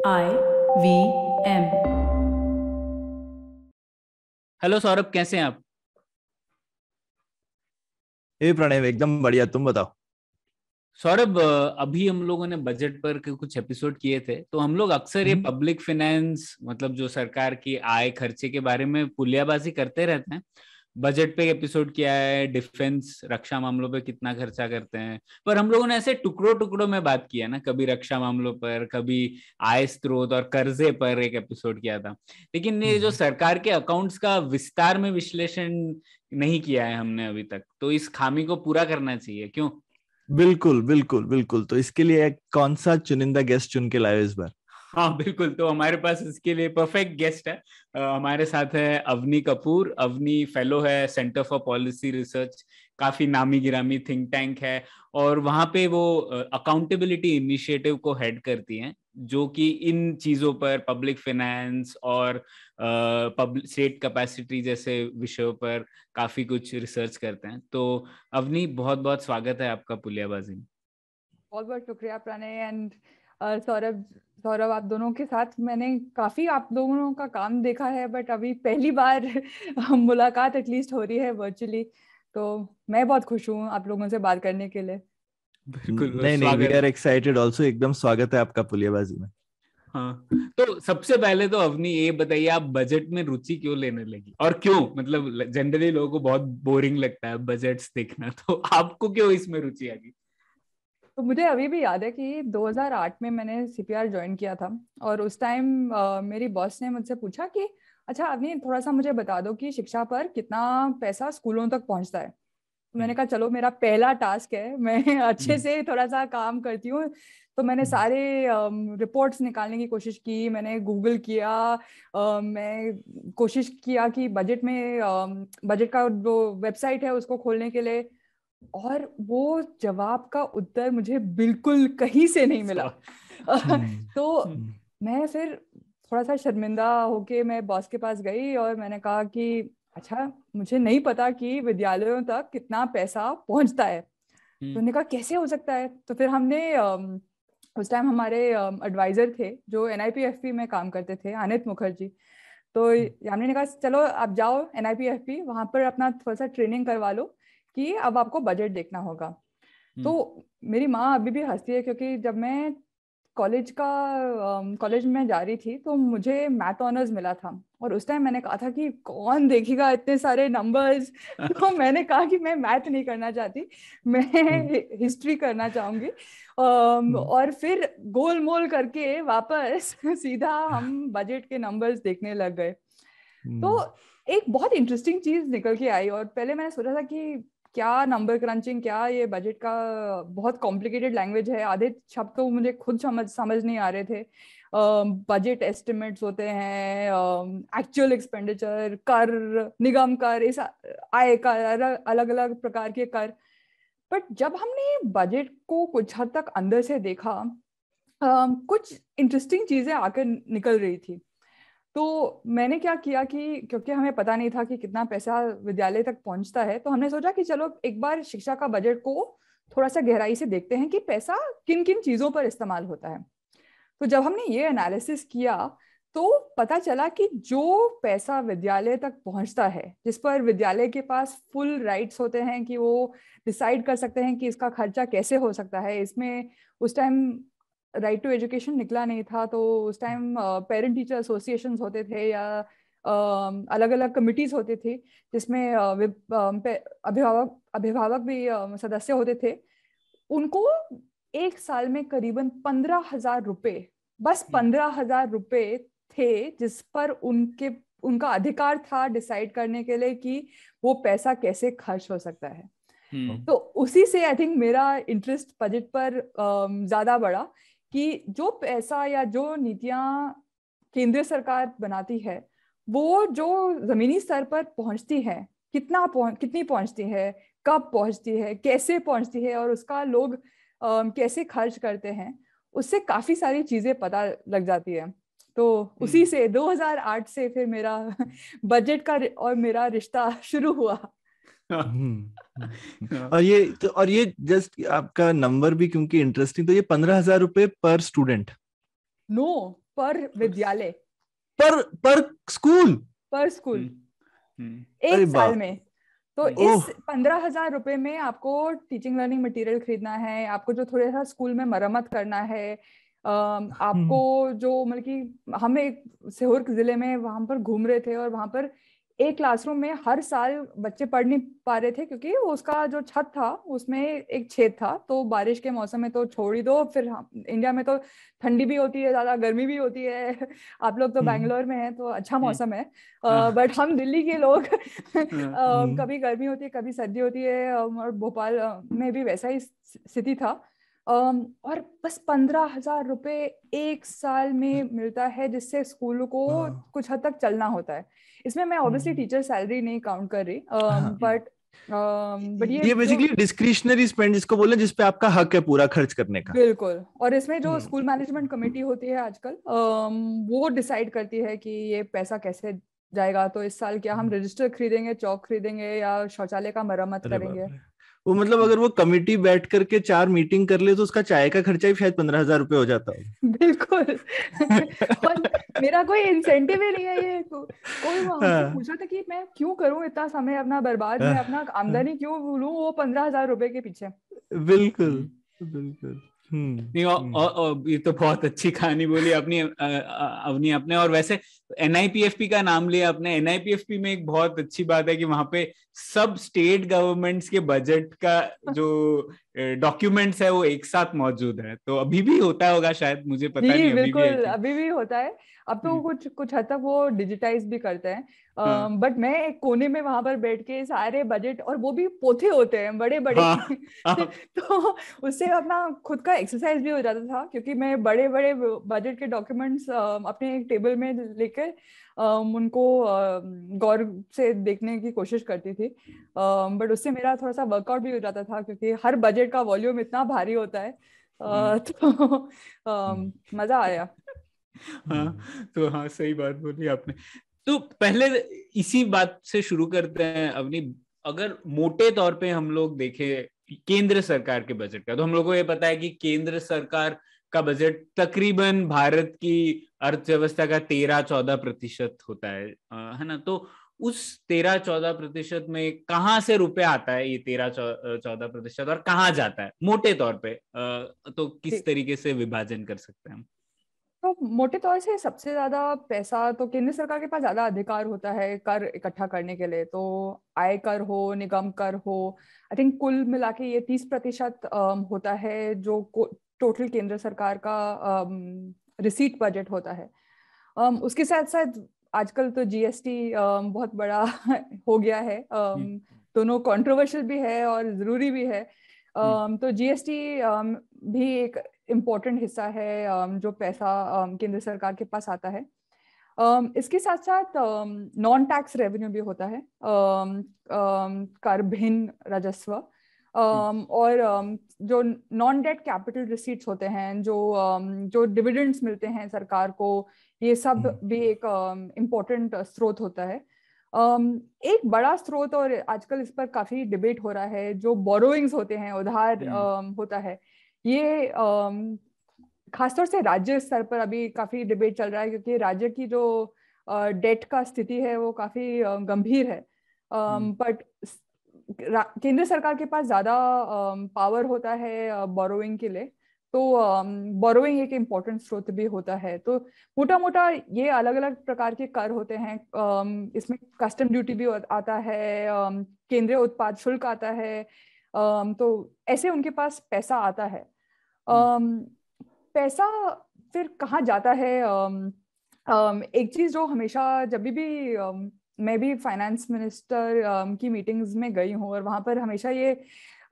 IVM। Hello Saurabh, कैसे हैं आप? हे प्रणय, एकदम बढ़िया। तुम बताओ। सौरभ, अभी हम लोगों ने बजट पर के कुछ एपिसोड किए थे, तो हम लोग अक्सर ये हम्म। पब्लिक फाइनेंस, मतलब जो सरकार की आय खर्चे के बारे में पुलियाबाजी करते रहते हैं। बजट पे एपिसोड किया है, डिफेंस रक्षा मामलों पे कितना खर्चा करते हैं, पर हम लोगों ने ऐसे टुकड़ों टुकड़ों में बात किया ना, कभी रक्षा मामलों पर, कभी आय स्रोत और कर्जे पर एक एपिसोड किया था। लेकिन ये जो हम्म। सरकार के अकाउंट्स का विस्तार में विश्लेषण नहीं किया है हमने अभी तक, तो इस खामी को पूरा करना चाहिए, क्यों? बिल्कुल बिल्कुल बिल्कुल, तो इसके लिए कौन सा चुनिंदा गेस्ट चुन के लाए हो इस बार? हाँ बिल्कुल, तो हमारे पास इसके लिए परफेक्ट गेस्ट है। हमारे साथ है अवनी कपूर। अवनी फेलो है सेंटर फॉर पॉलिसी रिसर्च, काफी नामी गिरामी थिंक टैंक है। और वहां पे वो अकाउंटेबिलिटी इनिशिएटिव को हेड करती हैं, जो कि इन चीजों पर, पब्लिक फाइनेंस और पब्लिक स्टेट कैपेसिटी जैसे विषयों पर काफी कुछ रिसर्च करते हैं। तो अवनी, बहुत बहुत स्वागत है आपका पुलियाबाजी में। बहुत बहुत शुक्रिया प्रणय एंड सौरभ। सौरभ, आप दोनों के साथ मैंने काफी आप दोनों का काम देखा है, बट अभी पहली बार मुलाकात एटलीस्ट हो रही है वर्चुअली। तो मैं बहुत खुश हूँ आप लोगों से बात करने के लिए। बिल्कुल, नहीं नहीं, वी स्वागत आर है। Excited also. एकदम स्वागत है आपका पुलियाबाजी में। हाँ, तो सबसे पहले तो अवनी ये बताइए, आप बजट में रुचि क्यों लेने लगी, और क्यों? मतलब जनरली लोगों को बहुत बोरिंग लगता है बजट्स देखना, तो आपको क्यों इसमें रुचि आ गई? तो मुझे अभी भी याद है कि 2008 में मैंने सीपीआर ज्वाइन किया था। और उस टाइम मेरी बॉस ने मुझसे पूछा कि अच्छा अवनी, थोड़ा सा मुझे बता दो कि शिक्षा पर कितना पैसा स्कूलों तक पहुंचता है। मैंने हम्म। कहा चलो, मेरा पहला टास्क है, मैं अच्छे हम्म। से थोड़ा सा काम करती हूँ। तो मैंने हम्म। सारे रिपोर्ट्स निकालने की कोशिश की, मैंने गूगल किया। मैं कोशिश किया कि बजट में बजट का जो वेबसाइट है उसको खोलने के लिए। और वो जवाब का उत्तर मुझे बिल्कुल कहीं से नहीं मिला। स्वा- हम्म। तो हम्म। मैं फिर थोड़ा सा शर्मिंदा होके मैं बॉस के पास गई और मैंने कहा कि अच्छा, मुझे नहीं पता कि विद्यालयों तक कितना पैसा पहुंचता है। तो हम्म। उन्होंने कहा कैसे हो सकता है। तो फिर हमने उस टाइम हमारे एडवाइजर थे जो एनआईपीएफपी में काम करते थे, अनित मुखर्जी। तो हमने ने कहा चलो आप जाओ एनआईपीएफपी, वहां पर अपना थोड़ा सा ट्रेनिंग करवा लो कि अब आपको बजट देखना होगा। हम्म। तो मेरी माँ अभी भी हंसती है, क्योंकि जब मैं कॉलेज में जा रही थी तो मुझे मैथ ऑनर्स मिला था। और उस टाइम मैंने कहा था कि कौन देखेगा इतने सारे नंबर्स। तो मैंने कहा कि मैं मैथ नहीं करना चाहती, मैं हम्म। हिस्ट्री करना चाहूंगी। हम्म। और फिर गोल मोल करके वापस सीधा हम बजट के नंबर्स देखने लग गए। तो हम्म। एक बहुत इंटरेस्टिंग चीज निकल के आई। और पहले मैंने सोचा था कि क्या नंबर क्रंचिंग, क्या ये बजट का बहुत कॉम्प्लिकेटेड लैंग्वेज है, आधे शब्द तो मुझे खुद समझ नहीं आ रहे थे। बजट एस्टिमेट्स होते हैं, एक्चुअल एक्सपेंडिचर, कर, निगम कर, इस आय कर, अलग अलग प्रकार के कर। बट जब हमने बजट को कुछ हद तक अंदर से देखा, कुछ इंटरेस्टिंग चीजें आकर निकल रही थी। तो मैंने क्या किया कि क्योंकि हमें पता नहीं था कि कितना पैसा विद्यालय तक पहुंचता है, तो हमने सोचा कि चलो एक बार शिक्षा का बजट को थोड़ा सा गहराई से देखते हैं कि पैसा किन किन चीजों पर इस्तेमाल होता है। तो जब हमने ये एनालिसिस किया तो पता चला कि जो पैसा विद्यालय तक पहुंचता है, जिस पर विद्यालय के पास फुल राइट्स होते हैं कि वो डिसाइड कर सकते हैं कि इसका खर्चा कैसे हो सकता है। इसमें उस टाइम राइट टू एजुकेशन निकला नहीं था, तो उस टाइम पेरेंट टीचर एसोसिएशंस होते थे या अलग अलग कमिटीज होती थी, जिसमें अभिभावक अभिभावक भी सदस्य होते थे। उनको एक साल में करीबन 15,000 रुपए, बस 15,000 रुपए थे, जिस पर उनका अधिकार था डिसाइड करने के लिए कि वो पैसा कैसे खर्च हो सकता है। हम्म। तो उसी से आई थिंक मेरा इंटरेस्ट बजट पर ज्यादा बढ़ा, कि जो पैसा या जो नीतियां केंद्रीय सरकार बनाती है वो जो जमीनी स्तर पर पहुंचती है, कितनी पहुंचती है, कब पहुंचती है, कैसे पहुंचती है, और उसका लोग कैसे खर्च करते हैं, उससे काफी सारी चीजें पता लग जाती है। तो उसी हम्म। से 2008 से फिर मेरा बजट का और मेरा रिश्ता शुरू हुआ। और ये जस्ट आपका नंबर भी क्योंकि इंटरेस्टिंग, तो ये 15,000 रुपए पर स्टूडेंट? नो, पर विद्यालय, पर स्कूल, पर स्कूल, अरे एक साल बाप, में। तो ओह, इस 15,000 रुपए में आपको टीचिंग लर्निंग मटेरियल खरीदना है, आपको जो थोड़ा सा स्कूल में मरम्मत करना है, आपको जो मतलब कि हम एक सीहोर जिले में वहां पर घूम रहे थे और वहां पर एक क्लासरूम में हर साल बच्चे पढ़ नहीं पा रहे थे क्योंकि उसका जो छत था उसमें एक छेद था। तो बारिश के मौसम में तो छोड़ ही दो, फिर इंडिया में तो ठंडी भी होती है, ज्यादा गर्मी भी होती है। आप लोग तो बैंगलोर में हैं तो अच्छा मौसम है, बट हम दिल्ली के लोग कभी गर्मी होती है कभी सर्दी होती है, और भोपाल में भी वैसा ही स्थिति था। और बस 15,000 रुपए एक साल में मिलता है जिससे स्कूल को कुछ हद तक चलना होता है। इसमें मैं ऑब्वियसली टीचर सैलरी नहीं काउंट कर रही, बट ये बेसिकली डिस्क्रिशनरी स्पेंड जिसको बोले, जिसपे आपका हक है पूरा खर्च करने का। बिल्कुल। और इसमें जो स्कूल मैनेजमेंट कमेटी होती है आजकल, वो डिसाइड करती है कि ये पैसा कैसे जाएगा। तो इस साल क्या हम रजिस्टर खरीदेंगे, चौक खरीदेंगे, या शौचालय का मरम्मत अरे करेंगे। बाप रे, वो मतलब अगर वो कमिटी बैठ करके 4 मीटिंग कर ले तो उसका चाय का खर्चा ही शायद 15,000 रुपये हो जाता होगा। बिल्कुल। और मेरा कोई इंसेंटिव ही नहीं है ये, कोई वो हमसे हाँ, पूछा था कि मैं क्यों करूं इतना समय अपना बर्बाद, मैं अपना आमदनी क्यों लूं वो 15,000 रुपए के पीछे। बिल्कुल बिल्कुल। नहीं, और ये तो बहुत अच्छी कहानी बोली अपनी अवनी आपने। और वैसे एनआईपीएफपी का नाम लिया आपने, एनआईपीएफपी में एक बहुत अच्छी बात है कि वहां पे सब स्टेट गवर्नमेंट्स के बजट का जो डॉक्यूमेंट्स है वो एक साथ मौजूद है। तो अभी भी होता होगा शायद, मुझे पता जी नहीं अभी भी है बिल्कुल, कि। अभी भी होता है। अब तो कुछ कुछ हद तक वो डिजिटाइज भी करते हैं, हाँ बट मैं एक कोने में वहां पर बैठ के सारे बजट, और वो भी पोथे होते हैं बड़े बड़े। हाँ हाँ। तो उससे अपना खुद का एक्सरसाइज भी हो जाता था, क्योंकि मैं बड़े बड़े बजट के डॉक्यूमेंट्स अपने एक टेबल में लेकर उनको गौर से देखने की कोशिश करती थी। बट उससे मेरा थोड़ा सा वर्कआउट भी हो जाता था, क्योंकि हर बजट का वॉल्यूम इतना भारी होता है। तो मजा आया। हाँ, तो हाँ सही बात बोली आपने। तो पहले इसी बात से शुरू करते हैं अवनी। अगर मोटे तौर पे हम लोग देखें केंद्र सरकार के बजट का, तो हम लोग को ये पता है कि केंद्र सरकार का बजट तकरीबन भारत की अर्थव्यवस्था का 13-14% होता है ना। तो उस 13-14% में कहाँ से रुपया आता है, ये 13-14%, और कहाँ जाता है मोटे तौर पे, तो किस तरीके से विभाजन कर सकते हैं हम? तो मोटे तौर से सबसे ज्यादा पैसा तो केंद्र सरकार के पास ज्यादा अधिकार होता है कर इकट्ठा करने के लिए। तो आय कर हो, निगम कर हो, आई थिंक कुल मिला के ये 30% होता है जो टोटल केंद्र सरकार का रिसीट बजट होता है। उसके साथ साथ आजकल तो जीएसटी बहुत बड़ा हो गया है। दोनों कंट्रोवर्शियल भी है और जरूरी भी है। तो जीएसटी भी एक इम्पोर्टेंट हिस्सा है जो पैसा केंद्र सरकार के पास आता है। इसके साथ साथ नॉन टैक्स रेवेन्यू भी होता है, कर भिन्न राजस्व, और जो नॉन डेट कैपिटल रिसीट्स होते हैं, जो डिविडेंड्स मिलते हैं सरकार को, ये सब भी एक इम्पोर्टेंट स्रोत होता है। एक बड़ा स्रोत, और आजकल इस पर काफी डिबेट हो रहा है, जो बोरोइंग्स होते हैं, उधार होता है। ये खासतौर से राज्य स्तर पर अभी काफी डिबेट चल रहा है, क्योंकि राज्य की जो डेट का स्थिति है वो काफी गंभीर है। बट केंद्र सरकार के पास ज्यादा पावर होता है बोरोइंग के लिए। तो बोरोइंग एक इम्पोर्टेंट स्रोत भी होता है। तो मोटा मोटा ये अलग अलग प्रकार के कर होते हैं। इसमें कस्टम ड्यूटी भी आता है, केंद्रीय उत्पाद शुल्क आता है। तो ऐसे उनके पास पैसा आता है। पैसा फिर कहाँ जाता है? एक चीज जो हमेशा जब भी मैं भी फाइनेंस मिनिस्टर की मीटिंग्स में गई हूँ, और वहां पर हमेशा ये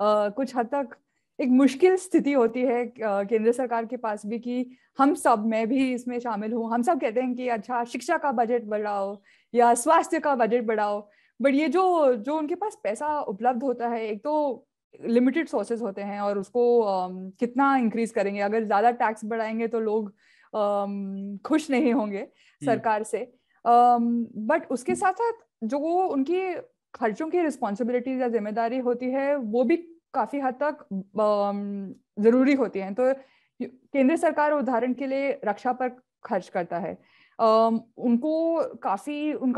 कुछ हद तक एक मुश्किल स्थिति होती है केंद्र सरकार के पास भी, कि हम सब, मैं भी इसमें शामिल हूँ, हम सब कहते हैं कि अच्छा शिक्षा का बजट बढ़ाओ या स्वास्थ्य का बजट बढ़ाओ। बट ये जो जो उनके पास पैसा उपलब्ध होता है, एक तो लिमिटेड सोर्सेज होते हैं, और उसको कितना इंक्रीज करेंगे? अगर ज्यादा टैक्स बढ़ाएंगे तो लोग खुश नहीं होंगे सरकार से। बट उसके साथ साथ जो उनकी खर्चों की रिस्पॉन्सिबिलिटीज या जिम्मेदारी होती है, वो भी काफी हद तक जरूरी होती है। तो केंद्र सरकार उदाहरण के लिए रक्षा पर खर्च करता है। उनका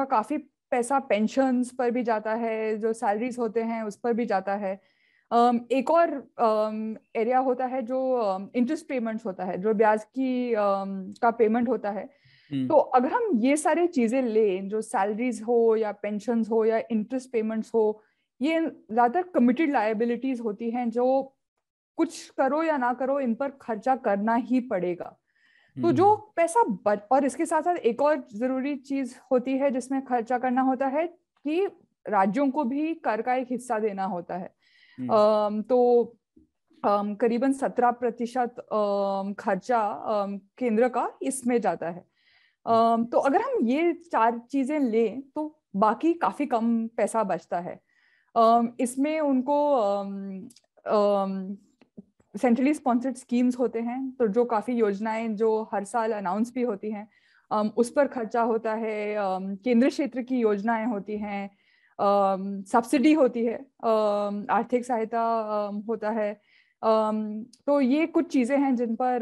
काफी पैसा पेंशन्स पर भी जाता है, जो सैलरीज होते हैं उस पर भी जाता है। एक और एरिया होता है जो इंटरेस्ट पेमेंट्स होता है, जो ब्याज की का पेमेंट होता है। तो अगर हम ये सारे चीजें लें, जो सैलरीज हो या पेंशन्स हो या इंटरेस्ट पेमेंट्स हो, ये ज्यादातर कमिटेड लायबिलिटीज होती हैं जो कुछ करो या ना करो इन पर खर्चा करना ही पड़ेगा। तो जो पैसा और इसके साथ साथ एक और जरूरी चीज होती है जिसमें खर्चा करना होता है कि राज्यों को भी कर का एक हिस्सा देना होता है। तो करीबन 17% खर्चा केंद्र का इसमें जाता है। तो अगर हम ये 4 चीजें लें तो बाकी काफी कम पैसा बचता है। इसमें उनको सेंट्रली स्पॉन्सर्ड स्कीम्स होते हैं, तो जो काफी योजनाएं जो हर साल अनाउंस भी होती हैं, उस पर खर्चा होता है। केंद्र क्षेत्र की योजनाएं होती हैं, सब्सिडी होती है, आर्थिक सहायता होता है। तो ये कुछ चीजें हैं जिन पर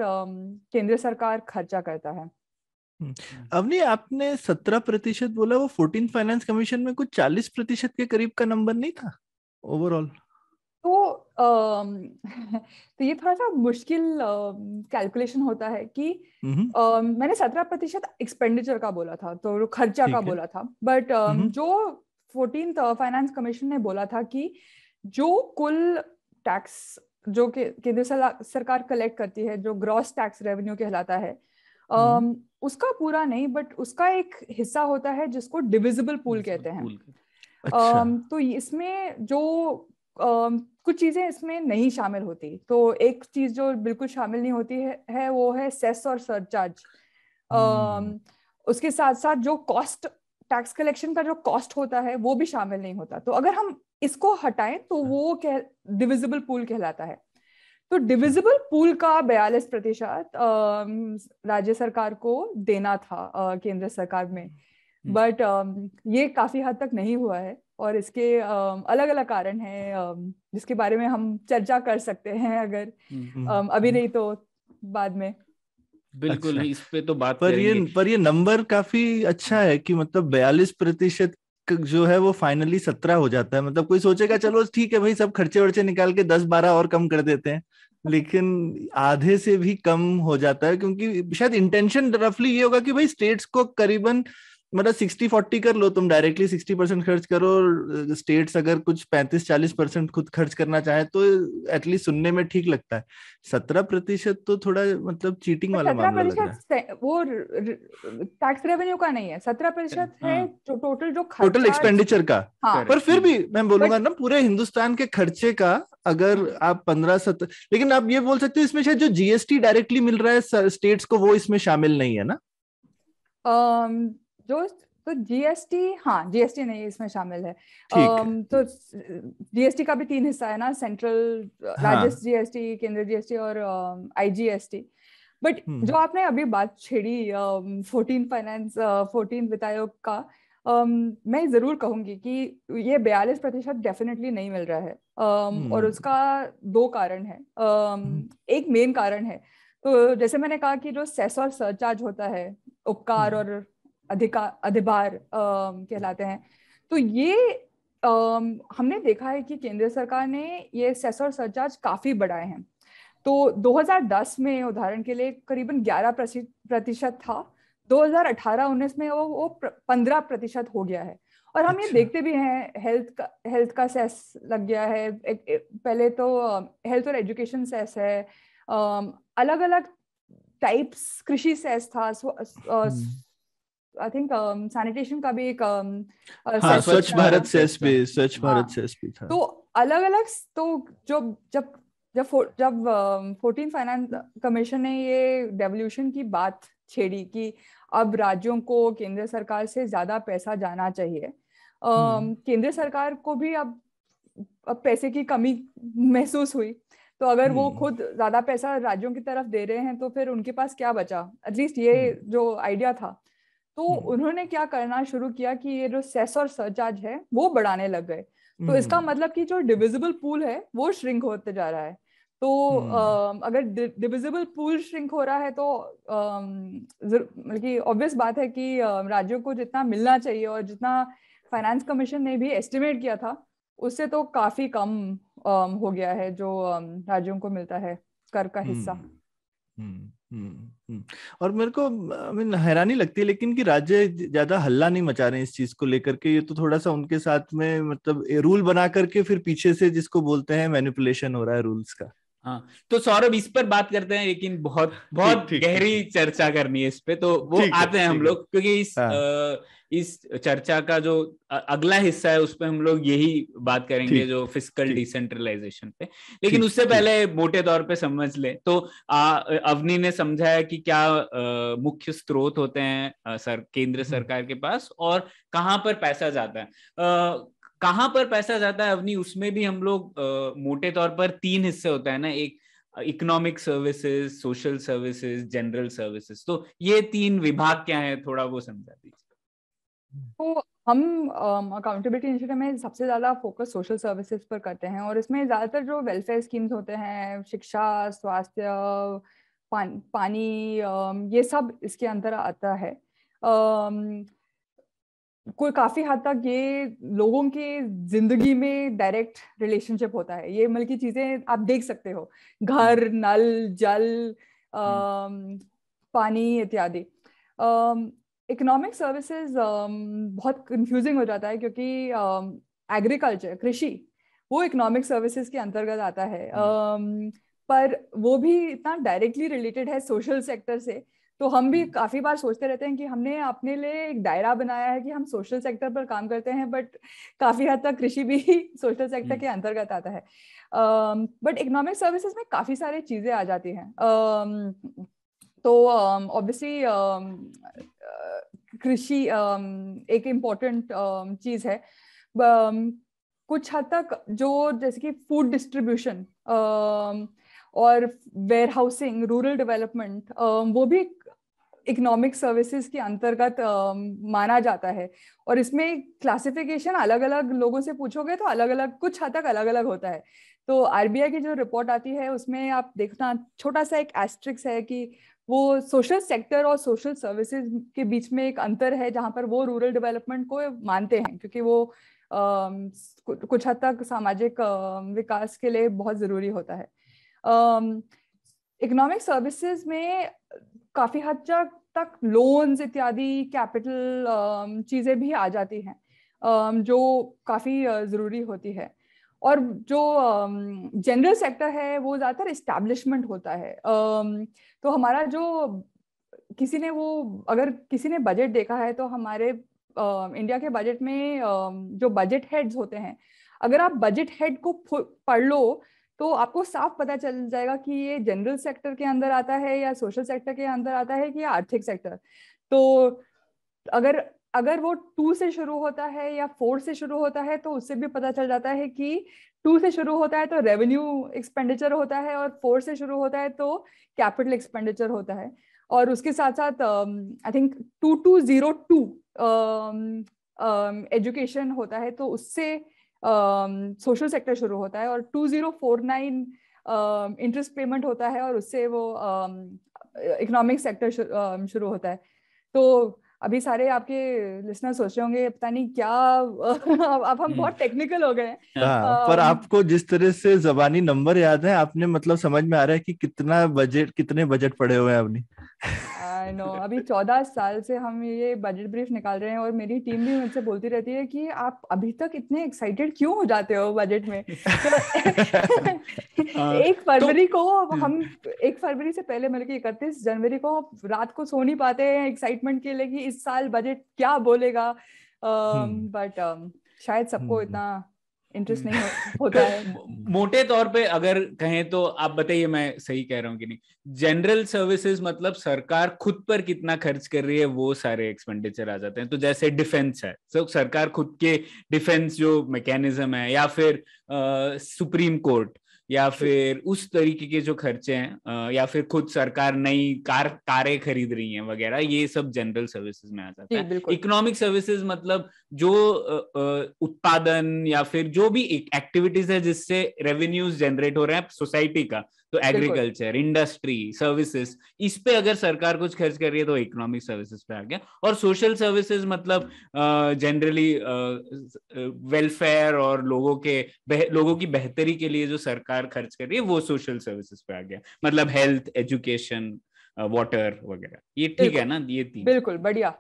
केंद्र सरकार खर्चा करता है। अवनी, आपने 17% बोला, वो 14 फाइनेंस कमीशन में कुछ 40% के करीब का नंबर नहीं था ओवरऑल? तो ये थोड़ा सा मुश्किल कैलकुलेशन होता है कि मैंने 17% एक्सपेंडिचर का बोला था, तो खर्चा का बोला था, बट जो 14th फाइनेंस कमीशन ने बोला था कि जो कुल टैक्स जो केंद्र सरकार कलेक्ट करती है, जो ग्रॉस टैक्स रेवेन्यू कहलाता है, उसका पूरा नहीं बट उसका एक हिस्सा होता है जिसको डिविजिबल पूल कहते हैं। अच्छा। तो इसमें जो कुछ चीजें इसमें नहीं शामिल होती। तो एक चीज जो बिल्कुल शामिल नहीं होती है वो है सेस और सरचार्ज। उसके साथ साथ जो कॉस्ट, टैक्स कलेक्शन का जो कॉस्ट होता है वो भी शामिल नहीं होता। तो अगर हम इसको हटाएं तो वो डिविजिबल पूल कहलाता है। तो डिविजिबल पूल का 42% राज्य सरकार को देना था केंद्र सरकार में, बट ये काफी हद तक नहीं हुआ है और इसके अलग अलग कारण हैं जिसके बारे में हम चर्चा कर सकते हैं, अगर अभी नहीं तो बाद में। बिल्कुल। अच्छा। इस पे तो बात पर करेंगे। ये नंबर काफी अच्छा है कि मतलब 42% जो है वो फाइनली 17 हो जाता है। मतलब कोई सोचेगा चलो ठीक है भाई, सब खर्चे वर्चे निकाल के 10-12 और कम कर देते हैं, लेकिन आधे से भी कम हो जाता है, क्योंकि शायद इंटेंशन रफली ये होगा कि भाई स्टेट्स को करीबन मतलब 60-40 कर लो, तुम डायरेक्टली 60% खर्च करो, स्टेट्स अगर कुछ 35-40% खुद खर्च करना चाहे तो एटलीस्ट सुनने में ठीक लगता है। 17% तो थोड़ा मतलब चीटिंग वाला मामला लग रहा है। वो टैक्स रेवेन्यू का नहीं है, 17% है जो टोटल टोटल एक्सपेंडिचर का। हाँ। पर फिर भी मैं बोलूंगा ना, पूरे हिंदुस्तान के खर्चे का अगर आप 15-17, लेकिन आप ये बोल सकते हो इसमें शायद जो जीएसटी डायरेक्टली मिल रहा है स्टेट्स को वो इसमें शामिल नहीं है ना? तो जीएसटी, हाँ जीएसटी नहीं इसमें शामिल है। ठीक तो जीएसटी का भी 3 हिस्सा है ना, सेंट्रल, राज्य जीएसटी, केंद्र जीएसटी और आईजीएसटी। बट जो आपने अभी बात छेड़ी 14 वित्त आयोग का, मैं जरूर कहूंगी कि ये 42% डेफिनेटली नहीं मिल रहा है। और उसका 2 कारण है। एक मेन कारण है, तो जैसे मैंने कहा कि जो सेस और सरचार्ज होता है, उपकार और अधिभार कहलाते हैं, तो ये हमने देखा है कि केंद्र सरकार ने ये सेस और सरचार्ज काफी बढ़ाए हैं। तो 2010 में उदाहरण के लिए करीबन 11% था, 2018-19 में वो 15% हो गया है। और हम ये देखते भी हैं, हेल्थ का सेस लग गया है। पहले तो हेल्थ और एजुकेशन सेस है, अलग अलग टाइप्स, कृषि सेस था, आई थिंक सैनिटेशन का भी एक स्वच्छ भारत सेस भी, स्वच्छ भारत सेस भी था। तो अलग अलग, तो जब 14 फाइनेंस कमीशन ने ये डेवल्यूशन की बात छेड़ी कि अब राज्यों को केंद्र सरकार से ज्यादा पैसा जाना चाहिए, केंद्र सरकार को भी अब पैसे की कमी महसूस हुई। तो अगर वो खुद ज्यादा पैसा राज्यों की तरफ दे रहे हैं तो फिर उनके पास क्या बचा, एटलीस्ट ये जो आइडिया था। तो उन्होंने क्या करना शुरू किया कि ये जो सेस और सरचार्ज है वो बढ़ाने लग गए। तो इसका मतलब कि जो डिविजिबल पूल है वो श्रिंक होते जा रहा है। तो अगर डिविजिबल पूल श्रिंक हो रहा है तो मतलब कि ऑब्वियस बात है कि राज्यों को जितना मिलना चाहिए और जितना फाइनेंस कमीशन ने भी एस्टिमेट किया था उससे तो काफी कम हो गया है जो राज्यों को मिलता है कर का हिस्सा। और मेरे को हैरानी लगती है लेकिन कि राज्य ज्यादा हल्ला नहीं मचा रहे हैं इस चीज को लेकर के। ये तो थोड़ा सा उनके साथ में मतलब रूल बना करके फिर पीछे से जिसको बोलते हैं मैनिपुलेशन हो रहा है रूल्स का। हाँ, तो सौरभ इस पर बात करते हैं, लेकिन बहुत गहरी चर्चा करनी है इस पे, तो वो आते हैं हम लोग, क्योंकि इस चर्चा का जो अगला हिस्सा है उस पे हम लोग यही बात करेंगे, जो फिस्कल डिसेंट्रलाइजेशन पे। लेकिन उससे पहले मोटे तौर पे समझ ले तो अवनी ने समझाया कि क्या मुख्य स्रोत होते हैं केंद्र सरकार के पास और कहाँ पर पैसा जाता है। कहाँ पर पैसा जाता है अवनी, उसमें भी हम लोग मोटे तौर पर 3 हिस्से होता है ना, एक economic services, social services, general services. तो ये 3 विभाग क्या है, थोड़ा वो समझा दीजिए। तो हम अकाउंटेबिलिटी इनिशिएटिव में सबसे ज्यादा फोकस सोशल सर्विसेज पर करते हैं और इसमें ज्यादातर जो वेलफेयर स्कीम्स होते हैं, शिक्षा, स्वास्थ्य, पानी, ये सब इसके अंदर आता है। कोई काफी हद तक ये लोगों के जिंदगी में डायरेक्ट रिलेशनशिप होता है। ये मतलब की चीजें आप देख सकते हो, घर, नल, जल, पानी इत्यादि। इकोनॉमिक सर्विसेज बहुत कंफ्यूजिंग हो जाता है क्योंकि एग्रीकल्चर, कृषि, वो इकोनॉमिक सर्विसेज के अंतर्गत आता है, पर वो भी इतना डायरेक्टली रिलेटेड है सोशल सेक्टर से। तो हम भी काफी बार सोचते रहते हैं कि हमने अपने लिए एक दायरा बनाया है कि हम सोशल सेक्टर पर काम करते हैं, बट काफी हद तक कृषि भी सोशल सेक्टर के अंतर्गत आता है। बट इकोनॉमिक सर्विसेज में काफी सारी चीजें आ जाती हैं। तो ऑब्वियसली कृषि एक इम्पोर्टेंट चीज है। कुछ हद तक जो जैसे कि फूड डिस्ट्रीब्यूशन और वेयर हाउसिंग, रूरल डेवलपमेंट, वो भी इकोनॉमिक सर्विसेज के अंतर्गत माना जाता है। और इसमें क्लासिफिकेशन अलग अलग लोगों से पूछोगे तो अलग अलग, कुछ हद तक अलग अलग होता है। तो आरबीआई की जो रिपोर्ट आती है उसमें आप देखना छोटा सा एक एस्ट्रिक्स है कि वो सोशल सेक्टर और सोशल सर्विसेज के बीच में एक अंतर है, जहां पर वो रूरल डेवलपमेंट को मानते हैं क्योंकि वो कुछ हद तक सामाजिक विकास के लिए बहुत जरूरी होता है। इकोनॉमिक सर्विसेज में काफी हद तक लोन्स इत्यादि, कैपिटल चीजें भी आ जाती हैं, जो काफी जरूरी होती है। और जो जनरल सेक्टर है वो ज्यादातर एस्टैब्लिशमेंट होता है। तो हमारा जो अगर किसी ने बजट देखा है तो हमारे इंडिया के बजट में जो बजट हेड्स होते हैं, अगर आप बजट हेड को पढ़ लो तो आपको साफ पता चल जाएगा कि ये जनरल सेक्टर के अंदर आता है या सोशल सेक्टर के अंदर आता है कि आर्थिक सेक्टर। तो अगर वो 2 से शुरू होता है या 4 से शुरू होता है तो उससे भी पता चल जाता है कि 2 से शुरू होता है तो रेवेन्यू एक्सपेंडिचर होता है और 4 से शुरू होता है तो कैपिटल एक्सपेंडिचर होता है। और उसके साथ साथ आई थिंक 2202 एजुकेशन होता है, तो उससे सोशल सेक्टर शुरू होता है। और 2049 इंटरेस्ट पेमेंट होता है और उससे वो इकोनॉमिक सेक्टर शुरू होता है। तो अभी सारे आपके लिसनर सोच रहे होंगे पता नहीं क्या अब हम बहुत टेक्निकल हो गए हैं। पर आपको जिस तरह से जबानी नंबर याद है, आपने मतलब समझ में आ रहा है कि कितने बजट पड़े हुए हैं अपनी। आई नो, अभी 14 साल से हम ये बजट ब्रीफ निकाल रहे हैं और मेरी टीम भी मुझसे बोलती रहती है कि आप अभी तक इतने एक्साइटेड क्यों हो जाते हो बजट में। तो 1 फरवरी को हम 1 फरवरी से पहले मतलब कि 31 जनवरी को रात को सो नहीं पाते हैं एक्साइटमेंट के लिए कि इस साल बजट क्या बोलेगा। बट शायद सबको इतना इंटरेस्ट नहीं होता है। मोटे तौर पे अगर कहें तो आप बताइए मैं सही कह रहा हूँ कि नहीं। जनरल सर्विसेज मतलब सरकार खुद पर कितना खर्च कर रही है वो सारे एक्सपेंडिचर आ जाते हैं। तो जैसे डिफेंस है, तो सरकार खुद के डिफेंस जो मैकेनिज्म है, या फिर सुप्रीम कोर्ट, या फिर उस तरीके के जो खर्चे हैं, या फिर खुद सरकार नई कारें खरीद रही हैं वगैरह, ये सब जनरल सर्विसेज में आ जाता है। इकोनॉमिक सर्विसेज मतलब जो उत्पादन या फिर जो भी एक्टिविटीज है जिससे रेवेन्यूज जनरेट हो रहे हैं सोसाइटी का, तो एग्रीकल्चर, इंडस्ट्री, सर्विसेज, इस पे अगर सरकार कुछ खर्च कर रही है तो इकोनॉमिक सर्विसेज पे आ गया। और सोशल सर्विसेज मतलब जनरली वेलफेयर और लोगों की बेहतरी के लिए जो सरकार खर्च कर रही है वो सोशल सर्विसेज पे आ गया, मतलब हेल्थ, एजुकेशन, वाटर वगैरह। ये ठीक है ना, ये तीन? बिल्कुल बढ़िया,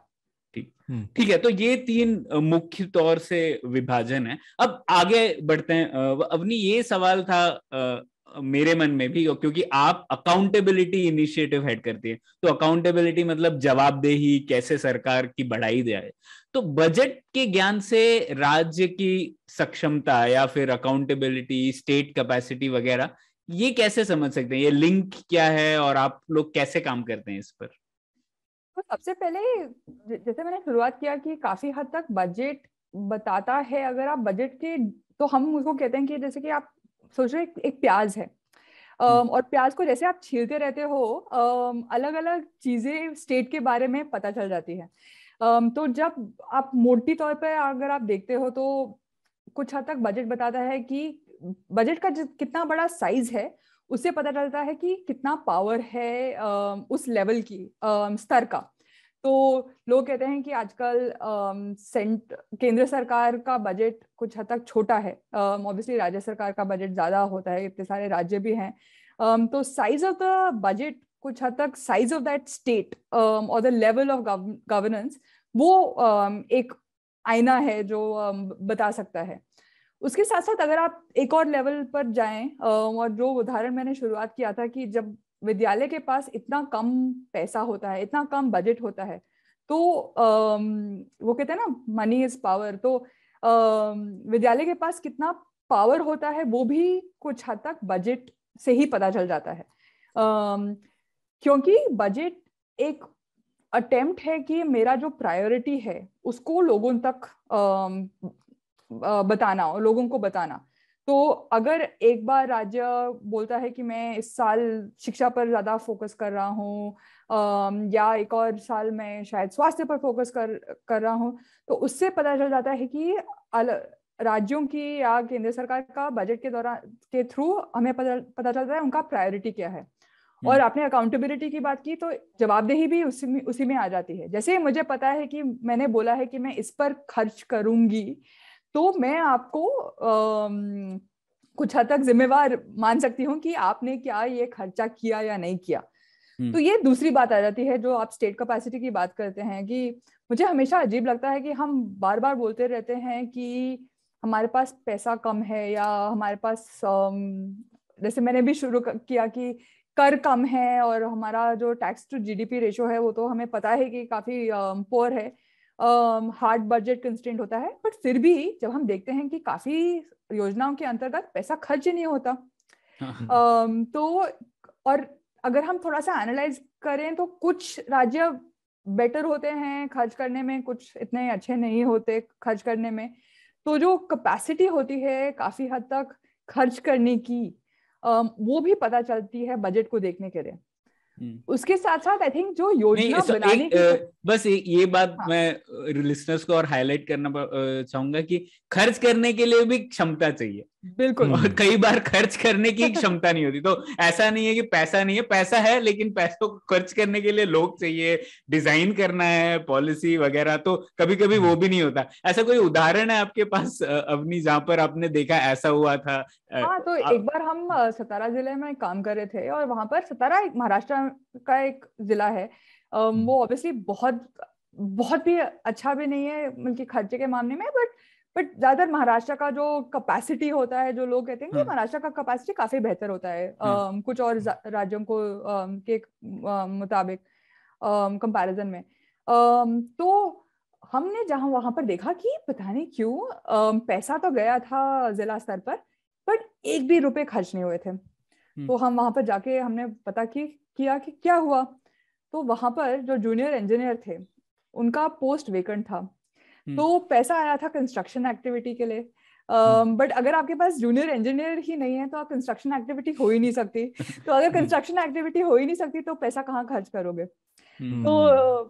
ठीक है। तो ये तीन मुख्य तौर से विभाजन है। अब आगे बढ़ते हैं। अवनी, ये सवाल था मेरे मन में भी, क्योंकि आप अकाउंटेबिलिटी इनिशिएटिव हेड करती है, तो अकाउंटेबिलिटी मतलब जवाबदेही, कैसे सरकार की बढ़ाई जाए। तो बजट के ज्ञान से राज्य की सक्षमता या फिर अकाउंटेबिलिटी, स्टेट कैपेसिटी वगैरह, ये कैसे समझ सकते हैं? ये लिंक क्या है और आप लोग कैसे काम करते हैं इस पर? तो सबसे पहले जैसे मैंने शुरुआत किया कि काफी हद तक बजट बताता है। अगर आप बजट के, तो हम उसको कहते हैं कि जैसे कि आप सोच रहे एक प्याज है, और प्याज को जैसे आप छीलते रहते हो, अलग अलग चीजें स्टेट के बारे में पता चल जाती है। तो जब आप मोटी तौर पर अगर आप देखते हो तो कुछ हद तक बजट बताता है कि बजट का कितना बड़ा साइज है, उससे पता चलता है कि कितना पावर है उस लेवल की, स्तर का। तो लोग कहते हैं कि आजकल केंद्र सरकार का बजट कुछ हद तक छोटा है, ऑब्वियसली राज्य सरकार का बजट ज्यादा होता है, इतने सारे राज्य भी हैं। तो साइज ऑफ द बजट कुछ हद तक साइज ऑफ दैट स्टेट और द लेवल ऑफ गवर्नेंस, वो एक आईना है जो बता सकता है। उसके साथ साथ अगर आप एक और लेवल पर जाएं, और जो उदाहरण मैंने शुरुआत किया था कि जब विद्यालय के पास इतना कम पैसा होता है, इतना कम बजट होता है, तो वो कहते हैं ना, मनी इज पावर। तो विद्यालय के पास कितना पावर होता है वो भी कुछ हद तक बजट से ही पता चल जाता है, क्योंकि बजट एक अटेम्प्ट है कि मेरा जो प्रायोरिटी है उसको लोगों तक बताना और लोगों को बताना। तो अगर एक बार राज्य बोलता है कि मैं इस साल शिक्षा पर ज्यादा फोकस कर रहा हूँ, या एक और साल मैं शायद स्वास्थ्य पर फोकस कर रहा हूँ, तो उससे पता चल जाता है कि राज्यों की या केंद्र सरकार का बजट के दौरान के थ्रू हमें पता चलता है उनका प्रायोरिटी क्या है। और आपने अकाउंटेबिलिटी की बात की, तो जवाबदेही भी उसी में आ जाती है। जैसे मुझे पता है कि मैंने बोला है कि मैं इस पर खर्च करूंगी, तो मैं आपको कुछ हद तक जिम्मेवार मान सकती हूँ कि आपने क्या ये खर्चा किया या नहीं किया। तो ये दूसरी बात आ जाती है जो आप स्टेट कैपेसिटी की बात करते हैं, कि मुझे हमेशा अजीब लगता है कि हम बार बार बोलते रहते हैं कि हमारे पास पैसा कम है, या हमारे पास जैसे मैंने भी शुरू किया कि कर कम है, और हमारा जो टैक्स टू जीडीपी रेशो है वो तो हमें पता है कि काफी पोअर है, हार्ड बजट कंस्ट्रेंट होता है। बट फिर भी जब हम देखते हैं कि काफी योजनाओं के अंतर्गत पैसा खर्च ही नहीं होता, तो और अगर हम थोड़ा सा एनालाइज करें तो कुछ राज्य बेटर होते हैं खर्च करने में, कुछ इतने अच्छे नहीं होते खर्च करने में। तो जो कैपेसिटी होती है काफी हद तक खर्च करने की, वो भी पता चलती है बजट को देखने के लिए। उसके साथ साथ आई थिंक जो योजना बनाने की बस ये बात हाँ, मैं लिसनर्स को और हाईलाइट करना चाहूंगा कि खर्च करने के लिए भी क्षमता चाहिए। बिल्कुल। और कई बार खर्च करने की क्षमता नहीं होती। तो ऐसा नहीं है कि पैसा नहीं है, पैसा है, लेकिन पैसों को खर्च करने के लिए लोग चाहिए, डिजाइन करना है पॉलिसी वगैरह, तो कभी कभी वो भी नहीं होता। ऐसा कोई उदाहरण है आपके पास अवनी जहां पर आपने देखा ऐसा हुआ था? हाँ, तो एक बार हम सतारा जिले में काम कर रहे थे, और वहां पर सतारा एक महाराष्ट्र का एक जिला है। वो ऑब्वियसली बहुत बहुत भी अच्छा भी नहीं है मतलब खर्चे के मामले में, बट ज्यादातर महाराष्ट्र का जो कैपेसिटी होता है, जो लोग कहते हैं कि महाराष्ट्र का कैपेसिटी काफी बेहतर होता है कुछ और राज्यों को के मुताबिक कंपैरिजन में। तो हमने जहां वहां पर देखा कि पता नहीं क्यों पैसा तो गया था जिला स्तर पर, बट एक भी रुपए खर्च नहीं हुए थे। तो हम वहां पर जाके हमने पता किया कि क्या हुआ। तो वहां पर जो जूनियर इंजीनियर थे उनका पोस्ट वेकेंट था। तो पैसा आया था कंस्ट्रक्शन एक्टिविटी के लिए, बट अगर आपके पास जूनियर इंजीनियर ही नहीं है तो आप कंस्ट्रक्शन एक्टिविटी हो ही नहीं सकती। तो अगर कंस्ट्रक्शन एक्टिविटी हो ही नहीं सकती तो पैसा कहाँ खर्च करोगे? तो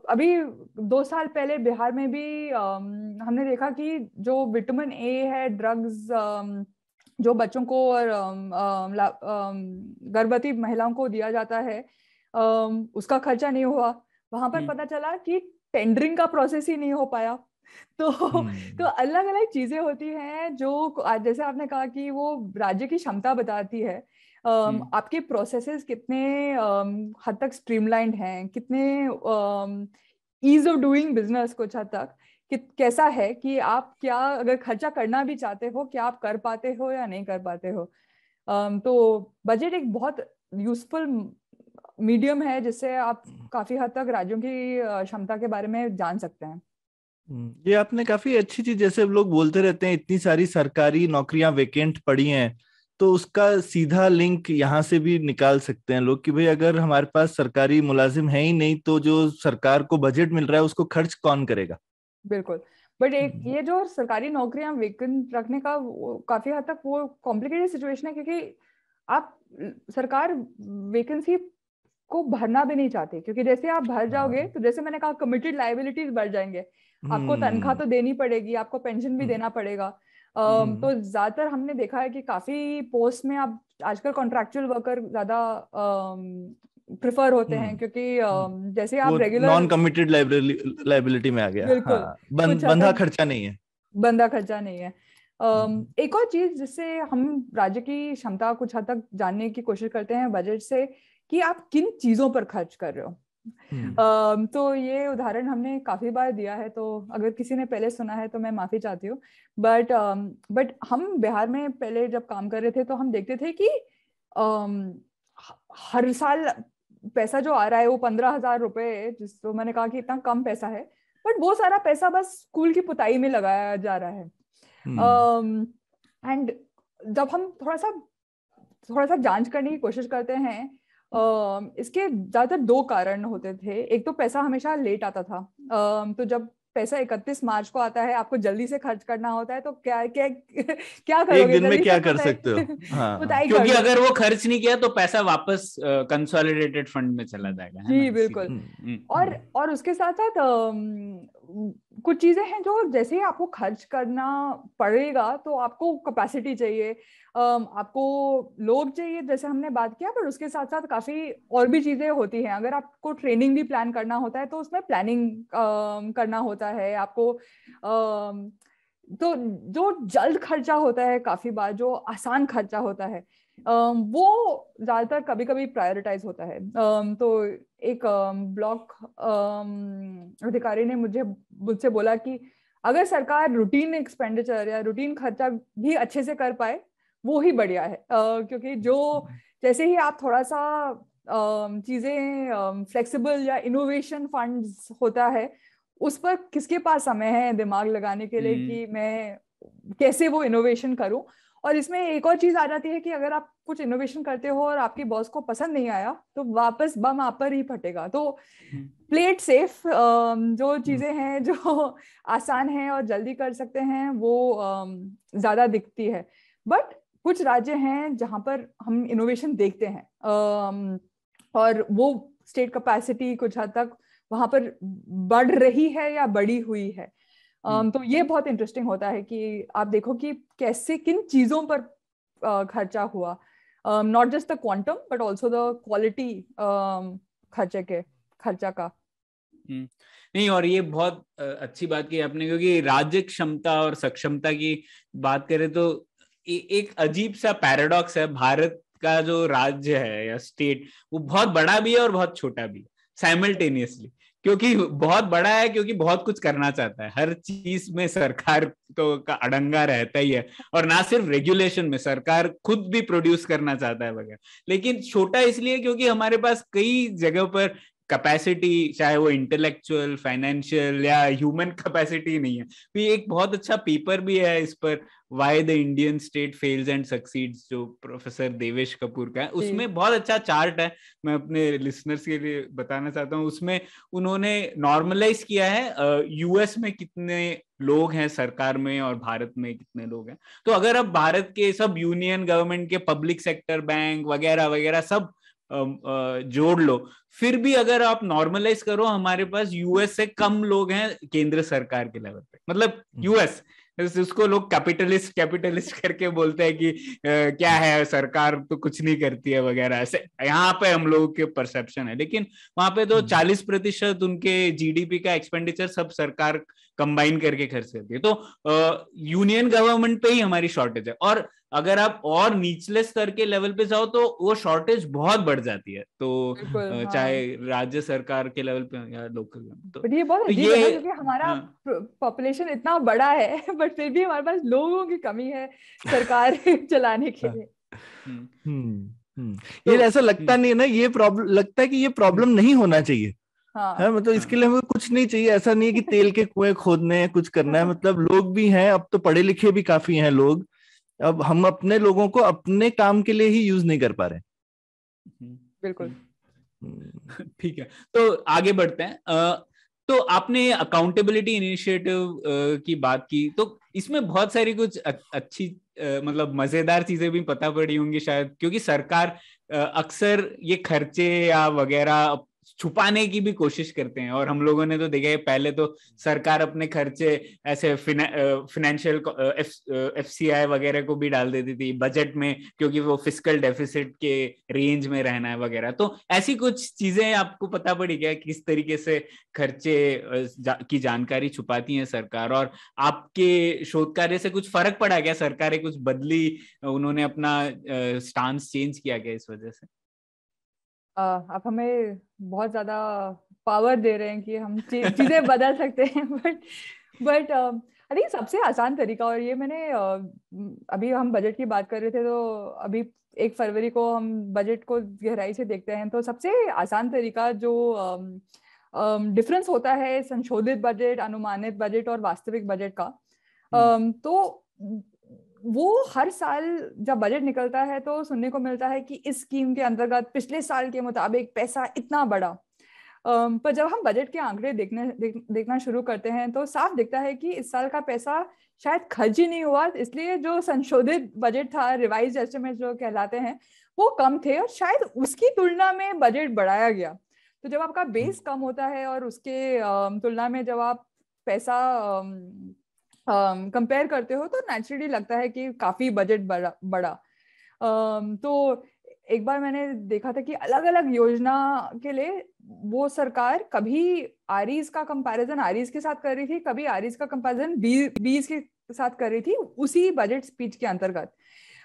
अभी 2 साल पहले बिहार में भी हमने देखा कि जो विटामिन ए है, ड्रग्स जो बच्चों को और गर्भवती महिलाओं को दिया जाता है, उसका खर्चा नहीं हुआ। वहां पर पता चला कि टेंडरिंग का प्रोसेस ही नहीं हो पाया। तो अलग अलग चीजें होती हैं जो, जैसे आपने कहा कि वो राज्य की क्षमता बताती है। आपके प्रोसेसेस कितने हद तक स्ट्रीमलाइंड हैं, कितने ईज ऑफ डूइंग बिजनेस कुछ हद तक कैसा है कि आप क्या अगर खर्चा करना भी चाहते हो, क्या आप कर पाते हो या नहीं कर पाते हो। तो बजट एक बहुत यूजफुल मीडियम है जिससे आप काफी हद तक राज्यों की क्षमता के बारे में जान सकते हैं। ये आपने काफी अच्छी चीज, जैसे लोग बोलते रहते हैं इतनी सारी सरकारी नौकरियां वेकेंट पड़ी हैं, तो उसका सीधा लिंक यहाँ से भी निकाल सकते हैं लोग कि भाई अगर हमारे पास सरकारी मुलाजिम है ही नहीं तो जो सरकार को बजट मिल रहा है उसको खर्च कौन करेगा। बिल्कुल। बट एक ये जो सरकारी नौकरियां वेकेंट रखने का काफी हद तक वो कॉम्प्लिकेटेड सिचुएशन है, क्योंकि आप सरकार वेकेंसी को भरना भी नहीं चाहते, क्योंकि जैसे आप भर जाओगे तो जैसे मैंने कहा कमिटेड लायबिलिटीज बढ़ जाएंगे। आपको तनख्वाह तो देनी पड़ेगी, आपको पेंशन भी देना पड़ेगा। तो ज्यादातर हमने देखा है कि काफी पोस्ट में आप आजकल कॉन्ट्रैक्चुअल वर्कर ज्यादा प्रेफर होते हैं, क्योंकि जैसे आप रेगुलर नॉन कमिटेड लाइबिलिटी में आ गया। बिल्कुल। हाँ, बंधा खर्चा नहीं है। बंदा खर्चा नहीं है। एक और चीज जिससे हम राज्य की क्षमता कुछ हद तक जानने की कोशिश करते हैं बजट से, कि आप किन चीजों पर खर्च कर रहे हो। तो ये उदाहरण हमने काफी बार दिया है, तो अगर किसी ने पहले सुना है तो मैं माफी चाहती हूँ। बट हम बिहार में पहले जब काम कर रहे थे तो हम देखते थे कि हर साल पैसा जो आ रहा है वो 15,000 रुपए, जिसको मैंने कहा कि इतना कम पैसा है, बट वो सारा पैसा बस स्कूल की पुताई में लगाया जा रहा है। एंड जब हम थोड़ा सा जांच करने की कोशिश करते हैं, इसके ज्यादातर 2 कारण होते थे। एक तो पैसा हमेशा लेट आता था। तो जब पैसा 31 मार्च को आता है, आपको जल्दी से खर्च करना होता है, तो क्या क्या क्या करोगे? एक दिन में क्या कर सकते हो? हाँ, क्योंकि अगर वो खर्च नहीं किया तो पैसा वापस कंसोलिडेटेड फंड में चला जाएगा। जी बिल्कुल। और उसके साथ साथ कुछ चीजें हैं जो जैसे ही आपको खर्च करना पड़ेगा तो आपको कैपेसिटी चाहिए, आपको लोग चाहिए, जैसे हमने बात किया। पर उसके साथ साथ काफी और भी चीजें होती हैं। अगर आपको ट्रेनिंग भी प्लान करना होता है तो उसमें प्लानिंग करना होता है आपको। तो जो जल्द खर्चा होता है, काफी बार जो आसान खर्चा होता है, वो ज्यादातर कभी कभी प्रायोरिटाइज होता है। तो एक ब्लॉक अधिकारी ने मुझसे बोला कि अगर सरकार रूटीन एक्सपेंडिचर या रूटीन खर्चा भी अच्छे से कर पाए वो ही बढ़िया है। क्योंकि जो जैसे ही आप थोड़ा सा चीजें फ्लेक्सिबल या इनोवेशन फंड्स होता है, उस पर किसके पास समय है दिमाग लगाने के लिए कि मैं कैसे वो इनोवेशन करूं। और इसमें एक और चीज आ जाती है कि अगर आप कुछ इनोवेशन करते हो और आपकी बॉस को पसंद नहीं आया तो वापस बम आप पर ही फटेगा। तो प्लेट सेफ जो चीजें हैं जो आसान हैं और जल्दी कर सकते हैं वो ज्यादा दिखती है। बट कुछ राज्य हैं जहां पर हम इनोवेशन देखते हैं, और वो स्टेट कैपेसिटी कुछ हद तक वहां पर बढ़ रही है या बढ़ी हुई है। तो ये बहुत इंटरेस्टिंग होता है कि आप देखो कि कैसे किन चीजों पर खर्चा हुआ, not just the quantum but also the quality खर्चा का। नहीं, और ये बहुत अच्छी बात की आपने, क्योंकि राज्य क्षमता और सक्षमता की बात करें तो एक अजीब सा पैराडॉक्स है। भारत का जो राज्य है या स्टेट, वो बहुत बड़ा भी है और बहुत छोटा भी है साइमल्टेनियसली। क्योंकि बहुत बड़ा है क्योंकि बहुत कुछ करना चाहता है, हर चीज में सरकार तो का अड़ंगा रहता ही है, और ना सिर्फ रेगुलेशन में, सरकार खुद भी प्रोड्यूस करना चाहता है वगैरह। लेकिन छोटा इसलिए क्योंकि हमारे पास कई जगह पर कैपेसिटी, चाहे वो इंटेलेक्चुअल, फाइनेंशियल या ह्यूमन कैपेसिटी नहीं है। तो एक बहुत अच्छा पेपर भी है इस पर, why the Indian state fails and succeeds, जो प्रोफेसर देवेश कपूर का है, उसमें बहुत अच्छा चार्ट है, मैं अपने लिसनर्स के लिए बताना चाहता हूँ। उसमें उन्होंने नॉर्मलाइज किया है यूएस में कितने लोग हैं सरकार में और भारत में कितने लोग हैं। तो अगर अब भारत के सब यूनियन गवर्नमेंट के पब्लिक सेक्टर बैंक वगैरह वगैरह सब जोड़ लो, फिर भी अगर आप नॉर्मलाइज करो, हमारे पास यूएस से कम लोग हैं केंद्र सरकार के लेवल पे। मतलब यूएस, उसको लोग कैपिटलिस्ट करके बोलते हैं कि क्या है सरकार तो कुछ नहीं करती है वगैरह, ऐसे यहाँ पे हम लोगों के परसेप्शन है। लेकिन वहां पे तो 40% उनके जीडीपी का एक्सपेंडिचर सब सरकार कंबाइन करके खर्च करती है। तो यूनियन गवर्नमेंट पे ही हमारी शॉर्टेज है, और अगर आप और निचले स्तर के लेवल पे जाओ तो वो शॉर्टेज बहुत बढ़ जाती है। तो चाहे राज्य सरकार के लेवल पे या लोकल, तो बट ये बहुत अजीब है ना, क्योंकि हमारा पॉपुलेशन इतना बड़ा है बट फिर भी हमारे पास लोगों की कमी है सरकार चलाने के लिए। ये ऐसा लगता नहीं है ना, ये प्रॉब्लम लगता है कि ये प्रॉब्लम नहीं होना चाहिए। हाँ, मतलब इसके लिए हमें कुछ नहीं चाहिए, ऐसा नहीं है कि तेल के कुएं खोदने हैं, कुछ करना है। मतलब लोग भी हैं, अब तो पढ़े लिखे भी काफी हैं लोग, अब हम अपने लोगों को अपने काम के लिए ही यूज नहीं कर पा रहे। बिल्कुल ठीक है, तो आगे बढ़ते हैं। तो आपने अकाउंटेबिलिटी इनिशिएटिव की बात की, तो इसमें बहुत सारी कुछ अच्छी मतलब मजेदार चीजें भी पता पड़ी होंगी शायद, क्योंकि सरकार अक्सर ये खर्चे या वगैरह छुपाने की भी कोशिश करते हैं। और हम लोगों ने तो देखा है, पहले तो सरकार अपने खर्चे ऐसे फिनेंशियल एफसीआई वगैरह को भी डाल देती थी बजट में, क्योंकि वो फिस्कल डेफिसिट के रेंज में रहना है वगैरह। तो ऐसी कुछ चीजें आपको पता पड़ी क्या, किस तरीके से खर्चे की जानकारी छुपाती है सरकार? और आपके शोध कार्य से कुछ फर्क पड़ा क्या, सरकारें कुछ बदली, उन्होंने अपना स्टांस चेंज किया क्या इस वजह से? आप हमें बहुत ज्यादा पावर दे रहे हैं कि हम चीजें बदल सकते हैं, बट आई थिंक सबसे आसान तरीका, और ये मैंने अभी हम बजट की बात कर रहे थे, तो अभी 1 फरवरी को हम बजट को गहराई से देखते हैं, तो सबसे आसान तरीका जो डिफरेंस होता है संशोधित बजट, अनुमानित बजट और वास्तविक बजट का, तो वो हर साल जब बजट निकलता है तो सुनने को मिलता है कि इस स्कीम के अंतर्गत पिछले साल के मुताबिक पैसा इतना बड़ा, पर जब हम बजट के आंकड़े देखना शुरू करते हैं तो साफ दिखता है कि इस साल का पैसा शायद खर्च ही नहीं हुआ, इसलिए जो संशोधित बजट था, रिवाइज एस्टिमेट जो कहलाते हैं, वो कम थे और शायद उसकी तुलना में बजट बढ़ाया गया। तो जब आपका बेस कम होता है और उसके तुलना में जब आप पैसा कंपेयर करते हो तो नेचुरली लगता है कि काफी बजट बड़ा। तो एक बार मैंने देखा था कि अलग अलग योजना के लिए वो सरकार कभी आरईज का कंपैरिजन आरईज के साथ कर रही थी, कभी आरईज का कंपैरिजन बीज के साथ कर रही थी उसी बजट स्पीच के अंतर्गत।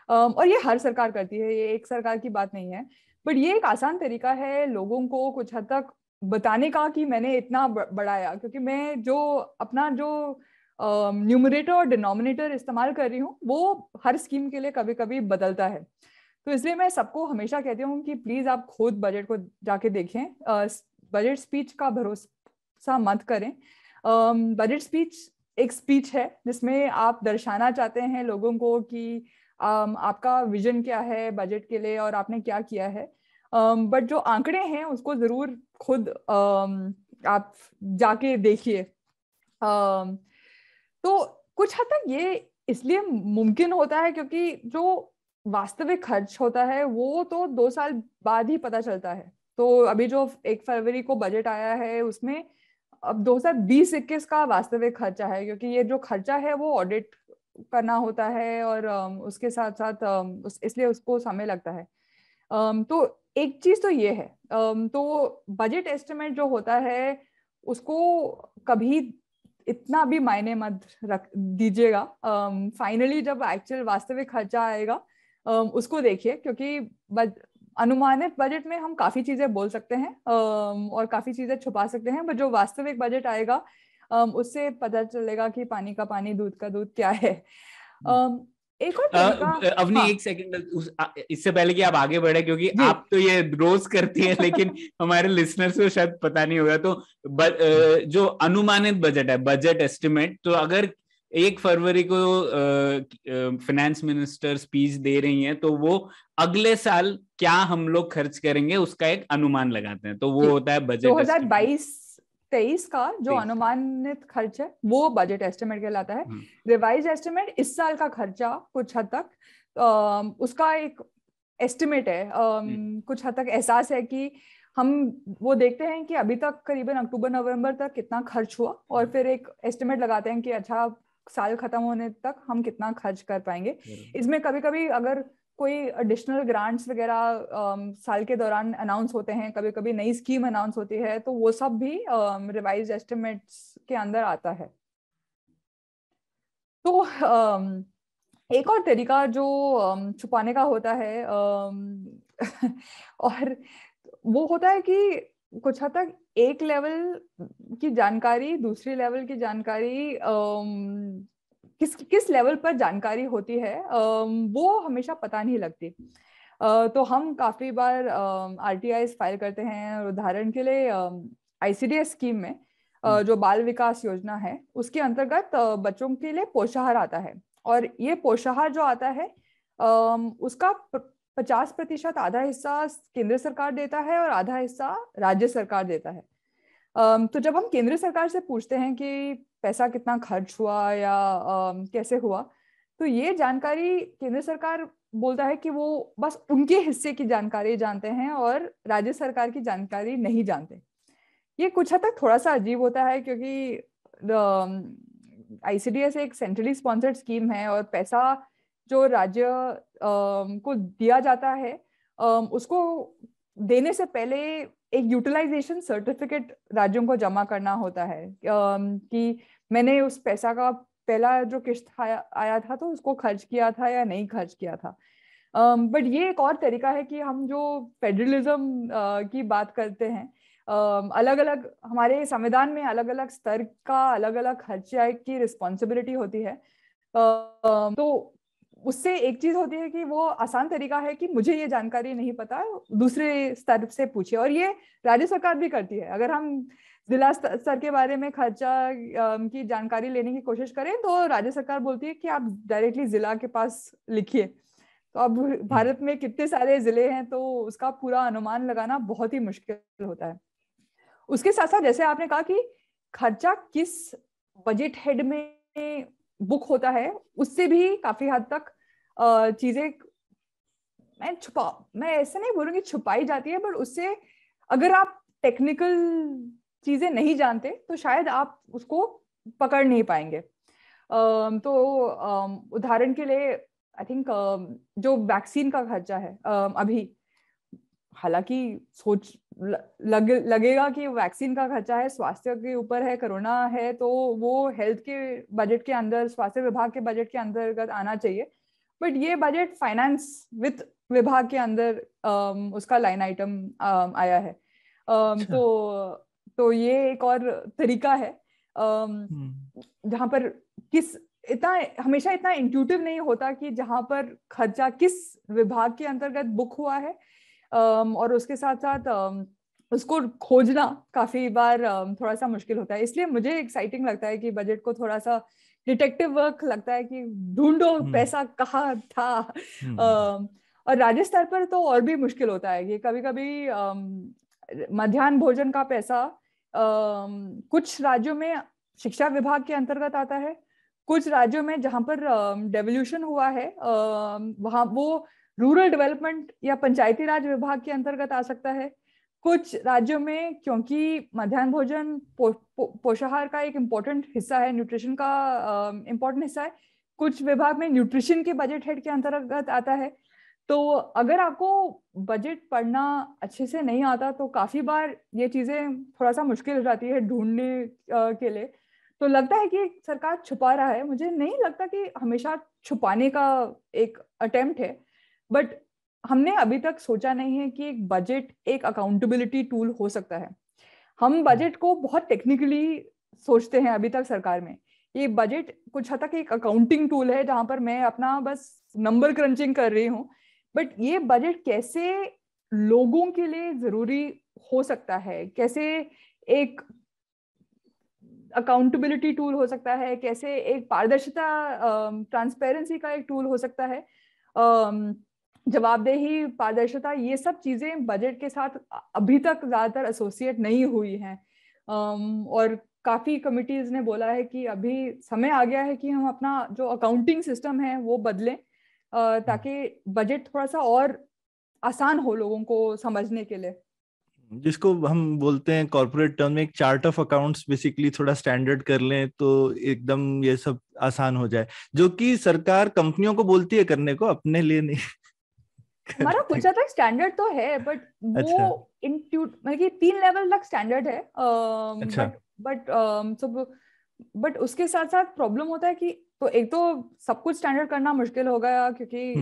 और ये हर सरकार करती है, ये एक सरकार की बात नहीं है, बट ये एक आसान तरीका है लोगों को कुछ हद तक बताने का कि मैंने इतना बढ़ाया, क्योंकि मैं जो अपना जो न्यूमरेटर और डिनोमिनेटर इस्तेमाल कर रही हूँ वो हर स्कीम के लिए कभी कभी बदलता है। तो इसलिए मैं सबको हमेशा कहती हूँ कि प्लीज आप खुद बजट को जाके देखें, बजट स्पीच का भरोसा मत करें। बजट स्पीच एक स्पीच है जिसमें आप दर्शाना चाहते हैं लोगों को कि आपका विजन क्या है बजट के लिए और आपने क्या किया है, बट जो आंकड़े हैं उसको जरूर खुद आप जाके देखिए। तो कुछ हद तक ये इसलिए मुमकिन होता है क्योंकि जो वास्तविक खर्च होता है वो तो 2 साल बाद ही पता चलता है। तो अभी जो 1 फरवरी को बजट आया है उसमें अब 2020-21 का वास्तविक खर्चा है, क्योंकि ये जो खर्चा है वो ऑडिट करना होता है और उसके साथ साथ इसलिए उसको समय लगता है। तो एक चीज तो ये है, तो बजट एस्टिमेट जो होता है उसको कभी इतना भी मायने मत रख दीजिएगा। फाइनली जब एक्चुअल वास्तविक खर्चा आएगा उसको देखिए, क्योंकि अनुमानित बजट में हम काफी चीजें बोल सकते हैं और काफी चीजें छुपा सकते हैं, बट जो वास्तविक बजट आएगा उससे पता चलेगा कि पानी का पानी दूध का दूध क्या है। एक और तरीका, अवनी एक सेकंड इससे पहले कि आप आगे बढ़े, क्योंकि आप तो ये रोज करती है लेकिन हमारे लिसनर्स को शायद पता नहीं होगा, तो जो अनुमानित बजट है, बजट एस्टिमेट, तो अगर 1 फरवरी को फाइनेंस मिनिस्टर स्पीच दे रही हैं, तो वो अगले साल क्या हम लोग खर्च करेंगे उसका एक अनुमान लगाते हैं, तो वो होता है बजट 2022-23 का जो अनुमानित खर्च है वो बजट एस्टिमेट कहलाता है। रिवाइज एस्टिमेट इस साल का खर्चा कुछ हद तक उसका एक एस्टिमेट है, कुछ हद तक एहसास है कि हम वो देखते हैं कि अभी तक करीबन अक्टूबर नवंबर तक कितना खर्च हुआ, और फिर एक एस्टिमेट लगाते हैं कि अच्छा साल खत्म होने तक हम कितना खर्च कर पाएंगे। इसमें कभी कभी अगर कोई एडिशनल ग्रांट्स वगैरह साल के दौरान अनाउंस होते हैं, कभी कभी नई स्कीम अनाउंस होती है, तो वो सब भी रिवाइज एस्टिमेट्स के अंदर आता है। तो एक और तरीका जो छुपाने का होता है और वो होता है कि कुछ हद तक एक लेवल की जानकारी दूसरी लेवल की जानकारी किस लेवल पर जानकारी होती है वो हमेशा पता नहीं लगती। तो हम काफी बार RTIs फाइल करते हैं। उदाहरण के लिए ICDS स्कीम में जो बाल विकास योजना है उसके अंतर्गत बच्चों के लिए पोषाहार आता है, और ये पोषाहार जो आता है उसका 50% आधा हिस्सा केंद्र सरकार देता है और आधा हिस्सा राज्य सरकार देता है। तो जब हम केंद्र सरकार से पूछते हैं कि पैसा कितना खर्च हुआ या कैसे हुआ, तो ये जानकारी केंद्र सरकार बोलता है कि वो बस उनके हिस्से की जानकारी जानते हैं और राज्य सरकार की जानकारी नहीं जानते। ये कुछ हद तक थोड़ा सा अजीब होता है, क्योंकि ICDS एक सेंट्रली स्पॉन्सर्ड स्कीम है और पैसा जो राज्य को दिया जाता है उसको देने से पहले एक यूटिलाइजेशन सर्टिफिकेट राज्यों को जमा करना होता है कि मैंने उस पैसा का पहला जो किस्त आया था तो उसको खर्च किया था या नहीं खर्च किया था। बट ये एक और तरीका है कि हम जो फेडरलिज्म की बात करते हैं, अलग अलग हमारे संविधान में अलग अलग स्तर का अलग अलग खर्चे की रिस्पॉन्सिबिलिटी होती है। तो उससे एक चीज होती है कि वो आसान तरीका है कि मुझे ये जानकारी नहीं पता, दूसरे स्तर से पूछिए, और ये राज्य सरकार भी करती है। अगर हम जिला स्तर के बारे में खर्चा की जानकारी लेने की कोशिश करें तो राज्य सरकार बोलती है कि आप डायरेक्टली जिला के पास लिखिए। तो अब भारत में कितने सारे जिले हैं तो उसका पूरा अनुमान लगाना बहुत ही मुश्किल होता है। उसके साथ साथ जैसे आपने कहा कि खर्चा किस बजट हेड में बुक होता है, उससे भी काफी हद तक चीजें मैं ऐसे नहीं बोलूंगी छुपाई जाती है, बट उससे अगर आप टेक्निकल चीजें नहीं जानते तो शायद आप उसको पकड़ नहीं पाएंगे। तो उदाहरण के लिए आई थिंक जो वैक्सीन का खर्चा है अभी, हालांकि सोच लगेगा कि वैक्सीन का खर्चा है, स्वास्थ्य के ऊपर है, कोरोना है, तो वो हेल्थ के बजट के अंदर, स्वास्थ्य विभाग के बजट के अंतर्गत आना चाहिए। बट ये बजट फाइनेंस वित्त विभाग के अंदर उसका लाइन आइटम आया है। तो ये एक और तरीका है जहां पर हमेशा इतना इंट्यूटिव नहीं होता कि जहां पर खर्चा किस विभाग के अंतर्गत बुक हुआ है, और उसके साथ साथ उसको खोजना काफी बार थोड़ा सा मुश्किल होता है। इसलिए मुझे एक्साइटिंग लगता है कि बजट को थोड़ा सा डिटेक्टिव वर्क लगता है कि ढूंढो पैसा कहाँ था। और राज्य स्तर पर तो और भी मुश्किल होता है कि कभी कभी मध्याह्न भोजन का पैसा कुछ राज्यों में शिक्षा विभाग के अंतर्गत आता है, कुछ राज्यों में जहां पर डेवोल्यूशन हुआ है वहां वो रूरल डेवलपमेंट या पंचायती राज विभाग के अंतर्गत आ सकता है। कुछ राज्यों में क्योंकि मध्याह्न भोजन पोषाहार का एक इम्पोर्टेंट हिस्सा है, न्यूट्रिशन का इम्पोर्टेंट हिस्सा है, कुछ विभाग में न्यूट्रिशन के बजट हेड के अंतर्गत आता है। तो अगर आपको बजट पढ़ना अच्छे से नहीं आता तो काफी बार ये चीजें थोड़ा सा मुश्किल हो जाती है ढूंढने के लिए। तो लगता है कि सरकार छुपा रहा है, मुझे नहीं लगता कि हमेशा छुपाने का एक अटेम्प्ट है, बट हमने अभी तक सोचा नहीं है कि एक बजट एक अकाउंटेबिलिटी टूल हो सकता है। हम बजट को बहुत टेक्निकली सोचते हैं अभी तक सरकार में। ये बजट कुछ हद तक एक अकाउंटिंग टूल है जहां पर मैं अपना बस नंबर क्रंचिंग कर रही हूँ, बट ये बजट कैसे लोगों के लिए जरूरी हो सकता है, कैसे एक अकाउंटेबिलिटी टूल हो सकता है, कैसे एक पारदर्शिता, ट्रांसपेरेंसी का एक टूल हो सकता है, जवाबदेही, पारदर्शिता, ये सब चीजें बजट के साथ अभी तक ज्यादातर एसोसिएट नहीं हुई हैं। और काफी कमिटीज ने बोला है कि अभी समय आ गया है कि हम अपना जो अकाउंटिंग सिस्टम है वो बदलें, ताकि बजट थोड़ा सा और आसान हो लोगों को समझने के लिए, जिसको हम बोलते हैं कॉर्पोरेट टर्म में एक चार्ट ऑफ अकाउंट्स, बेसिकली थोड़ा स्टैंडर्ड कर लें तो एकदम ये सब आसान हो जाए, जो कि सरकार कंपनियों को बोलती है करने को, अपने लिए नहीं हमारा कुछ हद तक स्टैंडर्ड तो है, बट अच्छा, वो मतलब कि 3 लेवल तक स्टैंडर्ड है, अच्छा, बट बट उसके साथ साथ प्रॉब्लम होता है कि तो एक तो सब कुछ स्टैंडर्ड करना मुश्किल होगा, क्योंकि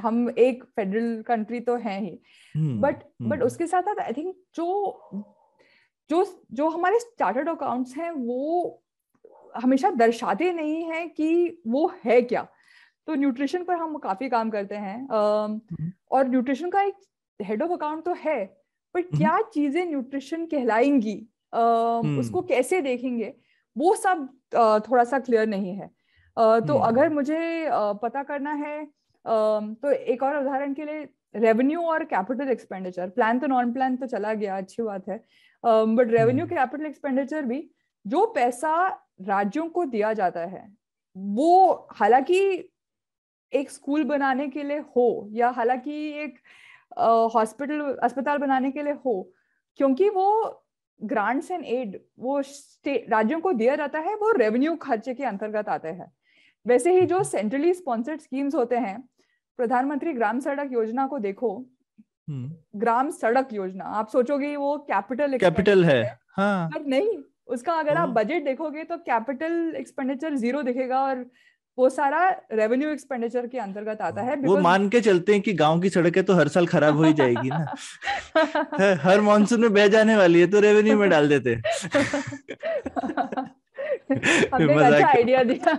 हम एक फेडरल कंट्री तो हैं ही, बट उसके साथ साथ आई थिंक जो जो जो हमारे चार्टर्ड अकाउंट्स हैं वो हमेशा दर्शाते नहीं है कि वो है क्या। तो न्यूट्रिशन पर हम काफी काम करते हैं, और न्यूट्रिशन का एक हेड ऑफ अकाउंट तो है, पर क्या चीजें न्यूट्रिशन कहलाएंगी, उसको कैसे देखेंगे, वो सब थोड़ा सा क्लियर नहीं है। तो अगर मुझे पता करना है, तो एक और उदाहरण के लिए रेवेन्यू और कैपिटल एक्सपेंडिचर, प्लान तो नॉन प्लान तो चला गया, अच्छी बात है, बट रेवेन्यू कैपिटल एक्सपेंडिचर भी, जो पैसा राज्यों को दिया जाता है वो हालांकि एक स्कूल बनाने के लिए हो, या हालांकि एक अस्पताल बनाने के लिए हो, क्योंकि वो ग्रांट्स एंड एड वो राज्यों को दिया जाता है, वो रेवेन्यू खर्चे के अंतर्गत आते हैं। वैसे ही जो सेंट्रली स्पॉन्सर्ड स्कीम्स होते हैं, प्रधानमंत्री ग्राम सड़क योजना को देखो, ग्राम सड़क योजना आप सोचोगे वो कैपिटल है, हाँ, पर नहीं, उसका अगर आप बजट देखोगे तो कैपिटल एक्सपेंडिचर 0 दिखेगा, और वो सारा रेवेन्यू एक्सपेंडिचर के अंतर्गत आता है। वो मान के चलते हैं कि गांव की सड़कें तो हर साल खराब हो ही जाएगी ना हर मॉनसून में बह जाने वाली है तो रेवेन्यू में डाल देते हमने एक अच्छा आइडिया दिया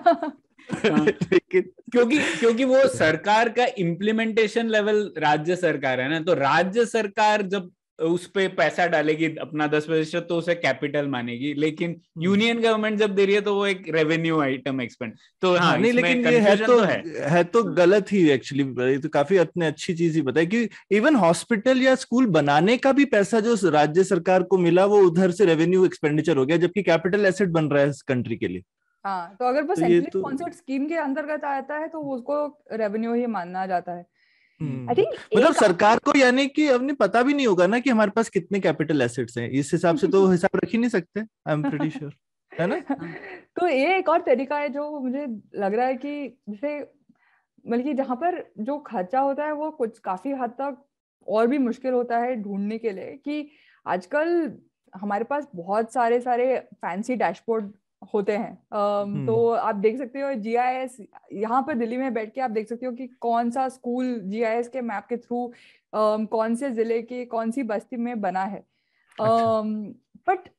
लेकिन क्योंकि वो सरकार का इम्प्लीमेंटेशन लेवल राज्य सरकार है ना, तो राज्य सरकार जब उस पे पैसा डालेगी अपना 10%, तो उसे कैपिटल मानेगी, लेकिन यूनियन गवर्नमेंट जब दे रही है तो वो एक रेवेन्यू आइटम एक्सपेंड, तो हाँ, नहीं, इसमें लेकिन ये है तो है। गलत ही एक्चुअली, तो काफी अपने अच्छी चीज ही बताई कि इवन हॉस्पिटल या स्कूल बनाने का भी पैसा जो राज्य सरकार को मिला वो उधर से रेवेन्यू एक्सपेंडिचर हो गया, जबकि कैपिटल एसेट बन रहा है इस कंट्री के लिए। हाँ, तो अगर वो सेंट्रली स्पॉन्सर्ड स्कीम के अंतर्गत आता है तो उसको रेवेन्यू ही माना जाता है। आई थिंक मतलब सरकार को यानी कि अब नहीं पता भी नहीं होगा ना कि हमारे पास कितने कैपिटल एसेट्स हैं, इस हिसाब से तो हिसाब रख ही नहीं सकते, आई एम प्रीटी श्योर, है ना तो ये एक और तरीका है जो मुझे लग रहा है कि जैसे बल्कि जहाँ पर जो खर्चा होता है वो कुछ काफी हद तक और भी मुश्किल होता है ढूंढने के लिए, कि आजकल हमारे पास बहुत सारे फैंसी डैशबोर्ड होते हैं। तो आप देख सकते हो GIS, यहाँ पर दिल्ली में बैठ के आप देख सकते हो कि कौन सा स्कूल GIS के मैप के थ्रू कौन से जिले के कौन सी बस्ती में बना है। बट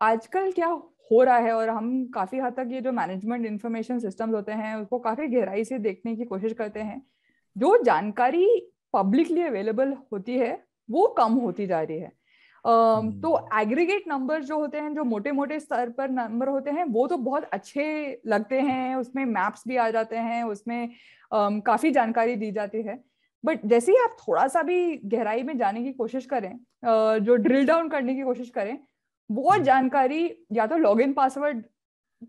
आजकल क्या हो रहा है, और हम काफी हद तक ये जो मैनेजमेंट इंफॉर्मेशन सिस्टम्स होते हैं उसको काफी गहराई से देखने की कोशिश करते हैं, जो जानकारी पब्लिकली अवेलेबल होती है वो कम होती जा रही है। तो एग्रीगेट नंबर जो होते हैं, जो मोटे मोटे स्तर पर नंबर होते हैं, वो तो बहुत अच्छे लगते हैं, उसमें मैप्स भी आ जाते हैं, उसमें काफी जानकारी दी जाती है, बट जैसे ही आप थोड़ा सा भी गहराई में जाने की कोशिश करें, जो ड्रिल डाउन करने की कोशिश करें, वो जानकारी या तो लॉगिन पासवर्ड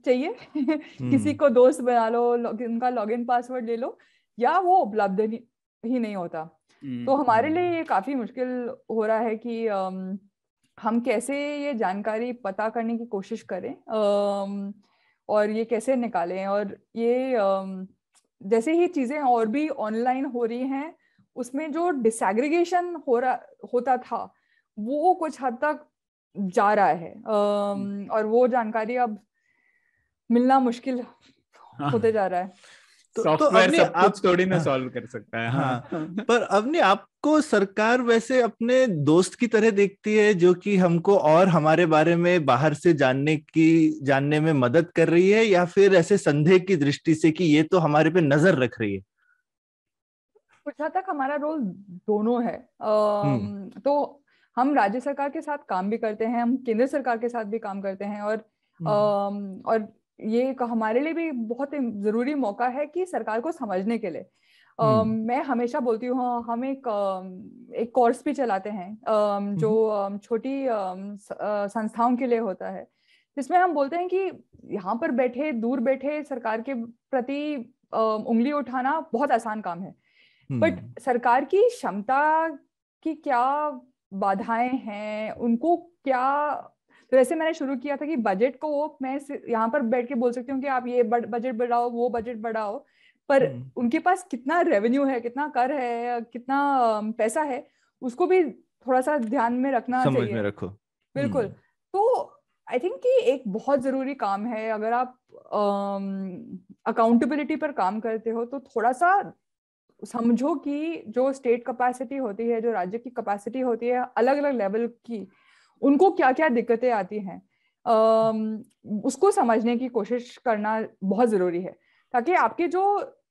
चाहिए किसी को दोस्त बना लो, उनका लॉगिन पासवर्ड ले लो, या वो उपलब्ध ही नहीं होता। तो हमारे लिए ये काफी मुश्किल हो रहा है कि हम कैसे ये जानकारी पता करने की कोशिश करें, और ये कैसे निकालें, और ये जैसे ही चीजें और भी ऑनलाइन हो रही हैं, उसमें जो डिसएग्रीगेशन होता था वो कुछ हद तक जा रहा है, और वो जानकारी अब मिलना मुश्किल होते जा रहा है। सॉफ्टवेयर सब कुछ थोड़ी ना सॉल्व कर सकता है। हाँ, पर अब आपको सरकार वैसे अपने दोस्त की तरह देखती है जो कि हमको और हमारे बारे में बाहर से जानने में मदद कर रही है, या फिर ऐसे संदेह की दृष्टि से कि ये तो हमारे पे नजर रख रही है? कुछ हद तक हमारा रोल दोनों है। तो हम राज्य सरकार के साथ काम भी करते हैं, हम केंद्र सरकार के साथ भी काम करते हैं, और ये हमारे लिए भी बहुत जरूरी मौका है कि सरकार को समझने के लिए। मैं हमेशा बोलती हूँ, हम एक कोर्स भी चलाते हैं जो छोटी संस्थाओं के लिए होता है, जिसमें हम बोलते हैं कि यहाँ पर बैठे, दूर बैठे सरकार के प्रति उंगली उठाना बहुत आसान काम है, बट सरकार की क्षमता की क्या बाधाएं हैं, उनको क्या। तो वैसे मैंने शुरू किया था कि बजट को मैं यहाँ पर बैठ के बोल सकती हूँ कि आप ये बजट बढ़ाओ, वो बजट बढ़ाओ, पर उनके पास कितना रेवेन्यू है, कितना कर है, कितना पैसा है, उसको भी थोड़ा सा ध्यान में रखना समझ चाहिए। में रखो। बिल्कुल। तो आई थिंक कि एक बहुत जरूरी काम है, अगर आप अकाउंटेबिलिटी पर काम करते हो तो थोड़ा सा समझो कि जो स्टेट कैपेसिटी होती है, जो राज्य की कैपेसिटी होती है, अलग अलग लेवल की, उनको क्या क्या दिक्कतें आती हैं, उसको समझने की कोशिश करना बहुत जरूरी है, ताकि आपके जो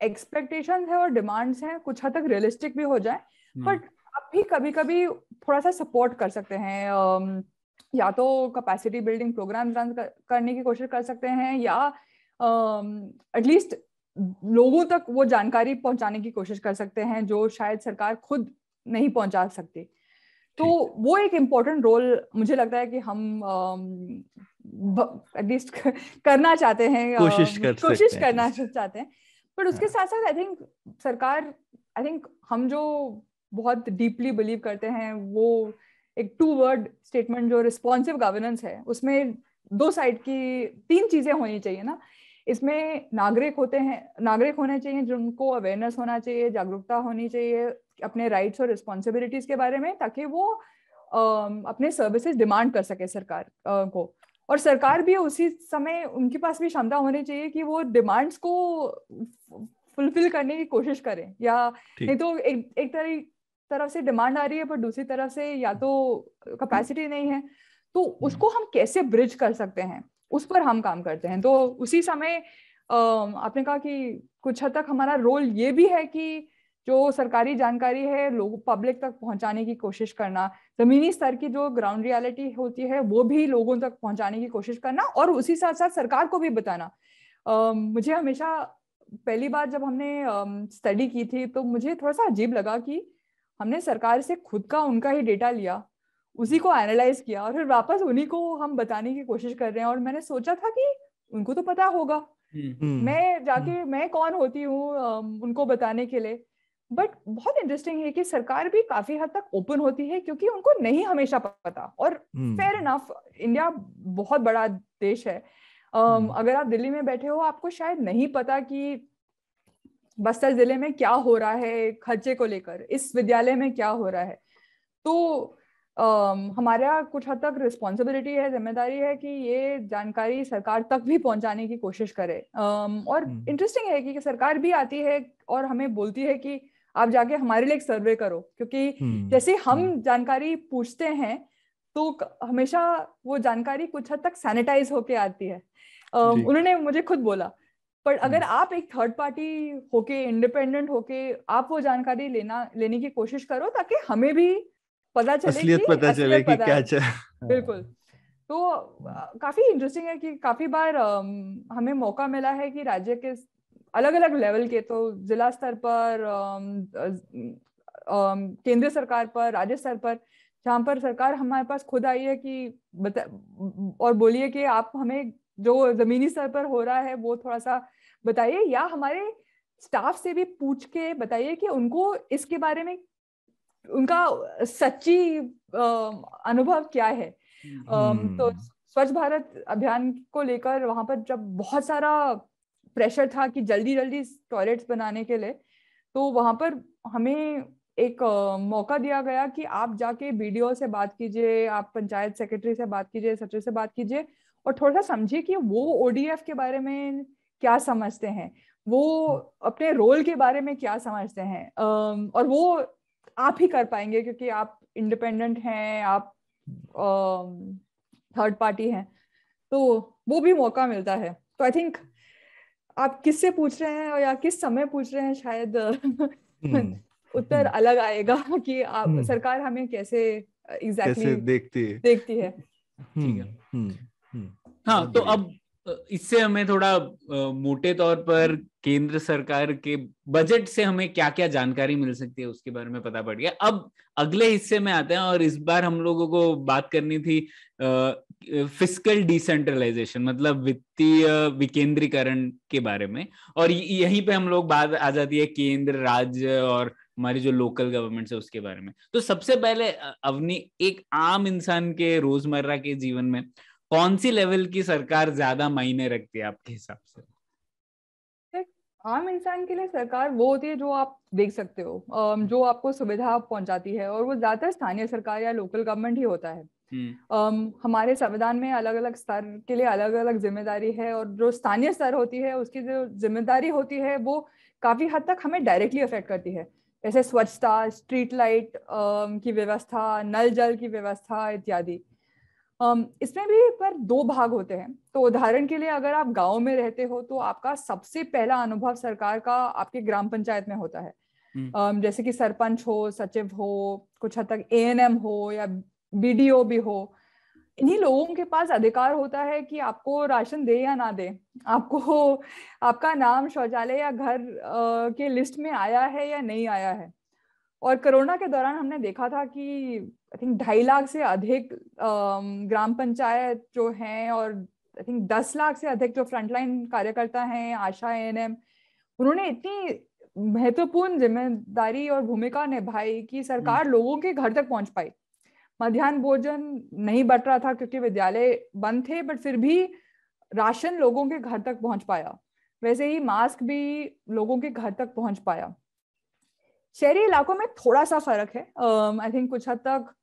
एक्सपेक्टेशंस है और डिमांड्स हैं कुछ हद तक रियलिस्टिक भी हो जाए, बट आप भी कभी कभी थोड़ा सा सपोर्ट कर सकते हैं, या तो कैपेसिटी बिल्डिंग प्रोग्राम रन करने की कोशिश कर सकते हैं, या एटलीस्ट लोगों तक वो जानकारी पहुंचाने की कोशिश कर सकते हैं जो शायद सरकार खुद नहीं पहुंचा सकती। तो वो एक इम्पोर्टेंट रोल मुझे लगता है कि हम एटलीस्ट करना चाहते हैं, कोशिश करना चाहते हैं। पर उसके साथ साथ आई थिंक सरकार, आई थिंक हम जो बहुत डीपली बिलीव करते हैं वो एक 2 वर्ड स्टेटमेंट जो रिस्पॉन्सिव गवर्नेंस है, उसमें 2 साइड की 3 चीजें होनी चाहिए ना। इसमें नागरिक होने चाहिए जिनको अवेयरनेस होना चाहिए, जागरूकता होनी चाहिए अपने राइट्स और रिस्पॉन्सिबिलिटीज के बारे में, ताकि वो अपने सर्विसेज डिमांड कर सके सरकार को, और सरकार भी उसी समय उनके पास भी क्षमता होनी चाहिए कि वो डिमांड्स को फुलफिल करने की कोशिश करें, या नहीं तो एक तरफ से डिमांड आ रही है पर दूसरी तरफ से या तो कैपेसिटी नहीं है, तो उसको हम कैसे ब्रिज कर सकते हैं, उस पर हम काम करते हैं। तो उसी समय आपने कहा कि कुछ हद तक हमारा रोल ये भी है कि जो सरकारी जानकारी है लोगों पब्लिक तक पहुंचाने की कोशिश करना, जमीनी स्तर की जो ग्राउंड रियलिटी होती है वो भी लोगों तक पहुंचाने की कोशिश करना, और उसी साथ साथ सरकार को भी बताना। मुझे हमेशा पहली बार जब हमने स्टडी की थी तो मुझे थोड़ा सा अजीब लगा कि हमने सरकार से खुद का उनका ही डेटा लिया, उसी को एनालाइज किया और फिर वापस उन्हीं को हम बताने की कोशिश कर रहे हैं, और मैंने सोचा था कि उनको तो पता होगा, मैं कौन होती हूँ उनको बताने के लिए। बट बहुत इंटरेस्टिंग है कि सरकार भी काफी हद तक ओपन होती है, क्योंकि उनको नहीं हमेशा पता, और फेयर इनफ, इंडिया बहुत बड़ा देश है। अगर आप दिल्ली में बैठे हो आपको शायद नहीं पता कि बस्तर जिले में क्या हो रहा है खर्चे को लेकर, इस विद्यालय में क्या हो रहा है। तो हमारा कुछ हद तक रिस्पॉन्सिबिलिटी है, जिम्मेदारी है कि ये जानकारी सरकार तक भी पहुंचाने की कोशिश करे। और इंटरेस्टिंग है कि सरकार भी आती है और हमें बोलती है कि आप जाके हमारे लिए एक सर्वे करो, क्योंकि जैसे हम जानकारी पूछते हैं तो हमेशा वो जानकारी कुछ हद तक सैनिटाइज होके आती है। उन्होंने मुझे खुद बोला, पर अगर आप एक थर्ड पार्टी होके, इंडिपेंडेंट होके आप वो जानकारी लेने की कोशिश करो, ताकि हमें भी पता चले असलियत पता चले कि क्या चल। बिल्कुल। तो काफी इंटरेस्टिंग है कि काफी बार हमें मौका मिला है कि राज्य के अलग अलग लेवल के, तो जिला स्तर पर, केंद्र सरकार पर, राज्य स्तर पर, जहाँ पर सरकार हमारे पास खुद आई है कि और बोलिए कि आप हमें जो जमीनी स्तर पर हो रहा है वो थोड़ा सा बताइए, या हमारे स्टाफ से भी पूछ के बताइए कि उनको इसके बारे में उनका सच्ची अनुभव क्या है। तो स्वच्छ भारत अभियान को लेकर वहां पर जब बहुत सारा प्रेशर था कि जल्दी जल्दी टॉयलेट्स बनाने के लिए, तो वहां पर हमें एक मौका दिया गया कि आप जाके बीडीओ से बात कीजिए, आप पंचायत सेक्रेटरी से बात कीजिए, सचिव से बात कीजिए, और थोड़ा सा समझिए कि वो ओडीएफ के बारे में क्या समझते हैं, वो अपने रोल के बारे में क्या समझते हैं, और वो आप ही कर पाएंगे क्योंकि आप इंडिपेंडेंट हैं, आप थर्ड पार्टी हैं, तो वो भी मौका मिलता है। तो आई थिंक आप किससे पूछ रहे हैं या किस समय पूछ रहे हैं, शायद उत्तर अलग आएगा कि आप सरकार हमें कैसे एग्जैक्टली देखती है। ठीक है। हाँ, तो अब इससे हमें थोड़ा मोटे तौर पर केंद्र सरकार के बजट से हमें क्या क्या जानकारी मिल सकती है उसके बारे में पता पड़ गया। अब अगले हिस्से में आते हैं, और इस बार हम लोगों को बात करनी थी फिस्कल डिसेंट्रलाइजेशन, मतलब वित्तीय विकेंद्रीकरण के बारे में। और यहीं पे हम लोग बात आ जाती है केंद्र, राज्य और हमारी जो लोकल गवर्नमेंट है उसके बारे में। तो सबसे पहले अवनी, एक आम इंसान के रोजमर्रा के जीवन में कौन सी लेवल की सरकार ज्यादा मायने रखती है आपके हिसाब से? आम इंसान के लिए सरकार वो होती है जो आप देख सकते हो, जो आपको सुविधा पहुंचाती है, और वो ज्यादातर स्थानीय सरकार या लोकल गवर्नमेंट ही होता है। हमारे संविधान में अलग अलग स्तर के लिए अलग अलग जिम्मेदारी है, और जो स्थानीय स्तर होती है उसकी जो जिम्मेदारी होती है वो काफी हद तक हमें डायरेक्टली अफेक्ट करती है, जैसे स्वच्छता, स्ट्रीट लाइट की व्यवस्था, नल जल की व्यवस्था इत्यादि। इसमें भी पर दो भाग होते हैं। तो उदाहरण के लिए अगर आप गांव में रहते हो तो आपका सबसे पहला अनुभव सरकार का आपके ग्राम पंचायत में होता है। जैसे कि सरपंच हो, सचिव हो, कुछ हद तक एएनएम हो या बीडीओ भी हो। इन्हीं लोगों के पास अधिकार होता है कि आपको राशन दे या ना दे, आपको आपका नाम शौचालय या घर के लिस्ट में आया है या नहीं आया है। और कोरोना के दौरान हमने देखा था कि आई थिंक 2.5 लाख से अधिक ग्राम पंचायत जो हैं, और आई थिंक 10 लाख से अधिक जो फ्रंटलाइन कार्यकर्ता हैं, आशा, एएनएम, उन्होंने इतनी महत्वपूर्ण जिम्मेदारी और भूमिका निभाई कि सरकार लोगों के घर तक पहुंच पाई। मध्याह्न भोजन नहीं बट रहा था क्योंकि विद्यालय बंद थे, बट फिर भी राशन लोगों के घर तक पहुंच पाया। वैसे ही मास्क भी लोगों के घर तक पहुंच पाया। शहरी इलाकों में थोड़ा सा फर्क है। आई थिंक कुछ हद तक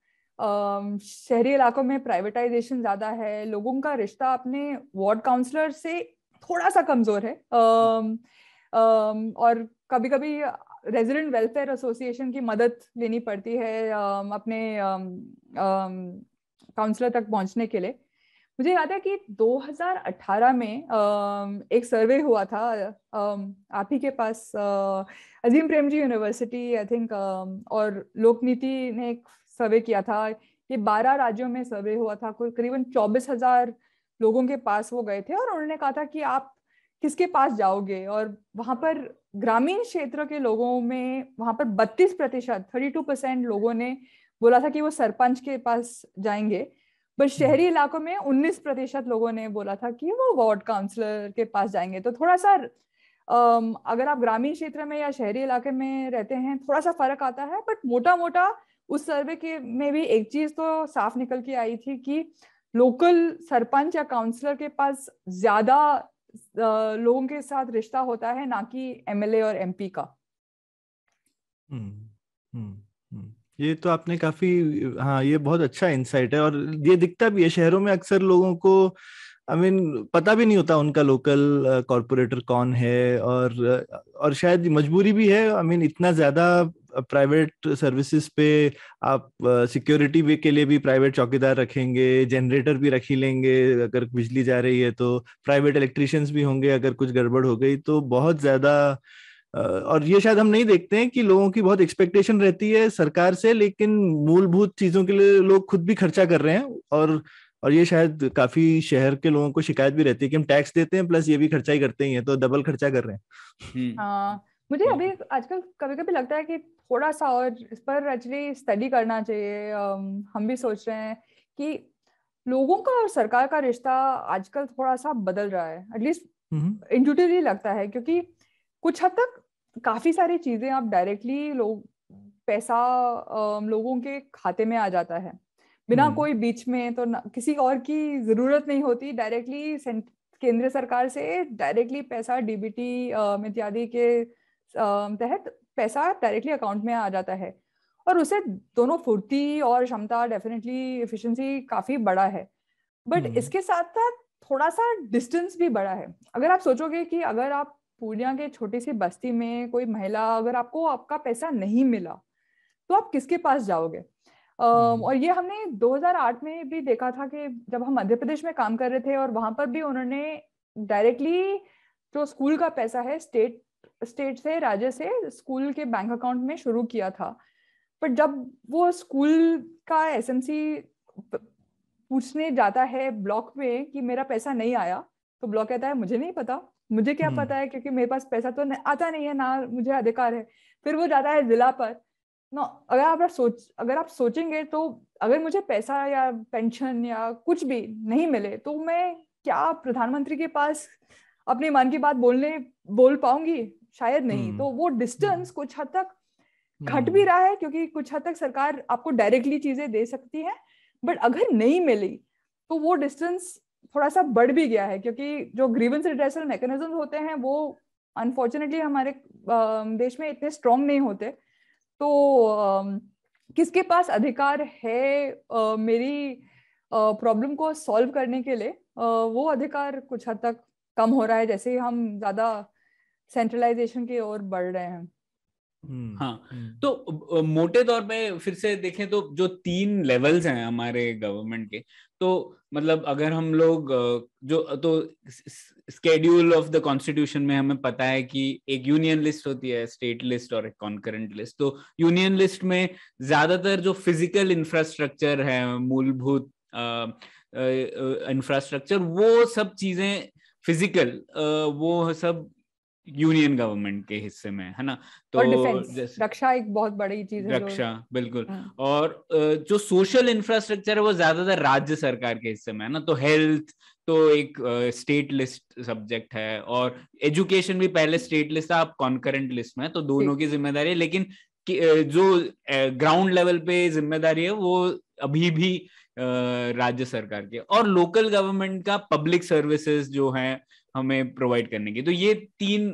शहरी इलाकों में प्राइवेटाइजेशन ज्यादा है, लोगों का रिश्ता अपने वार्ड काउंसलर से थोड़ा सा कमजोर है। और कभी कभी रेजिडेंट वेलफेयर एसोसिएशन की मदद लेनी पड़ती है अपने काउंसलर तक पहुंचने के लिए। मुझे याद है कि 2018 में एक सर्वे हुआ था आप ही के पास, Azim Premji university I think और लोकनीति ने एक सर्वे किया था। ये 12 राज्यों में सर्वे हुआ था, करीबन 24,000 लोगों के पास वो गए थे, और उन्होंने कहा था कि आप किसके पास जाओगे। और वहां पर ग्रामीण क्षेत्र के लोगों में वहां पर 32%, 32% लोगों ने बोला था कि वो सरपंच के पास जाएंगे। बट शहरी इलाकों में 19% लोगों ने बोला था कि वो वार्ड काउंसलर के पास जाएंगे। तो थोड़ा सा अगर आप ग्रामीण क्षेत्र में या शहरी इलाके में रहते हैं थोड़ा सा फर्क आता है। बट मोटा मोटा उस सर्वे के में भी एक चीज तो साफ निकल के आई थी कि लोकल सरपंच या काउंसलर के पास ज्यादा लोगों के साथ रिश्ता होता है, ना कि एमएलए और एमपी का। ये तो आपने काफी, हाँ, ये बहुत अच्छा इंसाइट है। और ये दिखता भी है शहरों में अक्सर लोगों को, पता भी नहीं होता उनका लोकल कॉरपोरेटर कौन है। और शायद मजबूरी भी है। इतना ज्यादा प्राइवेट सर्विसेज पे आप सिक्योरिटी भी के लिए भी प्राइवेट चौकीदार रखेंगे, जनरेटर भी रख ही लेंगे अगर बिजली जा रही है, तो प्राइवेट इलेक्ट्रिशियंस भी होंगे अगर कुछ गड़बड़ हो गई, तो बहुत ज्यादा। और ये शायद हम नहीं देखते हैं कि लोगों की बहुत एक्सपेक्टेशन रहती है सरकार से, लेकिन मूलभूत चीजों के लिए लोग खुद भी खर्चा कर रहे हैं। और ये शायद काफी शहर के लोगों को शिकायत भी रहती है कि हम टैक्स देते हैं प्लस ये भी खर्चा ही करते ही हैं, तो डबल खर्चा कर रहे हैं। हाँ, मुझे अभी आजकल कभी कभी लगता है कि थोड़ा सा और इस पर एक्चुअली स्टडी करना चाहिए। हम भी सोच रहे हैं कि लोगों का और सरकार का रिश्ता आजकल थोड़ा सा बदल रहा है, एटलीस्ट इंट्यूटिवली लगता है, क्योंकि कुछ हद तक काफी सारी चीजें आप डायरेक्टली पैसा लोगों के खाते में आ जाता है बिना कोई बीच में, तो किसी और की जरूरत नहीं होती। डायरेक्टली केंद्र सरकार से डायरेक्टली पैसा डीबीटी इत्यादि के तहत पैसा डायरेक्टली अकाउंट में आ जाता है, और उसे दोनों फुर्ती और क्षमता, डेफिनेटली एफिशिएंसी काफी बड़ा है। बट इसके साथ साथ थोड़ा सा डिस्टेंस भी बड़ा है। अगर आप सोचोगे कि अगर आप पूर्णिया के छोटी सी बस्ती में कोई महिला, अगर आपको आपका पैसा नहीं मिला तो आप किसके पास जाओगे? और ये हमने 2008 में भी देखा था कि जब हम मध्य प्रदेश में काम कर रहे थे, और वहां पर भी उन्होंने डायरेक्टली जो स्कूल का पैसा है स्टेट से, राज्य से स्कूल के बैंक अकाउंट में शुरू किया था। पर जब वो स्कूल का एसएमसी पूछने जाता है ब्लॉक में कि मेरा पैसा नहीं आया, तो ब्लॉक कहता है मुझे नहीं पता, मुझे क्या पता है, क्योंकि मेरे पास पैसा तो आता नहीं है, ना मुझे अधिकार है। फिर वो जाता है जिला पर। नो, अगर आप सोचेंगे तो अगर मुझे पैसा या पेंशन या कुछ भी नहीं मिले तो मैं क्या प्रधानमंत्री के पास अपनी मन की बात बोल पाऊंगी? शायद नहीं। तो वो डिस्टेंस कुछ हद तक घट भी रहा है, क्योंकि कुछ हद तक सरकार आपको डायरेक्टली चीजें दे सकती है, बट अगर नहीं मिली तो वो डिस्टेंस थोड़ा सा बढ़ भी गया है, क्योंकि जो ग्रीवेंस रिड्रेसल मैकेनिज्म होते हैं वो अनफॉर्चुनेटली हमारे देश में इतने स्ट्रांग नहीं होते। तो किसके पास अधिकार है मेरी प्रॉब्लम को सॉल्व करने के लिए, वो अधिकार कुछ हद तक कम हो रहा है, जैसे ही हम ज्यादा सेंट्रलाइजेशन की ओर बढ़ रहे हैं। हाँ, तो मोटे तौर पे फिर से देखें तो जो 3 लेवल्स हैं हमारे गवर्नमेंट के, तो मतलब अगर हम लोग जो तो स्केड्यूल ऑफ द कॉन्स्टिट्यूशन में हमें पता है कि एक यूनियन लिस्ट होती है, स्टेट लिस्ट और एक कॉन्करेंट लिस्ट। तो यूनियन लिस्ट में ज्यादातर जो फिजिकल इंफ्रास्ट्रक्चर है, मूलभूत इंफ्रास्ट्रक्चर, वो सब चीजें फिजिकल, वो सब यूनियन गवर्नमेंट के हिस्से में है ना। तो और डिफेंस, रक्षा एक बहुत बड़ी चीज है। रक्षा बिल्कुल। और जो सोशल इंफ्रास्ट्रक्चर है वो ज्यादातर राज्य सरकार के हिस्से में है ना। तो हेल्थ तो एक स्टेट लिस्ट सब्जेक्ट है, और एजुकेशन भी पहले स्टेट लिस्ट था, अब कॉन्करेंट लिस्ट में है। तो दोनों की जिम्मेदारी है, लेकिन जो ग्राउंड लेवल पे जिम्मेदारी है वो अभी भी राज्य सरकार की। और लोकल गवर्नमेंट का पब्लिक सर्विसेज जो है हमें प्रोवाइड करने की। तो ये 3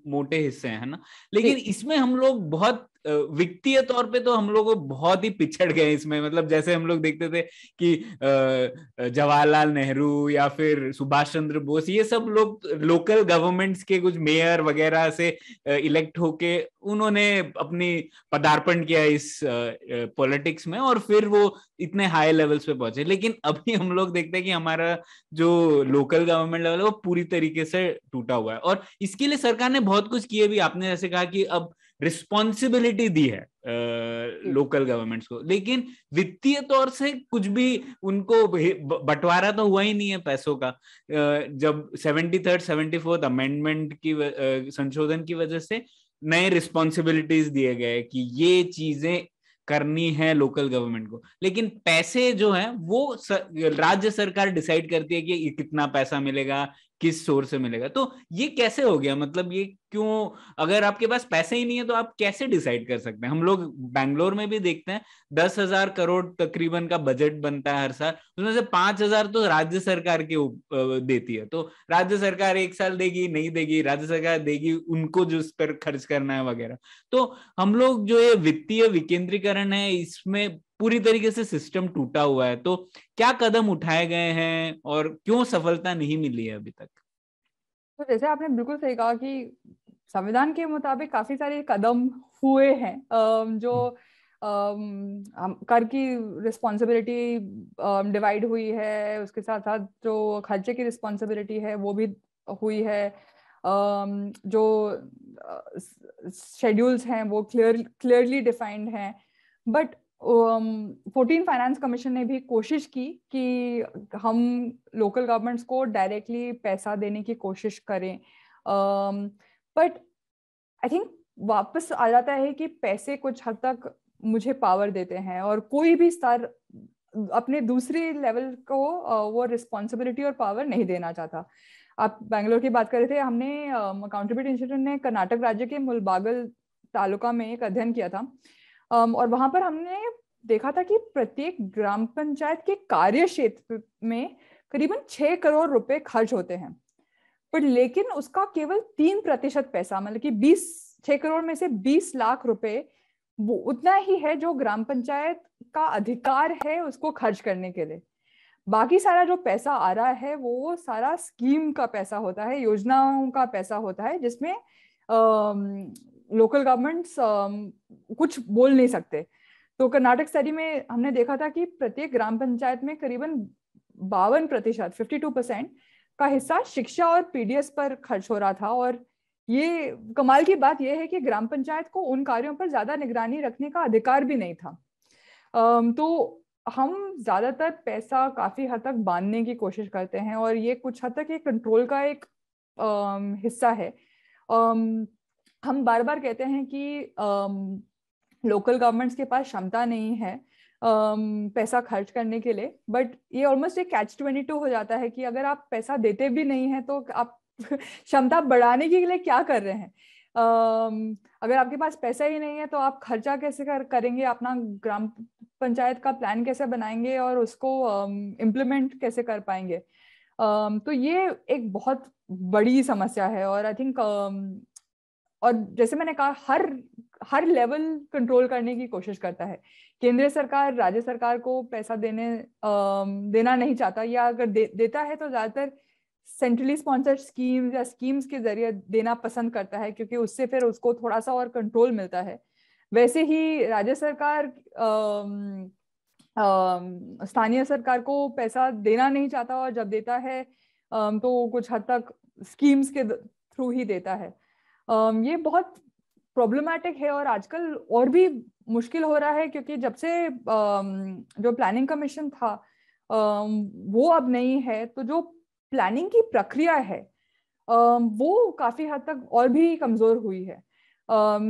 मोटे हिस्से हैं ना। लेकिन इसमें हम लोग बहुत वित्तीय तौर पे तो हम लोग बहुत ही पिछड़ गए इसमें। मतलब जैसे हम लोग देखते थे कि जवाहरलाल नेहरू या फिर सुभाष चंद्र बोस, ये सब लोग लोकल गवर्नमेंट्स के कुछ मेयर वगैरह से इलेक्ट होके उन्होंने अपनी पदार्पण किया इस पॉलिटिक्स में, और फिर वो इतने हाई लेवल्स पे पहुंचे। लेकिन अभी हम लोग देखते हैं कि हमारा जो लोकल गवर्नमेंट लेवल है वो पूरी तरीके से टूटा हुआ है। और इसके लिए सरकार ने बहुत कुछ किए भी। आपने जैसे कहा कि अब रिस्पॉन्सिबिलिटी दी है लोकल गवर्नमेंट्स को, लेकिन वित्तीय तौर से कुछ भी उनको बंटवारा तो हुआ ही नहीं है पैसों का। जब 73rd 74th अमेंडमेंट की संशोधन की वजह से नए रिस्पॉन्सिबिलिटीज दिए गए कि ये चीजें करनी है लोकल गवर्नमेंट को, लेकिन पैसे जो है वो राज्य सरकार डिसाइड करती है कि कितना पैसा मिलेगा, किस सोर्स से मिलेगा। तो ये कैसे हो गया? मतलब ये क्यों? अगर आपके पास पैसे ही नहीं है तो आप कैसे डिसाइड कर सकते हैं? हम लोग बैंगलोर में भी देखते हैं 10,000 करोड़ तकरीबन का बजट बनता है हर साल, उसमें से 5,000 तो राज्य सरकार के देती है। तो राज्य सरकार एक साल देगी, नहीं देगी, राज्य सरकार देगी उनको जो उस पर खर्च करना है वगैरह। तो हम लोग जो ये वित्तीय विकेंद्रीकरण है इसमें पूरी तरीके से सिस्टम टूटा हुआ है। तो क्या कदम उठाए गए हैं और क्यों सफलता नहीं मिली है अभी तक? तो जैसे आपने बिल्कुल सही कहा कि संविधान के मुताबिक काफी सारे कदम हुए हैं, जो कर की रिस्पॉन्सिबिलिटी डिवाइड हुई है, उसके साथ साथ जो खर्चे की रिस्पॉन्सिबिलिटी है वो भी हुई है, जो शेड्यूल्स हैं वो क्लियरली डिफाइंड हैं। बट 14 फाइनेंस कमीशन ने भी कोशिश की कि हम लोकल गवर्नमेंट्स को डायरेक्टली पैसा देने की कोशिश करें, बट आई थिंक वापस आ जाता है कि पैसे कुछ हद तक मुझे पावर देते हैं, और कोई भी स्तर अपने दूसरे लेवल को वो रिस्पॉन्सिबिलिटी और पावर नहीं देना चाहता। आप बैंगलोर की बात कर रहे थे, हमने अकाउंटेबिलिटी इंस्टीट्यूट ने कर्नाटक राज्य के मुलबागल तालुका में एक अध्ययन किया था, और वहां पर हमने देखा था कि प्रत्येक ग्राम पंचायत के कार्य क्षेत्र में करीबन 6 करोड़ रुपए खर्च होते हैं, पर लेकिन उसका केवल 3% पैसा, मतलब कि 6 करोड़ में से 20 लाख रुपए वो उतना ही है जो ग्राम पंचायत का अधिकार है उसको खर्च करने के लिए। बाकी सारा जो पैसा आ रहा है वो सारा स्कीम का पैसा होता है, योजनाओं का पैसा होता है, जिसमें लोकल गवर्नमेंट्स कुछ बोल नहीं सकते। तो कर्नाटक स्टडी में हमने देखा था कि प्रत्येक ग्राम पंचायत में करीबन 52%, 52% का हिस्सा शिक्षा और पीडीएस पर खर्च हो रहा था, और ये कमाल की बात यह है कि ग्राम पंचायत को उन कार्यों पर ज्यादा निगरानी रखने का अधिकार भी नहीं था। तो हम ज्यादातर पैसा काफी हद तक बांधने की कोशिश करते हैं और ये कुछ हद तक एक कंट्रोल का एक हिस्सा है। हम बार बार कहते हैं कि लोकल गवर्नमेंट्स के पास क्षमता नहीं है पैसा खर्च करने के लिए, बट ये ऑलमोस्ट एक catch-22 हो जाता है कि अगर आप पैसा देते भी नहीं है तो आप क्षमता बढ़ाने के लिए क्या कर रहे हैं। अगर आपके पास पैसा ही नहीं है तो आप खर्चा कैसे करेंगे, अपना ग्राम पंचायत का प्लान कैसे बनाएंगे और उसको इम्प्लीमेंट कैसे कर पाएंगे। तो ये एक बहुत बड़ी समस्या है और आई थिंक और जैसे मैंने कहा हर लेवल कंट्रोल करने की कोशिश करता है। केंद्रीय सरकार राज्य सरकार को पैसा देना नहीं चाहता, या अगर देता है तो ज्यादातर सेंट्रली स्पॉन्सर्ड स्कीम्स या स्कीम्स के जरिए देना पसंद करता है, क्योंकि उससे फिर उसको थोड़ा सा और कंट्रोल मिलता है। वैसे ही राज्य सरकार स्थानीय सरकार को पैसा देना नहीं चाहता और जब देता है तो कुछ हद तक स्कीम्स के थ्रू ही देता है। ये बहुत प्रॉब्लमैटिक है और आजकल और भी मुश्किल हो रहा है, क्योंकि जब से जो प्लानिंग कमीशन था वो अब नहीं है, तो जो प्लानिंग की प्रक्रिया है वो काफी हद तक और भी कमजोर हुई है।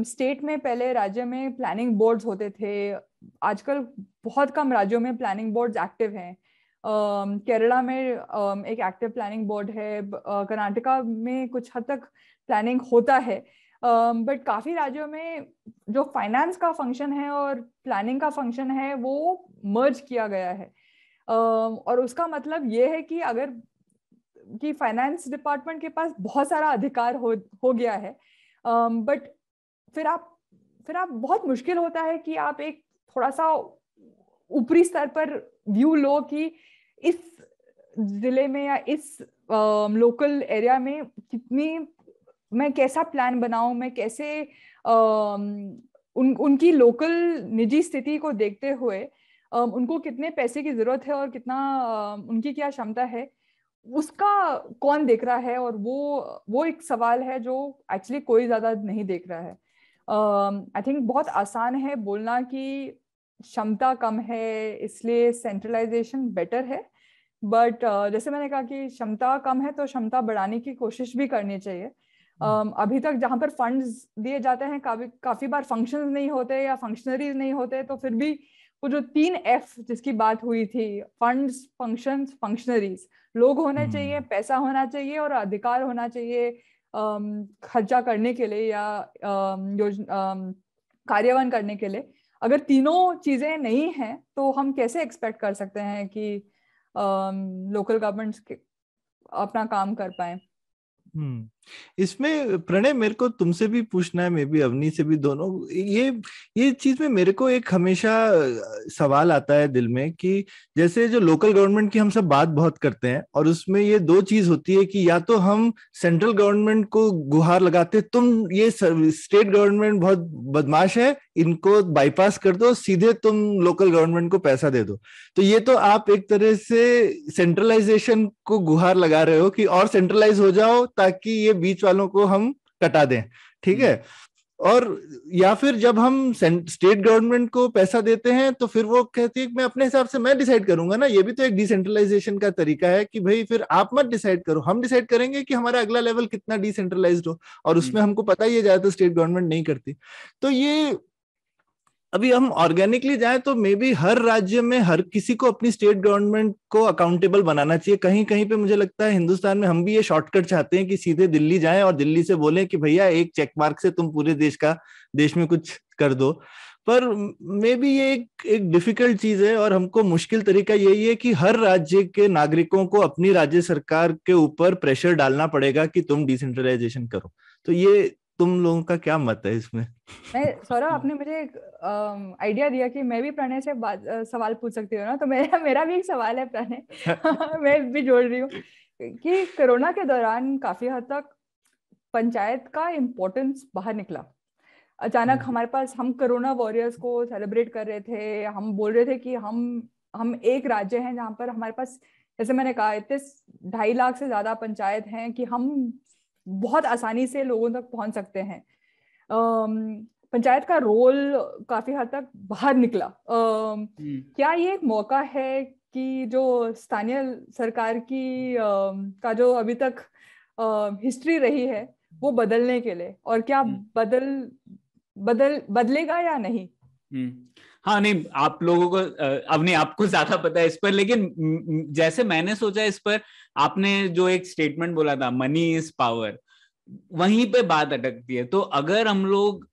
स्टेट में पहले राज्य में प्लानिंग बोर्ड्स होते थे, आजकल बहुत कम राज्यों में प्लानिंग बोर्ड्स एक्टिव हैं। केरला में एक एक्टिव प्लानिंग बोर्ड है, कर्नाटका में कुछ हद तक प्लानिंग होता है, बट काफी राज्यों में जो फाइनेंस का फंक्शन है और प्लानिंग का फंक्शन है वो मर्ज किया गया है। और उसका मतलब ये है कि अगर कि फाइनेंस डिपार्टमेंट के पास बहुत सारा अधिकार हो गया है, बट फिर आप बहुत मुश्किल होता है कि आप एक थोड़ा सा ऊपरी स्तर पर व्यू लो कि इस जिले में या इस लोकल एरिया में मैं कैसा प्लान बनाऊं, मैं कैसे उनकी लोकल निजी स्थिति को देखते हुए उनको कितने पैसे की जरूरत है और कितना उनकी क्या क्षमता है, उसका कौन देख रहा है। और वो एक सवाल है जो एक्चुअली कोई ज्यादा नहीं देख रहा है। आई थिंक बहुत आसान है बोलना कि क्षमता कम है इसलिए सेंट्रलाइजेशन बेटर है, बट जैसे मैंने कहा कि क्षमता कम है तो क्षमता बढ़ाने की कोशिश भी करनी चाहिए। अभी तक जहां पर फंड्स दिए जाते हैं काफी बार फंक्शंस नहीं होते या फंक्शनरीज नहीं होते, तो फिर भी वो जो 3F जिसकी बात हुई थी, फंड्स फंक्शंस फंक्शनरीज, लोग होने चाहिए, पैसा होना चाहिए और अधिकार होना चाहिए खर्चा करने के लिए या कार्यान्वयन करने के लिए। अगर तीनों चीजें नहीं हैं तो हम कैसे एक्सपेक्ट कर सकते हैं कि लोकल गवर्नमेंट्स अपना काम कर पाए। इसमें प्रणय मेरे को तुमसे भी पूछना है, मे बी अवनी से भी, दोनों ये चीज में मेरे को एक हमेशा सवाल आता है दिल में कि जैसे जो लोकल गवर्नमेंट की हम सब बात बहुत करते हैं और उसमें ये दो चीज होती है कि या तो हम सेंट्रल गवर्नमेंट को गुहार लगाते तुम ये स्टेट गवर्नमेंट बहुत बदमाश है, इनको बाईपास कर दो, सीधे तुम लोकल गवर्नमेंट को पैसा दे दो। तो ये तो आप एक तरह से सेंट्रलाइजेशन को गुहार लगा रहे हो कि और सेंट्रलाइज हो जाओ ताकि ये बीच वालों को हम कटा दें, ठीक है। और या फिर जब हम स्टेट गवर्नमेंट को पैसा देते हैं तो फिर वो कहती है कि मैं अपने हिसाब से मैं डिसाइड करूंगा ना, ये भी तो एक डिसेंट्रलाइजेशन का तरीका है कि भाई फिर आप मत डिसाइड करो, हम डिसाइड करेंगे कि हमारा अगला लेवल कितना डिसेंट्रलाइज्ड हो, और उसमें हमको पता ही है ज्यादातर स्टेट गवर्नमेंट नहीं करती। तो ये अभी हम ऑर्गेनिकली जाए तो मे बी हर राज्य में हर किसी को अपनी स्टेट गवर्नमेंट को अकाउंटेबल बनाना चाहिए। कहीं कहीं पे मुझे लगता है हिंदुस्तान में हम भी ये शॉर्टकट चाहते हैं कि सीधे दिल्ली जाएं और दिल्ली से बोलें कि भैया एक चेक मार्क से तुम पूरे देश में कुछ कर दो। पर मे बी ये एक डिफिकल्ट चीज है और हमको मुश्किल तरीका यही है कि हर राज्य के नागरिकों को अपनी राज्य सरकार के ऊपर प्रेशर डालना पड़ेगा कि तुम डिसेंट्रलाइजेशन करो। तो ये तुम लोगों का क्या मत है इसमें? मैं सौरभ, आपने मुझे एक आइडिया दिया कि मैं भी प्रणय से सवाल पूछ सकती हूँ ना, तो मेरा भी एक सवाल है प्रणय मैं भी जोड़ रही हूँ कि कोरोना के दौरान काफी हद तक पंचायत का इम्पोर्टेंस बाहर निकला। अचानक हमारे पास, हम कोरोना वॉरियर्स को सेलिब्रेट कर रहे थे, हम बोल रहे थे कि हम एक राज्य हैं जहाँ पर हमारे पास, जैसे मैंने कहा, इतने 2.5 लाख से ज्यादा पंचायत हैं कि हम बहुत आसानी से लोगों तक पहुंच सकते हैं। पंचायत का रोल काफी हद तक बाहर निकला। क्या ये एक मौका है कि जो स्थानीय सरकार की का जो अभी तक हिस्ट्री रही है वो बदलने के लिए, और क्या बदलेगा या नहीं? हाँ, नहीं, आप लोगों को अब नहीं, आपको ज्यादा पता है इस पर, लेकिन जैसे मैंने सोचा इस पर, आपने जो एक स्टेटमेंट बोला था, मनी इज पावर, वहीं पे बात अटकती है। तो अगर हम लोग,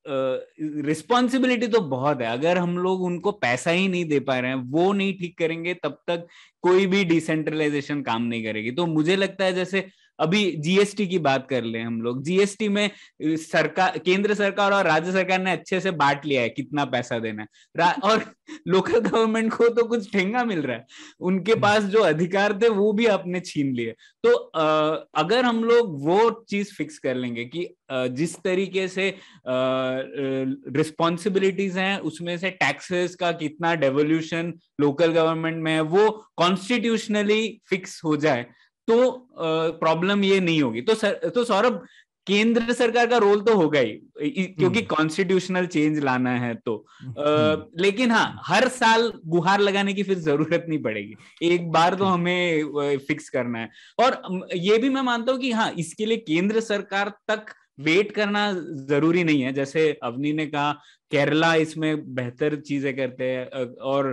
रिस्पॉन्सिबिलिटी तो बहुत है, अगर हम लोग उनको पैसा ही नहीं दे पा रहे हैं, वो नहीं ठीक करेंगे, तब तक कोई भी डिसेंट्रलाइजेशन काम नहीं करेगी। तो मुझे लगता है जैसे अभी जीएसटी की बात कर ले हम लोग, जीएसटी में सरकार, केंद्र सरकार और राज्य सरकार ने अच्छे से बांट लिया है कितना पैसा देना है, और लोकल गवर्नमेंट को तो कुछ ठेंगा मिल रहा है, उनके पास जो अधिकार थे वो भी आपने छीन लिए। तो अगर हम लोग वो चीज फिक्स कर लेंगे कि जिस तरीके से रिस्पॉन्सिबिलिटीज हैं, उसमें से टैक्सेस का कितना डेवोल्यूशन लोकल गवर्नमेंट में है वो कॉन्स्टिट्यूशनली फिक्स हो जाए, तो प्रॉब्लम ये नहीं होगी। तो सौरभ, केंद्र सरकार का रोल तो होगा ही, क्योंकि कॉन्स्टिट्यूशनल चेंज लाना है तो लेकिन हाँ, हर साल गुहार लगाने की फिर जरूरत नहीं पड़ेगी, एक बार तो हमें फिक्स करना है। और ये भी मैं मानता हूँ कि हाँ, इसके लिए केंद्र सरकार तक वेट करना जरूरी नहीं है। जैसे अवनी ने कहा, केरला इसमें बेहतर चीजें करते हैं, और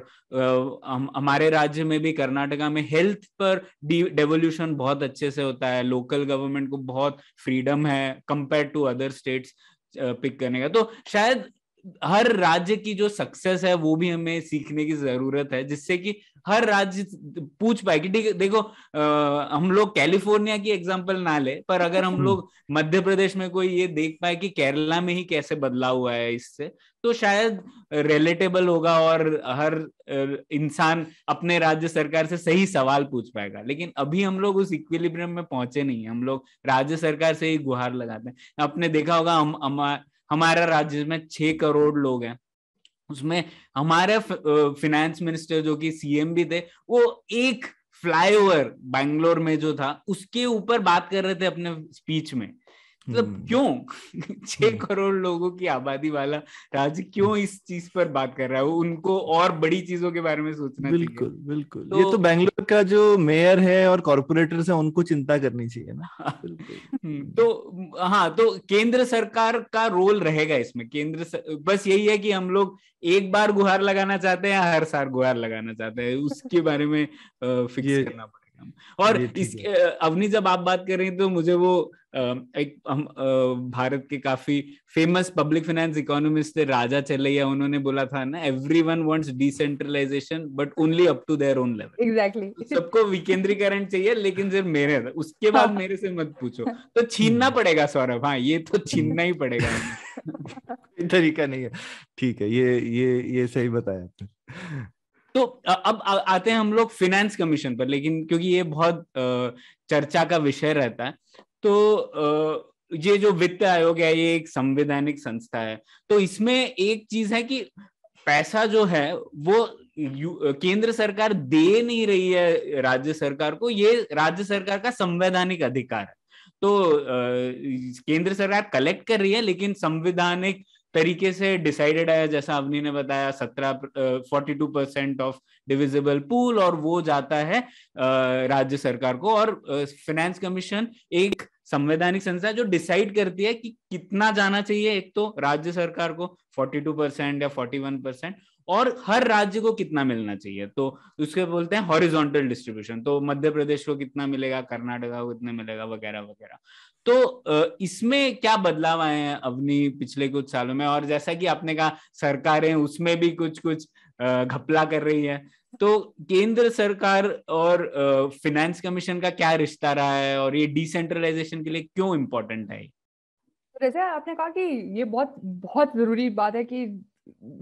हमारे राज्य में भी, कर्नाटका में हेल्थ पर डेवोल्यूशन बहुत अच्छे से होता है, लोकल गवर्नमेंट को बहुत फ्रीडम है compare to other states pick करने का। तो शायद हर राज्य की जो सक्सेस है वो भी हमें सीखने की जरूरत है, जिससे कि हर राज्य पूछ पाए कि ठीक है, देखो हम लोग कैलिफोर्निया की एग्जांपल ना ले, पर अगर हम लोग मध्य प्रदेश में कोई ये देख पाए कि केरला में ही कैसे बदलाव हुआ है इससे, तो शायद रिलेटेबल होगा और हर इंसान अपने राज्य सरकार से सही सवाल पूछ पाएगा। लेकिन अभी हम लोग उस इक्विलिब्रियम में पहुंचे नहीं है, हम लोग राज्य सरकार से ही गुहार लगाते हैं। आपने देखा होगा, हमारा राज्य में 6 करोड़ लोग हैं, उसमें हमारे फिनेंस मिनिस्टर जो कि सीएम भी थे, वो एक फ्लाईओवर बैंगलोर में जो था उसके ऊपर बात कर रहे थे अपने स्पीच में। मतलब क्यों 6 करोड़ लोगों की आबादी वाला राज्य क्यों इस चीज पर बात कर रहा है? उनको और बड़ी चीजों के बारे में सोचना चाहिए। बिल्कुल बिल्कुल, ये तो बैंगलोर का जो मेयर है और कॉर्पोरेटर्स है उनको चिंता करनी चाहिए ना। तो हाँ, तो केंद्र सरकार का रोल रहेगा इसमें। बस यही है कि हम लोग एक बार गुहार लगाना चाहते हैं या हर साल गुहार लगाना चाहते हैं, उसके बारे में फिक्स करना पड़ेगा। और अवनी, जब आप बात कर रही हैं तो मुझे वो एक भारत के काफी फेमस पब्लिक फाइनेंस इकोनॉमिस्ट थे, राजा चलैया, उन्होंने बोला था ना, everyone wants decentralisation but only up to their own level. Exactly, सबको विकेंद्रीकरण चाहिए, लेकिन सिर्फ मेरे, उसके बाद मेरे से मत पूछो। तो छीनना पड़ेगा सौरभ, हाँ, ये तो छीनना ही पड़ेगा। तरीका नहीं है। ठीक है, ये सही बताया आपने। तो अब आते हैं हम लोग फिनेंस कमीशन पर, लेकिन क्योंकि ये बहुत चर्चा का विषय रहता है, तो ये जो वित्त आयोग है, ये एक संवैधानिक संस्था है। तो इसमें एक चीज है कि पैसा जो है वो केंद्र सरकार दे नहीं रही है राज्य सरकार को, ये राज्य सरकार का संवैधानिक अधिकार है। तो केंद्र सरकार कलेक्ट कर रही है, लेकिन संवैधानिक तरीके से डिसाइडेड है, जैसा अवनी ने बताया, 42% ऑफ डिविजिबल पूल, और वो जाता है राज्य सरकार को। और फाइनेंस कमीशन एक संवैधानिक संस्था जो डिसाइड करती है कि कितना जाना चाहिए, एक तो राज्य सरकार को 42% या 41%, और हर राज्य को कितना मिलना चाहिए, तो उसके बोलते हैं हॉरिजॉन्टल डिस्ट्रीब्यूशन। तो मध्य प्रदेश को कितना मिलेगा, कर्नाटका को कितना मिलेगा, वगैरह वगैरह। तो इसमें क्या बदलाव आए हैं अवनी पिछले कुछ सालों में? और जैसा कि आपने कहा, सरकारें उसमें भी कुछ कुछ घपला कर रही है, तो केंद्र सरकार और फाइनेंस कमीशन का क्या रिश्ता रहा है, और ये डिसेंट्रलाइजेशन के लिए क्यों इम्पोर्टेंट है? जैसे आपने कहा कि ये बहुत बहुत जरूरी बात है कि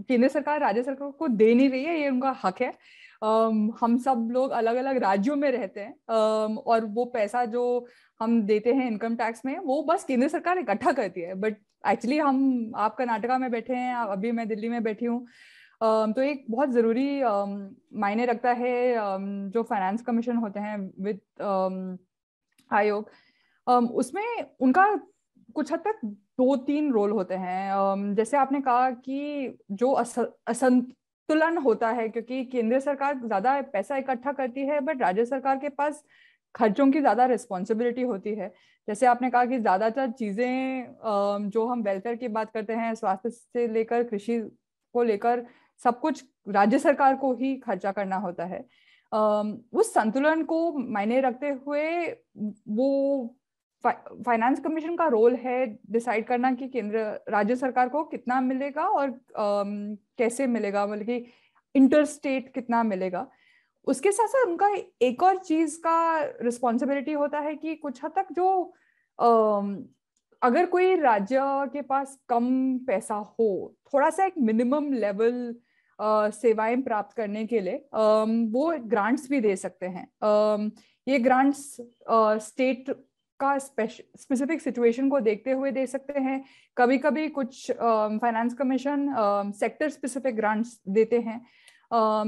केंद्र सरकार राज्य सरकार को दे नहीं रही है, ये उनका हक है। हम सब लोग अलग अलग राज्यों में रहते हैं, और वो पैसा जो हम देते हैं इनकम टैक्स में, वो बस केंद्र सरकार इकट्ठा करती है। बट एक्चुअली आप कर्नाटका में बैठे हैं, अभी मैं दिल्ली में बैठी हूँ। तो एक बहुत जरूरी मायने रखता है जो फाइनेंस कमीशन होते हैं, वित्त आयोग, उसमें उनका कुछ हद तक 2-3 रोल होते हैं। जैसे आपने कहा कि जो असंतुलन होता है, क्योंकि केंद्र सरकार ज्यादा पैसा इकट्ठा करती है बट राज्य सरकार के पास खर्चों की ज्यादा रिस्पॉन्सिबिलिटी होती है। जैसे आपने कहा कि ज्यादातर चीजें जो हम वेलफेयर की बात करते हैं, स्वास्थ्य से लेकर कृषि को लेकर सब कुछ राज्य सरकार को ही खर्चा करना होता है। उस संतुलन को मायने रखते हुए वो फाइनेंस कमीशन का रोल है डिसाइड करना कि केंद्र राज्य सरकार को कितना मिलेगा और कैसे मिलेगा, मतलब कि इंटर स्टेट कितना मिलेगा। उसके साथ साथ उनका एक और चीज का रिस्पॉन्सिबिलिटी होता है कि कुछ हद तक जो अगर कोई राज्य के पास कम पैसा हो, थोड़ा सा एक मिनिमम लेवल सेवाएं प्राप्त करने के लिए वो ग्रांट्स भी दे सकते हैं। ये ग्रांट्स स्टेट का स्पेसिफिक सिचुएशन को देखते हुए दे सकते हैं। कभी कभी कुछ finance commission sector specific grants देते हैं।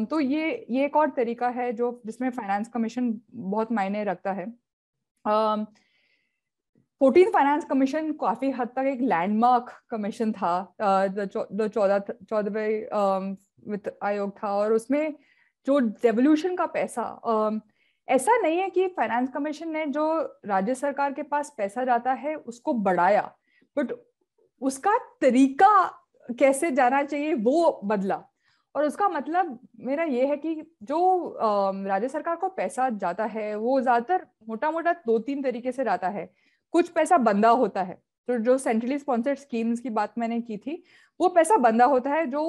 तो ये एक और तरीका है जो जिसमें फाइनेंस कमीशन बहुत मायने रखता है। 14th फाइनेंस कमीशन काफी हद तक एक लैंडमार्क कमीशन था, 14वें वित्त आयोग था, और उसमें जो डेवल्यूशन का पैसा, ऐसा नहीं है कि फाइनेंस कमीशन ने जो राज्य सरकार के पास पैसा जाता है उसको बढ़ाया, बट उसका तरीका कैसे जाना चाहिए वो बदला। और उसका मतलब मेरा ये है कि जो राज्य सरकार को पैसा जाता है वो ज्यादातर मोटा मोटा 2-3 तरीके से जाता है। कुछ पैसा बंधा होता है, तो जो सेंट्रली स्पॉन्सर्ड स्कीम्स की बात मैंने की थी, वो पैसा बंधा होता है, जो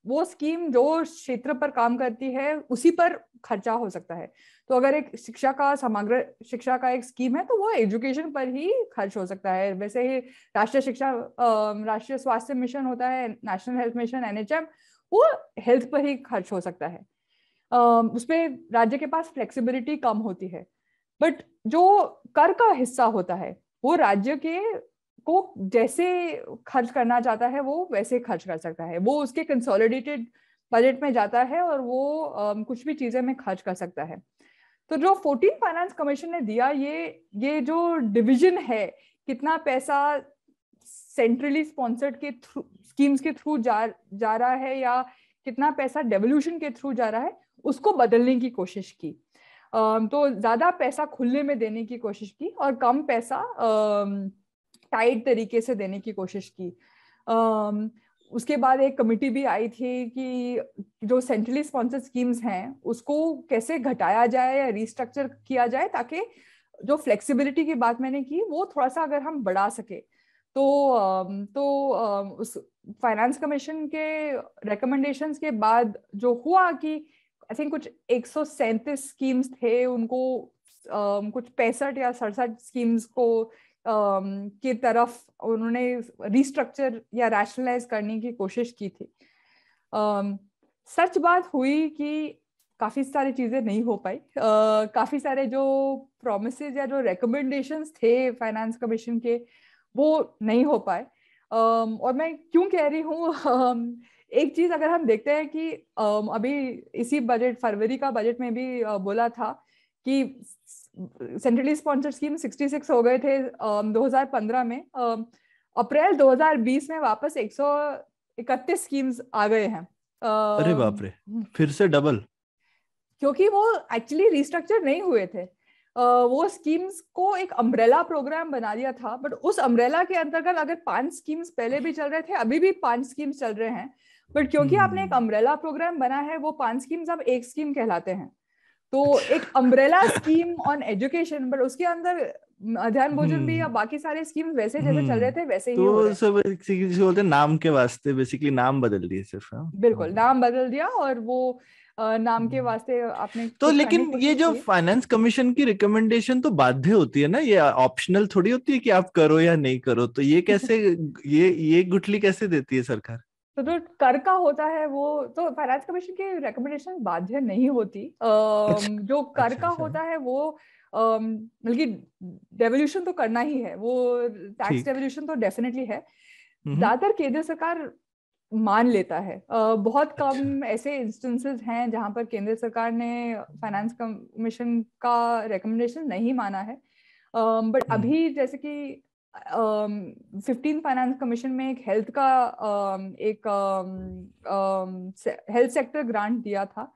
वो स्कीम जो क्षेत्र पर काम करती है उसी पर खर्चा हो सकता है। तो अगर एक शिक्षा का समग्र शिक्षा का एक स्कीम है तो वो एजुकेशन पर ही खर्च हो सकता है। वैसे ही राष्ट्रीय स्वास्थ्य मिशन होता है, नेशनल हेल्थ मिशन NHM, वो हेल्थ पर ही खर्च हो सकता है। उसमें राज्य के पास फ्लेक्सिबिलिटी कम होती है। बट जो कर का हिस्सा होता है वो राज्य के को जैसे खर्च करना चाहता है वो वैसे खर्च कर सकता है। वो उसके कंसोलिडेटेड बजट में जाता है और वो कुछ भी चीजें में खर्च कर सकता है। तो जो 14th फाइनेंस कमीशन ने दिया, ये जो डिवीजन है, कितना पैसा सेंट्रली स्पॉन्सर्ड के थ्रू स्कीम्स के थ्रू जा रहा है या कितना पैसा डेवल्यूशन के थ्रू जा रहा है, उसको बदलने की कोशिश की। तो ज्यादा पैसा खुले में देने की कोशिश की और कम पैसा टाइट तरीके से देने की कोशिश की। उसके बाद एक कमिटी भी आई थी कि जो सेंट्रली स्पॉन्सर्ड स्कीम्स हैं उसको कैसे घटाया जाए या रिस्ट्रक्चर किया जाए, ताकि जो फ्लेक्सिबिलिटी की बात मैंने की वो थोड़ा सा अगर हम बढ़ा सके। तो उस फाइनेंस कमीशन के रिकमेंडेशंस के बाद जो हुआ कि आई थिंक कुछ 137 स्कीम्स थे, उनको कुछ 65 या 67 स्कीम्स को की तरफ उन्होंने रिस्ट्रक्चर या रैशनलाइज करने की कोशिश की थी। सच बात हुई कि काफी सारी चीजें नहीं हो पाई। काफी सारे जो प्रोमिसेस या जो रिकमेंडेशंस थे फाइनेंस कमीशन के वो नहीं हो पाए। और मैं क्यों कह रही हूँ, एक चीज अगर हम देखते हैं कि अभी इसी बजट फरवरी का बजट में भी बोला था कि सेंट्रली स्पॉन्सर्ड स्कीम 66 हो गए थे 2015 में। अप्रैल 2020 में वापस 131 स्कीम्स आ गए हैं। अरे बाप रे, फिर से डबल। क्योंकि वो एक्चुअली रिस्ट्रक्चर नहीं हुए थे। वो स्कीम्स को एक अम्ब्रेला प्रोग्राम बना दिया था, बट उस अम्ब्रेला के अंतर्गत अगर 5 स्कीम्स पहले भी चल रहे थे, अभी भी 5 स्कीम्स चल रहे हैं, बट क्योंकि आपने एक अम्ब्रेला प्रोग्राम बना है, वो 5 स्कीम्स अब एक स्कीम कहलाते हैं। तो एक umbrella scheme on education, but उसके अंदर मध्याह्न भोजन भी या बाकी सारे स्कीम्स वैसे जैसे चल रहे थे वैसे ही हो रहे हैं। तो सब बोलते हैं नाम के वास्ते, बेसिकली नाम बदल दिए सिर्फ। बिल्कुल, नाम बदल दिया और वो नाम के वास्ते आपने तो लेकिन ये जो फाइनेंस कमीशन की रिकमेंडेशन तो बाध्य होती है ना, ये ऑप्शनल थोड़ी होती है कि आप करो या नहीं करो। तो ये कैसे ये गुठली कैसे देती है सरकार? तो जो कर का होता है वो तो फाइनेंस कमीशन की रिकमेंडेशन बाध्य नहीं होती। जो कर का होता है वो बल्कि डेवल्यूशन तो करना ही है, वो टैक्स डेवल्यूशन तो डेफिनेटली है। ज्यादातर केंद्र सरकार मान लेता है। बहुत कम ऐसे इंस्टेंसेस हैं जहां पर केंद्र सरकार ने फाइनेंस कमीशन का रिकमेंडेशन नहीं माना है। बट अभी जैसे कि 15 फाइनेंस कमीशन में एक हेल्थ का एक हेल्थ सेक्टर ग्रांट दिया था,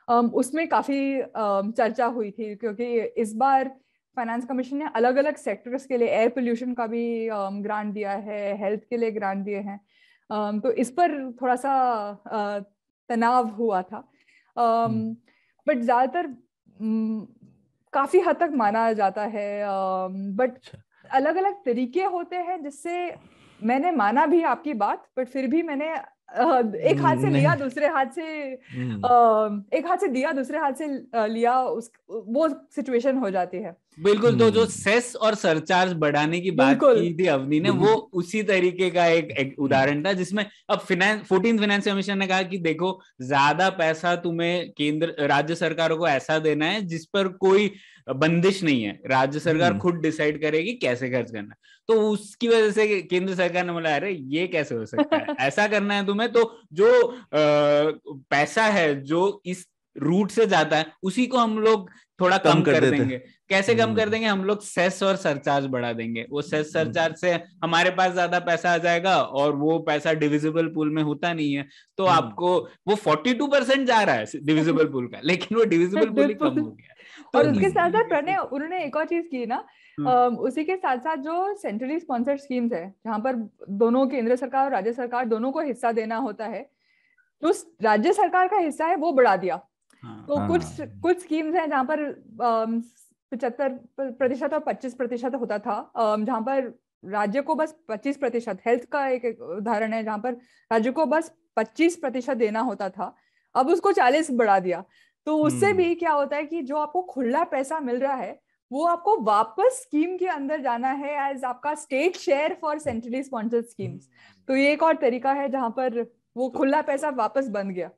उसमें काफी चर्चा हुई थी, क्योंकि इस बार फाइनेंस कमीशन ने अलग अलग सेक्टर्स के लिए एयर पोल्यूशन का भी ग्रांट दिया है, हेल्थ के लिए ग्रांट दिए हैं, तो इस पर थोड़ा सा तनाव हुआ था। बट ज्यादातर काफी हद तक माना जाता है, बट अलग अलग तरीके होते हैं जिससे मैंने माना भी आपकी बात, बट फिर भी मैंने एक हाथ से लिया दूसरे हाथ से एक हाथ से दिया दूसरे हाथ से लिया, उस वो सिचुएशन हो जाती है। बिल्कुल। तो जो सेस और सरचार्ज बढ़ाने की बात की थी अवनी ने, वो उसी तरीके का एक उदाहरण था, जिसमें अब 14th फाइनेंस कमीशन ने कहा कि देखो ज्यादा पैसा तुम्हें केंद्र राज्य सरकारों को ऐसा देना है जिस पर कोई बंदिश नहीं है, राज्य सरकार खुद डिसाइड करेगी कैसे खर्च करना। तो उसकी वजह से केंद्र सरकार ने बोला अरे ये कैसे हो सकता है, ऐसा करना है तुम्हें तो जो पैसा है जो इस रूट से जाता है उसी को हम लोग थोड़ा कम कर देंगे। कैसे कम कर देंगे? हम लोग सेस और सरचार्ज बढ़ा देंगे। वो सेस सरचार्ज से हमारे पास ज्यादा पैसा आ जाएगा और वो पैसा डिविजिबल पूल में होता नहीं है, तो आपको वो 42% जा रहा है डिविजिबल पूल का, लेकिन वो डिविजिबल पूल ही कम हो गया। तो और उसके साथ साथ प्रणय उन्होंने एक और चीज की ना, उसी के साथ साथ जो सेंट्रली स्पॉन्सर्ड स्कीम्स है जहां पर दोनों केंद्र सरकार और राज्य सरकार दोनों को हिस्सा देना होता है, तो राज्य सरकार का हिस्सा है वो बढ़ा दिया। तो कुछ स्कीम्स हैं जहां पर 75% और 25% होता था, जहां पर राज्य को बस 25%, हेल्थ का एक उदाहरण है जहां पर राज्य को बस 25% देना होता था, अब उसको 40 बढ़ा दिया। तो उससे भी क्या होता है कि जो आपको खुला पैसा मिल रहा है वो आपको वापस स्कीम के अंदर जाना है एज आपका state share for centrally sponsored schemes. तो ये एक और तरीका है जहां पर वो खुला पैसा वापस बन गया।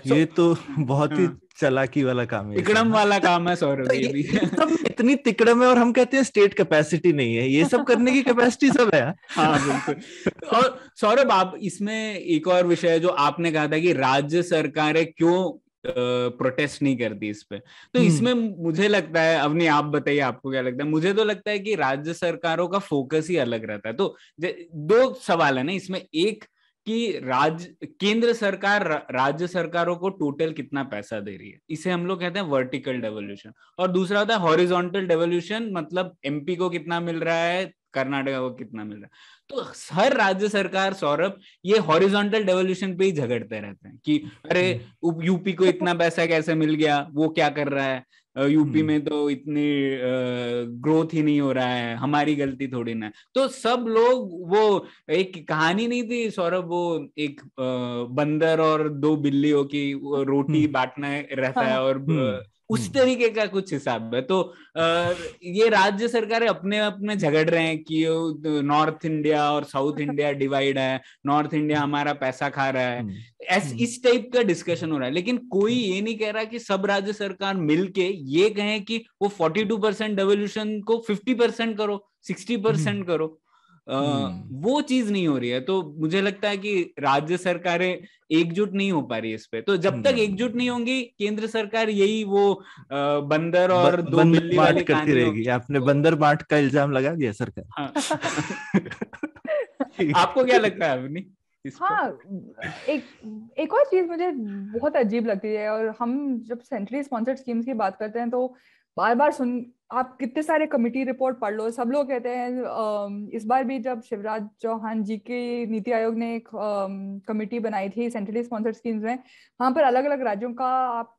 ये तो बहुत ही चालाकी वाला काम है, तिकड़म वाला काम है सौरभ। ये भी सब इतनी तिकड़म है और हम कहते हैं स्टेट कैपेसिटी नहीं है, ये सब करने की कैपेसिटी सब है। हाँ बिल्कुल। और सौरभ आप इसमें एक और विषय है जो आपने कहा था कि राज्य सरकारें क्यों प्रोटेस्ट नहीं करती इस पे, तो इसमें मुझे लगता है, अवनी आप बताइए आपको क्या लगता है। मुझे तो लगता है कि राज्य सरकारों का फोकस ही अलग रहता है। तो दो सवाल है ना इसमें, एक कि केंद्र सरकार राज्य सरकारों को टोटल कितना पैसा दे रही है, इसे हम लोग कहते हैं वर्टिकल डेवोल्यूशन, और दूसरा होता है हॉरिजॉन्टल डेवोल्यूशन, मतलब एमपी को कितना मिल रहा है, कर्नाटक को कितना मिल रहा है। तो हर राज्य सरकार सौरभ ये हॉरिजॉन्टल डेवोल्यूशन पे ही झगड़ते रहते हैं कि अरे यूपी को इतना पैसा कैसे मिल गया, वो क्या कर रहा है, यूपी में तो इतनी ग्रोथ ही नहीं हो रहा है, हमारी गलती थोड़ी ना। तो सब लोग, वो एक कहानी नहीं थी सौरभ, वो एक बंदर और दो बिल्लियों की रोटी बांटना रहता है, और उस तरीके का कुछ हिसाब है। तो ये राज्य सरकारें अपने अपने झगड़ रहे हैं कि नॉर्थ इंडिया और साउथ इंडिया डिवाइड है, नॉर्थ इंडिया हमारा पैसा खा रहा है, इस टाइप का डिस्कशन हो रहा है। लेकिन कोई ये नहीं कह रहा कि सब राज्य सरकार मिलके ये कहें कि वो 42% डेवोल्यूशन को 50% करो, 60% करो, वो चीज नहीं हो रही है। तो मुझे लगता है कि राज्य सरकारें एकजुट नहीं हो पा रही इस पे। तो जब तक एकजुट नहीं होंगी केंद्र सरकार, यही वो बंदर और दो बिल्ली वाली करती रहेगी। आपने बंदर बांट का इल्जाम लगा दिया सरकार। हाँ। आपको क्या लगता है अवनी? हाँ, एक और चीज मुझे बहुत अजीब लगती है, और हम जब सेंट्रली स्पॉन्सर्ड स्कीम्स की बात करते हैं तो बार बार आप कितने सारे कमिटी रिपोर्ट पढ़ लो, सब लोग कहते हैं, इस बार भी जब शिवराज चौहान जी की नीति आयोग ने एक कमिटी बनाई थी सेंट्रली स्पॉन्सर्ड स्कीम्स में, वहां पर अलग अलग राज्यों का आप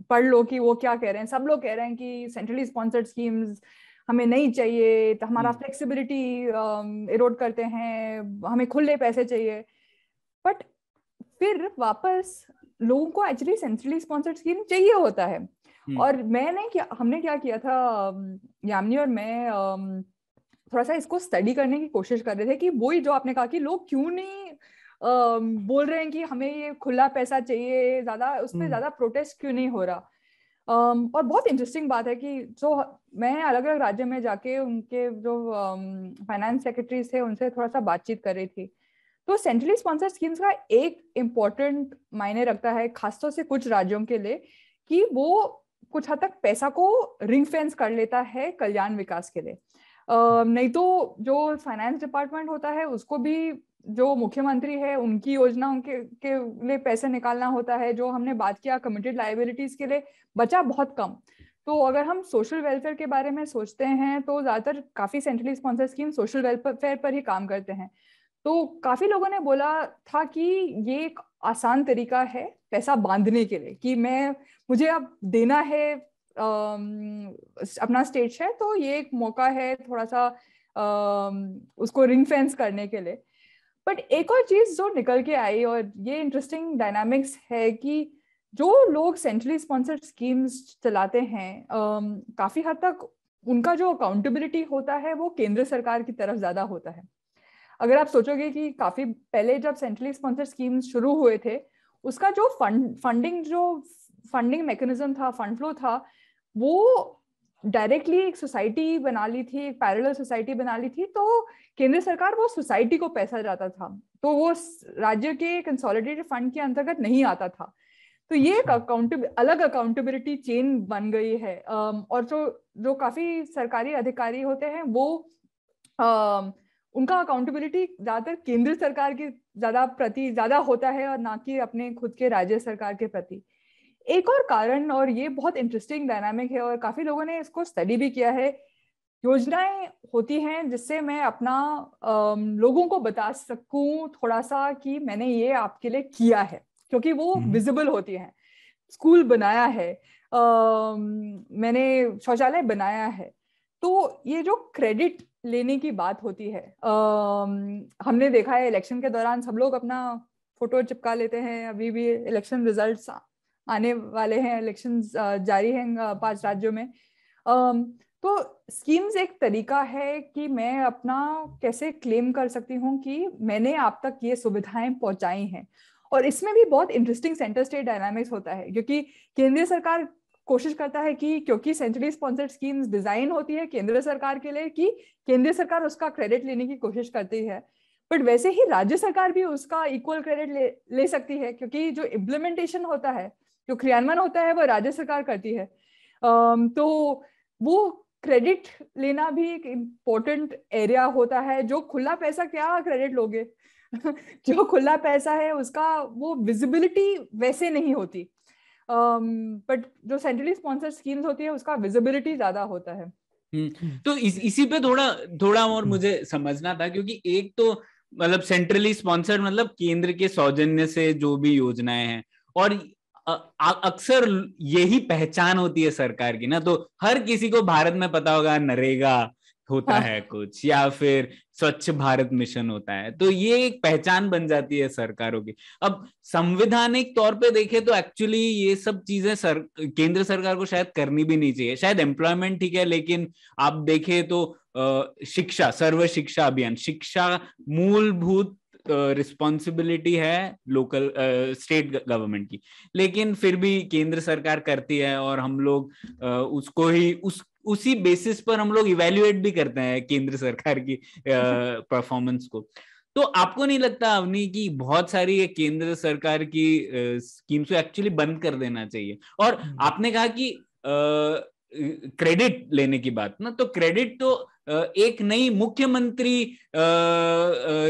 पढ़ लो कि वो क्या कह रहे हैं। सब लोग कह रहे हैं कि सेंट्रली स्पॉन्सर्ड स्कीम्स हमें नहीं चाहिए, तो हमारा फ्लेक्सिबिलिटी इरोड करते हैं, हमें खुले पैसे चाहिए। बट फिर वापस लोगों को एक्चुअली सेंट्रली स्पॉन्सर्ड स्कीम चाहिए होता है। और हमने क्या किया था, यामिनी और मैं थोड़ा सा इसको स्टडी करने की कोशिश कर रहे थे कि वही जो आपने कहा कि लोग क्यों नहीं बोल रहे हैं कि हमें ये खुला पैसा चाहिए, ज्यादा उस पर ज्यादा प्रोटेस्ट क्यों नहीं हो रहा। और बहुत इंटरेस्टिंग बात है कि जो मैं अलग अलग राज्य में जाके उनके जो फाइनेंस सेक्रेटरीज थे उनसे थोड़ा सा बातचीत कर रही थी, तो सेंट्रली स्पॉन्सर्ड स्कीम्स का एक इम्पोर्टेंट मायने रखता है खासतौर से कुछ राज्यों के लिए, कि वो कुछ हद तक पैसा को रिंग फेंस कर लेता है कल्याण विकास के लिए। नहीं तो जो फाइनेंस डिपार्टमेंट होता है उसको भी जो मुख्यमंत्री है उनकी योजना उनके के लिए पैसे निकालना होता है। जो हमने बात किया कमिटेड लाइबिलिटीज के लिए बचा बहुत कम। तो अगर हम सोशल वेलफेयर के बारे में सोचते हैं तो ज्यादातर काफी centrally sponsored scheme social welfare पर ही काम करते हैं। तो काफी लोगों ने बोला था कि ये एक आसान तरीका है पैसा बांधने के लिए, कि मुझे अब देना है अपना स्टेट शेयर, तो ये एक मौका है थोड़ा सा उसको रिंग फेंस करने के लिए। बट एक और चीज जो निकल के आई, और ये इंटरेस्टिंग डायनामिक्स है कि जो लोग सेंट्रली स्पॉन्सर्ड स्कीम्स चलाते हैं काफी हद तक उनका जो अकाउंटेबिलिटी होता है वो केंद्र सरकार की तरफ ज्यादा होता है। अगर आप सोचोगे कि काफी पहले जब सेंट्रली स्पॉन्सर्ड स्कीम्स शुरू हुए थे उसका जो फंडिंग मैकेनिज्म था, फंड फ्लो था, वो डायरेक्टली एक सोसाइटी बना ली थी, एक पैरेलल सोसाइटी बना ली थी। तो केंद्र सरकार वो सोसाइटी को पैसा जाता था, तो वो राज्य के कंसोलिडेटेड फंड के अंतर्गत नहीं आता था। तो ये एक अलग अकाउंटेबिलिटी चेन बन गई है। और जो काफी सरकारी अधिकारी होते हैं वो उनका अकाउंटेबिलिटी ज्यादातर केंद्र सरकार के प्रति ज्यादा होता है और ना कि अपने खुद के राज्य सरकार के प्रति। एक और कारण, और ये बहुत इंटरेस्टिंग डायनामिक है और काफी लोगों ने इसको स्टडी भी किया है, योजनाएं होती हैं जिससे मैं अपना लोगों को बता सकूं थोड़ा सा कि मैंने ये आपके लिए किया है, क्योंकि वो विजिबल होती हैं। स्कूल बनाया है, मैंने शौचालय बनाया है। तो ये जो क्रेडिट लेने की बात होती है, हमने देखा है इलेक्शन के दौरान सब लोग अपना फोटो चिपका लेते हैं। अभी भी इलेक्शन रिजल्ट्स आने वाले हैं, इलेक्शंस जारी हैं 5 राज्यों में। तो स्कीम्स एक तरीका है कि मैं अपना कैसे क्लेम कर सकती हूँ कि मैंने आप तक ये सुविधाएं पहुंचाई हैं। और इसमें भी बहुत इंटरेस्टिंग सेंटर स्टेट डायनामिक्स होता है, क्योंकि केंद्र सरकार कोशिश करता है कि क्योंकि सेंट्रली स्पॉन्सर्ड स्कीम्स डिजाइन होती है केंद्र सरकार के लिए कि केंद्र सरकार उसका क्रेडिट लेने की कोशिश करती है, बट वैसे ही राज्य सरकार भी उसका इक्वल क्रेडिट ले सकती है, क्योंकि जो इम्प्लीमेंटेशन होता है, जो क्रियान्वयन होता है, वो राज्य सरकार करती है। तो वो क्रेडिट लेना भी एक इम्पोर्टेंट एरिया होता है। जो खुला पैसा क्या क्रेडिट लोगे जो खुला पैसा है उसका वो विजिबिलिटी वैसे नहीं होती, बट जो सेंट्रली स्पॉन्सर्ड स्कीम्स होती है उसका विजिबिलिटी ज्यादा होता है। तो इसी पे थोड़ा और मुझे समझना था, क्योंकि एक तो मतलब सेंट्रली स्पॉन्सर्ड मतलब केंद्र के सौजन्य से जो भी योजनाएं हैं, और अक्सर यही पहचान होती है सरकार की ना। तो हर किसी को भारत में पता होगा नरेगा होता है कुछ, या फिर स्वच्छ भारत मिशन होता है, तो ये एक पहचान बन जाती है सरकारों की। अब संवैधानिक तौर पे देखें तो एक्चुअली ये सब चीजें केंद्र सरकार को शायद करनी भी नहीं चाहिए। शायद एम्प्लॉयमेंट ठीक है, लेकिन आप देखें तो शिक्षा, सर्व शिक्षा अभियान, शिक्षा मूलभूत रिस्पॉन्सिबिलिटी है लोकल स्टेट गवर्नमेंट की, लेकिन फिर भी केंद्र सरकार करती है और हम लोग उसको ही उसी बेसिस पर हम लोग इवेल्युएट भी करते हैं केंद्र सरकार की परफॉर्मेंस को। तो आपको नहीं लगता अवनी की बहुत सारी केंद्र सरकार की स्कीम्स को एक्चुअली बंद कर देना चाहिए? और आपने कहा कि क्रेडिट लेने की बात ना, तो क्रेडिट तो एक नई मुख्यमंत्री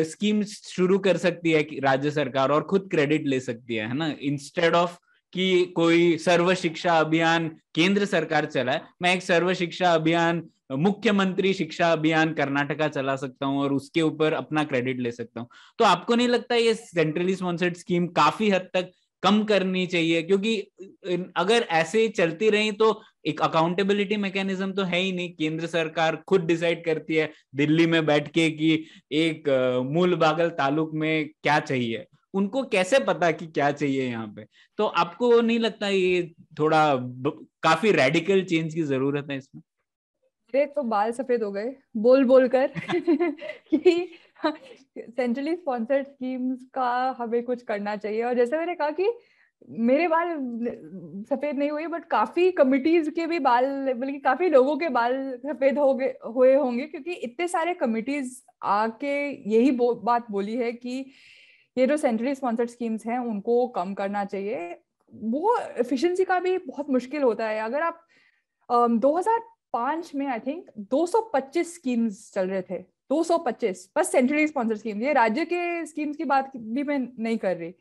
स्कीम शुरू कर सकती है राज्य सरकार और खुद क्रेडिट ले सकती है ना, इंस्टेड ऑफ कि कोई सर्व शिक्षा अभियान केंद्र सरकार चलाए, मैं एक सर्व शिक्षा अभियान मुख्यमंत्री शिक्षा अभियान कर्नाटका चला सकता हूं और उसके ऊपर अपना क्रेडिट ले सकता हूं। तो आपको नहीं लगता ये सेंट्रली स्पॉन्सर्ड स्कीम काफी हद तक कम करनी चाहिए? क्योंकि अगर ऐसे चलती रही तो एक अकाउंटेबिलिटी मैकेनिज्म तो है ही नहीं, केंद्र सरकार खुद डिसाइड करती है दिल्ली में बैठ के कि एक मूल बागल तालुक में क्या चाहिए, उनको कैसे पता कि क्या चाहिए यहाँ पे? तो आपको नहीं लगता ये थोड़ा काफी रेडिकल चेंज की जरूरत है इसमें? मेरे तो बाल सफेद हो गए बोल बोल कर कि सेंट्रली स्पॉन्सर्ड स्कीम्स का हमें कुछ करना चाहिए। और जैसे मैंने कहा कि मेरे बाल सफेद नहीं हुए, बट काफी कमिटीज के भी बाल, बल्कि काफी लोगों के बाल सफेद हुए होंगे, क्योंकि इतने सारे कमिटीज आके यही बात बोली है कि ये जो सेंट्रली स्पॉन्सर्ड स्कीम्स हैं उनको कम करना चाहिए। वो एफिशिएंसी का भी बहुत मुश्किल होता है। अगर आप 2005 में आई थिंक 225 स्कीम्स चल रहे थे, 225 बस सेंट्रली स्पॉन्सर्ड स्कीम, ये राज्य के स्कीम्स की बात भी मैं नहीं कर रही।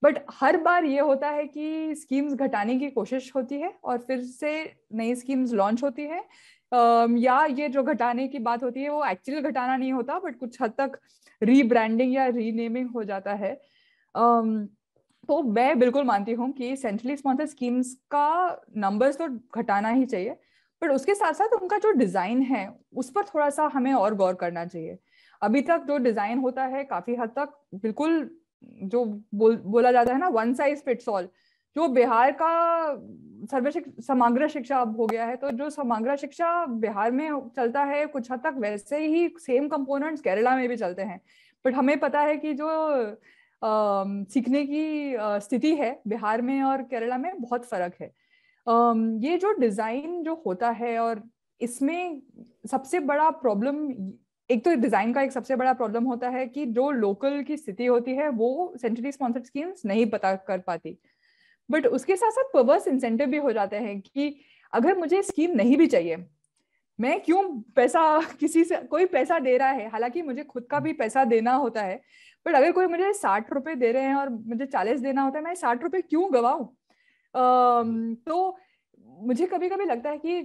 बट हर बार ये होता है कि स्कीम्स घटाने की कोशिश होती है और फिर से नई स्कीम्स लॉन्च होती है, या ये जो घटाने की बात होती है वो एक्चुअली घटाना नहीं होता बट कुछ हद तक रीब्रांडिंग या रीनेमिंग हो जाता है। तो मैं बिल्कुल मानती हूँ कि सेंट्रली स्पॉन्सर्ड स्कीम्स का नंबर्स तो घटाना ही चाहिए, बट उसके साथ साथ उनका जो डिजाइन है उस पर थोड़ा सा हमें और गौर करना चाहिए। अभी तक जो डिजाइन होता है काफी हद तक बिल्कुल जो बोला जाता है ना, वन साइज फिट्स ऑल, जो बिहार का समग्र शिक्षा अब हो गया है, तो जो समग्र शिक्षा बिहार में चलता है कुछ हद तक वैसे ही सेम कंपोनेंट्स केरला में भी चलते हैं। बट हमें पता है कि जो सीखने की स्थिति है बिहार में और केरला में बहुत फर्क है। ये जो डिजाइन जो होता है, और इसमें सबसे बड़ा प्रॉब्लम, एक तो डिजाइन का एक सबसे बड़ा प्रॉब्लम होता है कि जो लोकल की स्थिति होती है वो सेंट्रली स्पॉन्सर्ड स्कीम्स नहीं पता कर पाती। बट उसके साथ साथ परवर्स इंसेंटिव भी हो जाते हैं कि अगर मुझे स्कीम नहीं भी चाहिए, मैं क्यों पैसा, किसी से कोई पैसा दे रहा है, हालांकि मुझे खुद का भी पैसा देना होता है, बट अगर कोई मुझे 60 रुपए दे रहे हैं और मुझे 40 देना होता है, मैं 60 रुपए क्यों गवाऊं? तो मुझे कभी कभी लगता है कि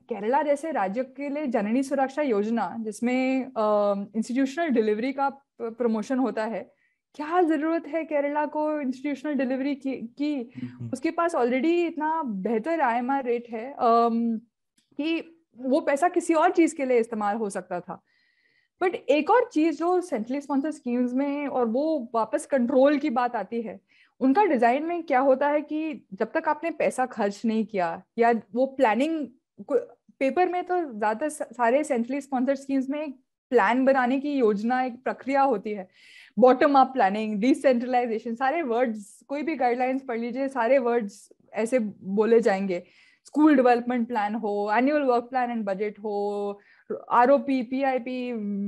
केरला जैसे राज्य के लिए जननी सुरक्षा योजना, जिसमें इंस्टीट्यूशनल डिलीवरी का प्रमोशन होता है, क्या जरूरत है केरला को इंस्टीट्यूशनल डिलीवरी की? उसके पास ऑलरेडी इतना बेहतर IMR रेट है कि वो पैसा किसी और चीज के लिए इस्तेमाल हो सकता था। बट एक और चीज जो सेंट्रली स्पॉन्सर्ड स्कीम्स में, और वो वापस कंट्रोल की बात आती है, उनका डिजाइन में क्या होता है कि जब तक आपने पैसा खर्च नहीं किया, या वो प्लानिंग पेपर में, तो ज्यादातर सारे सेंट्रली स्पॉन्सर्ड स्कीम्स में एक प्लान बनाने की योजना, एक प्रक्रिया होती है, बॉटम अप प्लानिंग, डिसेंट्रलाइजेशन, सारे वर्ड्स, कोई भी गाइडलाइंस पढ़ लीजिए, सारे वर्ड्स ऐसे बोले जाएंगे। स्कूल डेवलपमेंट प्लान हो, annual work plan and budget हो, ROP, PIP,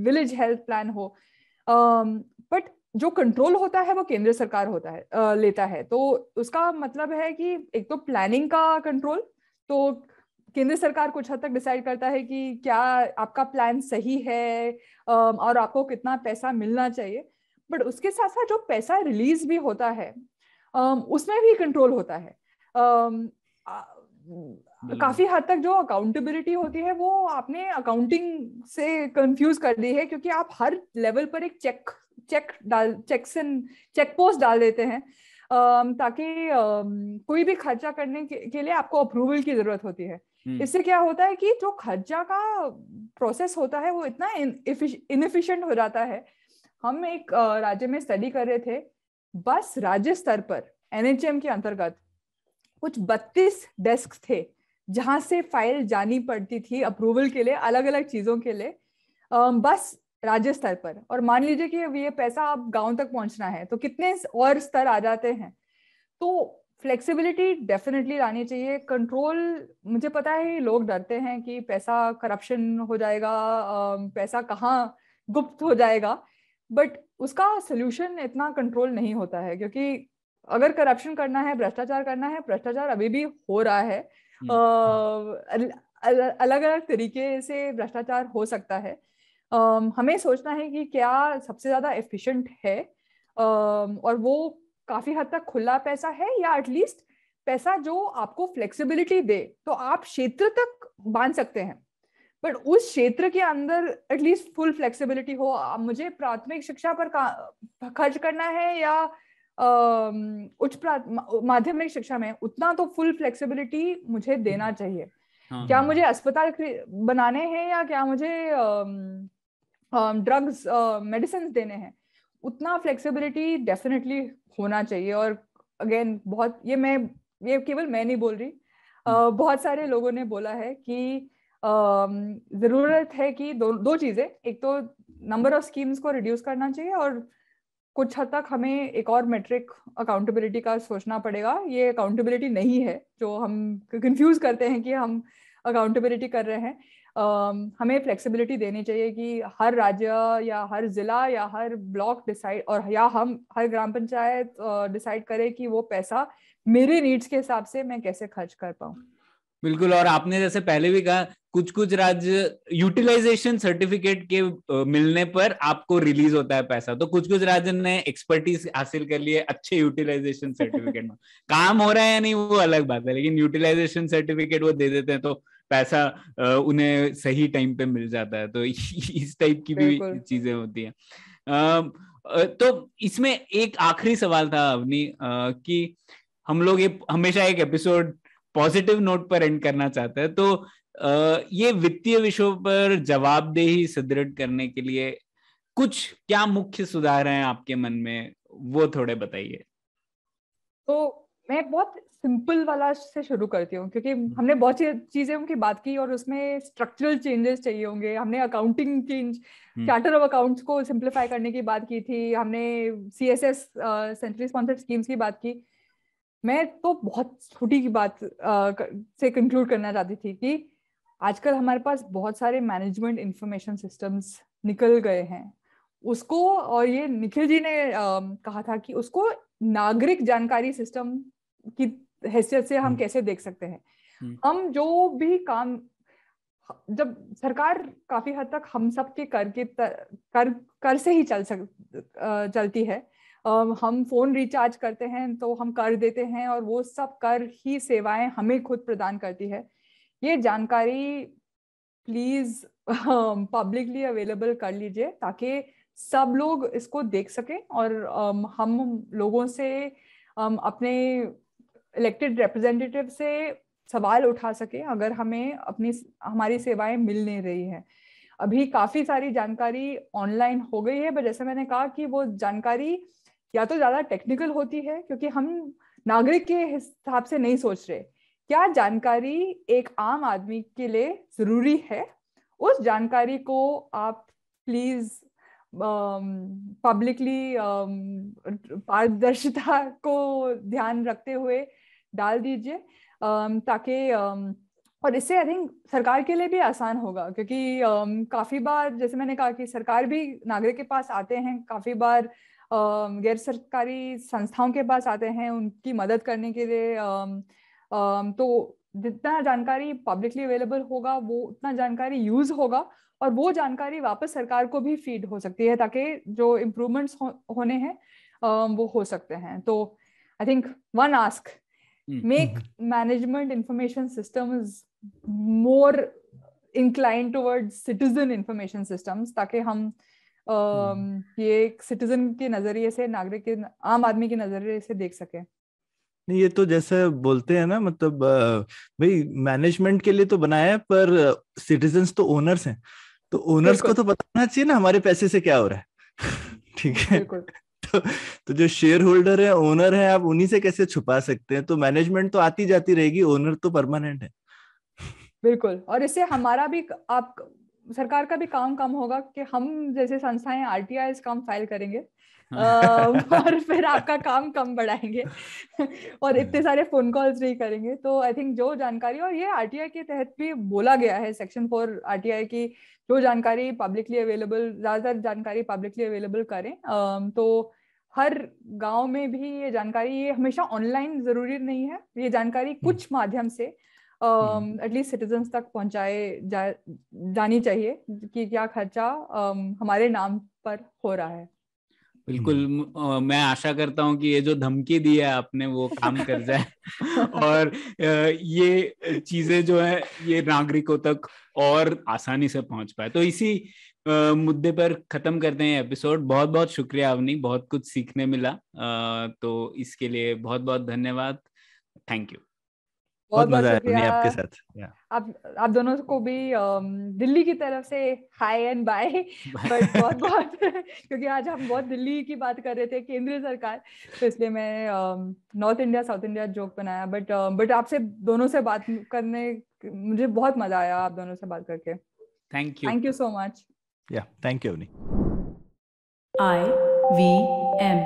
village health plan हो, बट जो कंट्रोल होता है वो केंद्र सरकार होता है, लेता है। तो उसका मतलब है कि एक तो प्लानिंग का कंट्रोल तो केंद्र सरकार कुछ हद तक डिसाइड करता है कि क्या आपका प्लान सही है, और आपको कितना पैसा मिलना चाहिए। बट उसके साथ साथ जो पैसा रिलीज भी होता है, उसमें भी कंट्रोल होता है। काफी हद तक जो अकाउंटेबिलिटी होती है वो आपने अकाउंटिंग से कंफ्यूज कर दी है, क्योंकि आप हर लेवल पर एक चेक पोस्ट डाल देते हैं, ताकि कोई भी खर्चा करने के लिए आपको अप्रूवल की जरूरत होती है। इससे क्या होता है कि जो खर्चा का प्रोसेस होता है वो इतना इनएफिशिएंट हो जाता है। हम एक राज्य में स्टडी कर रहे थे, बस राज्य स्तर पर NHM के अंतर्गत कुछ 32 डेस्क थे जहां से फाइल जानी पड़ती थी अप्रूवल के लिए, अलग अलग चीजों के लिए, बस राज्य स्तर पर। और मान लीजिए कि ये पैसा अब गांव तक पहुंचना है तो कितने और स्तर आ जाते हैं। तो फ्लेक्सिबिलिटी डेफिनेटली लानी चाहिए। कंट्रोल, मुझे पता है लोग डरते हैं कि पैसा करप्शन हो जाएगा, पैसा कहाँ गुप्त हो जाएगा, बट उसका सोल्यूशन इतना कंट्रोल नहीं होता है, क्योंकि अगर करप्शन करना है, भ्रष्टाचार करना है, भ्रष्टाचार अभी भी हो रहा है, अलग अलग तरीके से भ्रष्टाचार हो सकता है। हमें सोचना है कि क्या सबसे ज्यादा एफिशिएंट है, और वो काफी हद तक खुला पैसा है, या एटलीस्ट पैसा जो आपको फ्लेक्सिबिलिटी दे, तो आप क्षेत्र तक बांध सकते हैं, बट उस क्षेत्र के अंदर एटलीस्ट फुल फ्लेक्सिबिलिटी हो। मुझे प्राथमिक शिक्षा पर खर्च करना है या उच्च माध्यमिक शिक्षा में, उतना तो फुल फ्लेक्सिबिलिटी मुझे देना चाहिए। क्या मुझे अस्पताल बनाने हैं या क्या मुझे ड्रग्स मेडिसिन देने हैं, उतना फ्लेक्सिबिलिटी डेफिनेटली होना चाहिए। और अगेन बहुत, ये केवल मैं नहीं बोल रही, बहुत सारे लोगों ने बोला है कि जरूरत है कि दो चीजें, एक तो नंबर ऑफ स्कीम्स को रिड्यूस करना चाहिए, और कुछ हद तक हमें एक और मेट्रिक अकाउंटेबिलिटी का सोचना पड़ेगा। ये अकाउंटेबिलिटी नहीं है जो हम कंफ्यूज करते हैं कि हम अकाउंटेबिलिटी कर रहे हैं। हमें फ्लेक्सिबिलिटी देनी चाहिए कि हर राज्य या हर जिला या हर ब्लॉक डिसाइड और या हम हर ग्राम पंचायत डिसाइड करे कि वो पैसा मेरे नीड्स के हिसाब से मैं कैसे खर्च कर पाऊँ। बिल्कुल, और आपने जैसे पहले भी कहा, कुछ कुछ राज्य यूटिलाइजेशन सर्टिफिकेट के मिलने पर आपको रिलीज होता है पैसा, तो कुछ कुछ राज्य ने एक्सपर्टीज हासिल कर लिए अच्छे यूटिलाइजेशन सर्टिफिकेट में। काम हो रहा है या नहीं वो अलग बात है, लेकिन यूटिलाइजेशन सर्टिफिकेट वो दे देते हैं तो पैसा उन्हें सही टाइम पे मिल जाता है। तो इस टाइप की भी चीजें होती है। तो इसमें एक आखिरी सवाल था अवनी, कि हम लोग ये हमेशा एक एपिसोड पॉजिटिव नोट पर एंड करना चाहते हैं, तो ये वित्तीय विषयों पर जवाबदेही सुदृढ़ करने के लिए कुछ क्या मुख्य सुधार हैं आपके मन में, वो थोड़े बताइए। तो मैं बहुत सिंपल वाला से शुरू करती हूँ, क्योंकि हमने बहुत चीजें की बात की और उसमें स्ट्रक्चरल चेंजेस चाहिए होंगे। हमने accounting change, charter of accounts को सिंप्लीफाई करने की बात की थी, हमने CSS सेंट्रली स्पॉन्सर्ड स्कीम्स की बात की। मैं तो बहुत छोटी की बात से कंक्लूड करना चाहती थी कि आजकल हमारे पास बहुत सारे मैनेजमेंट इंफॉर्मेशन सिस्टम्स निकल गए हैं उसको, और ये निखिल जी ने कहा था कि उसको नागरिक जानकारी सिस्टम की हैसियत से हम कैसे देख सकते हैं। हम जो भी काम, जब सरकार काफी हद तक हम सब के कर से ही चलती है। हम फोन रिचार्ज करते हैं तो हम कर देते हैं और वो सब कर ही सेवाएं हमें खुद प्रदान करती है। ये जानकारी प्लीज पब्लिकली अवेलेबल कर लीजिए ताकि सब लोग इसको देख सकें और हम लोगों से अपने इलेक्टेड रिप्रेजेंटेटिव से सवाल उठा सके अगर हमें हमारी सेवाएं मिल नहीं रही है। अभी काफी सारी जानकारी ऑनलाइन हो गई है, बट जैसे मैंने कहा कि वो जानकारी या तो ज्यादा टेक्निकल होती है क्योंकि हम नागरिक के हिसाब से नहीं सोच रहे क्या जानकारी एक आम आदमी के लिए जरूरी है। उस जानकारी को आप प्लीज पब्लिकली पारदर्शिता को ध्यान रखते हुए डाल दीजिए, ताकि और इससे आई थिंक सरकार के लिए भी आसान होगा, क्योंकि काफी बार जैसे मैंने कहा कि सरकार भी नागरिक के पास आते हैं, काफी बार गैर सरकारी संस्थाओं के पास आते हैं उनकी मदद करने के लिए। तो जितना जानकारी पब्लिकली अवेलेबल होगा वो उतना जानकारी यूज होगा और वो जानकारी वापस सरकार को भी फीड हो सकती है ताकि जो इम्प्रूवमेंट्स होने हैं वो हो सकते हैं। तो I think one ask, make management information systems more inclined towards citizen information systems, ताकि हम ये एक सिटीजन के नजरिए से, नागरिक के, आम आदमी के नजरिए से देख सके। नहीं, ये तो जैसे बोलते हैं ना, मतलब भाई मैनेजमेंट के लिए तो बनाया है पर सिटीजन्स तो ओनर्स हैं, तो ओनर्स को तो पता होना चाहिए ना हमारे पैसे से क्या हो रहा है। ठीक है, तो जो शेयर होल्डर है, ओनर है, आप उन्हीं से कैसे छुपा सकते हैं। तो मैनेजमेंट तो आती जाती रहेगी, ओनर तो परमानेंट है। बिल्कुल, और इससे हमारा भी, आप सरकार का भी काम कम होगा कि हम जैसे संस्थाएं RTIs कम फाइल करेंगे और फिर आपका काम कम बढ़ाएंगे और इतने सारे फोन कॉल्स नहीं करेंगे। तो आई थिंक जो जानकारी, और ये RTI के तहत भी बोला गया है सेक्शन 4 RTI की, जो जानकारी पब्लिकली अवेलेबल, ज्यादातर जानकारी पब्लिकली अवेलेबल करें। तो हर गांव में भी ये जानकारी, ये हमेशा ऑनलाइन जरूरी नहीं है, ये जानकारी कुछ माध्यम से एटलीस्ट सिटीजन्स तक पहुंचाए जानी चाहिए कि क्या खर्चा हमारे नाम पर हो रहा है। बिल्कुल, मैं आशा करता हूं कि ये जो धमकी दी है आपने वो काम कर जाए और ये चीजें जो है ये नागरिकों तक और आसानी से पहुंच पाए। तो इसी मुद्दे पर खत्म करते हैं एपिसोड। बहुत बहुत शुक्रिया अवनी, बहुत कुछ सीखने मिला, तो इसके लिए बहुत बहुत धन्यवाद। Thank you. बहुत मजा आया आपके साथ। आप दोनों को भी दिल्ली की तरफ से हाय एंड बाय, बट बहुत बहुत क्योंकि आज हम बहुत दिल्ली की बात कर रहे थे, केंद्रीय सरकार, तो इसलिए मैं north India south India joke बनाया। बट आपसे दोनों से बात करने मुझे बहुत मजा आया, आप दोनों से बात करके। Thank you so much. Thank you Avani. IVM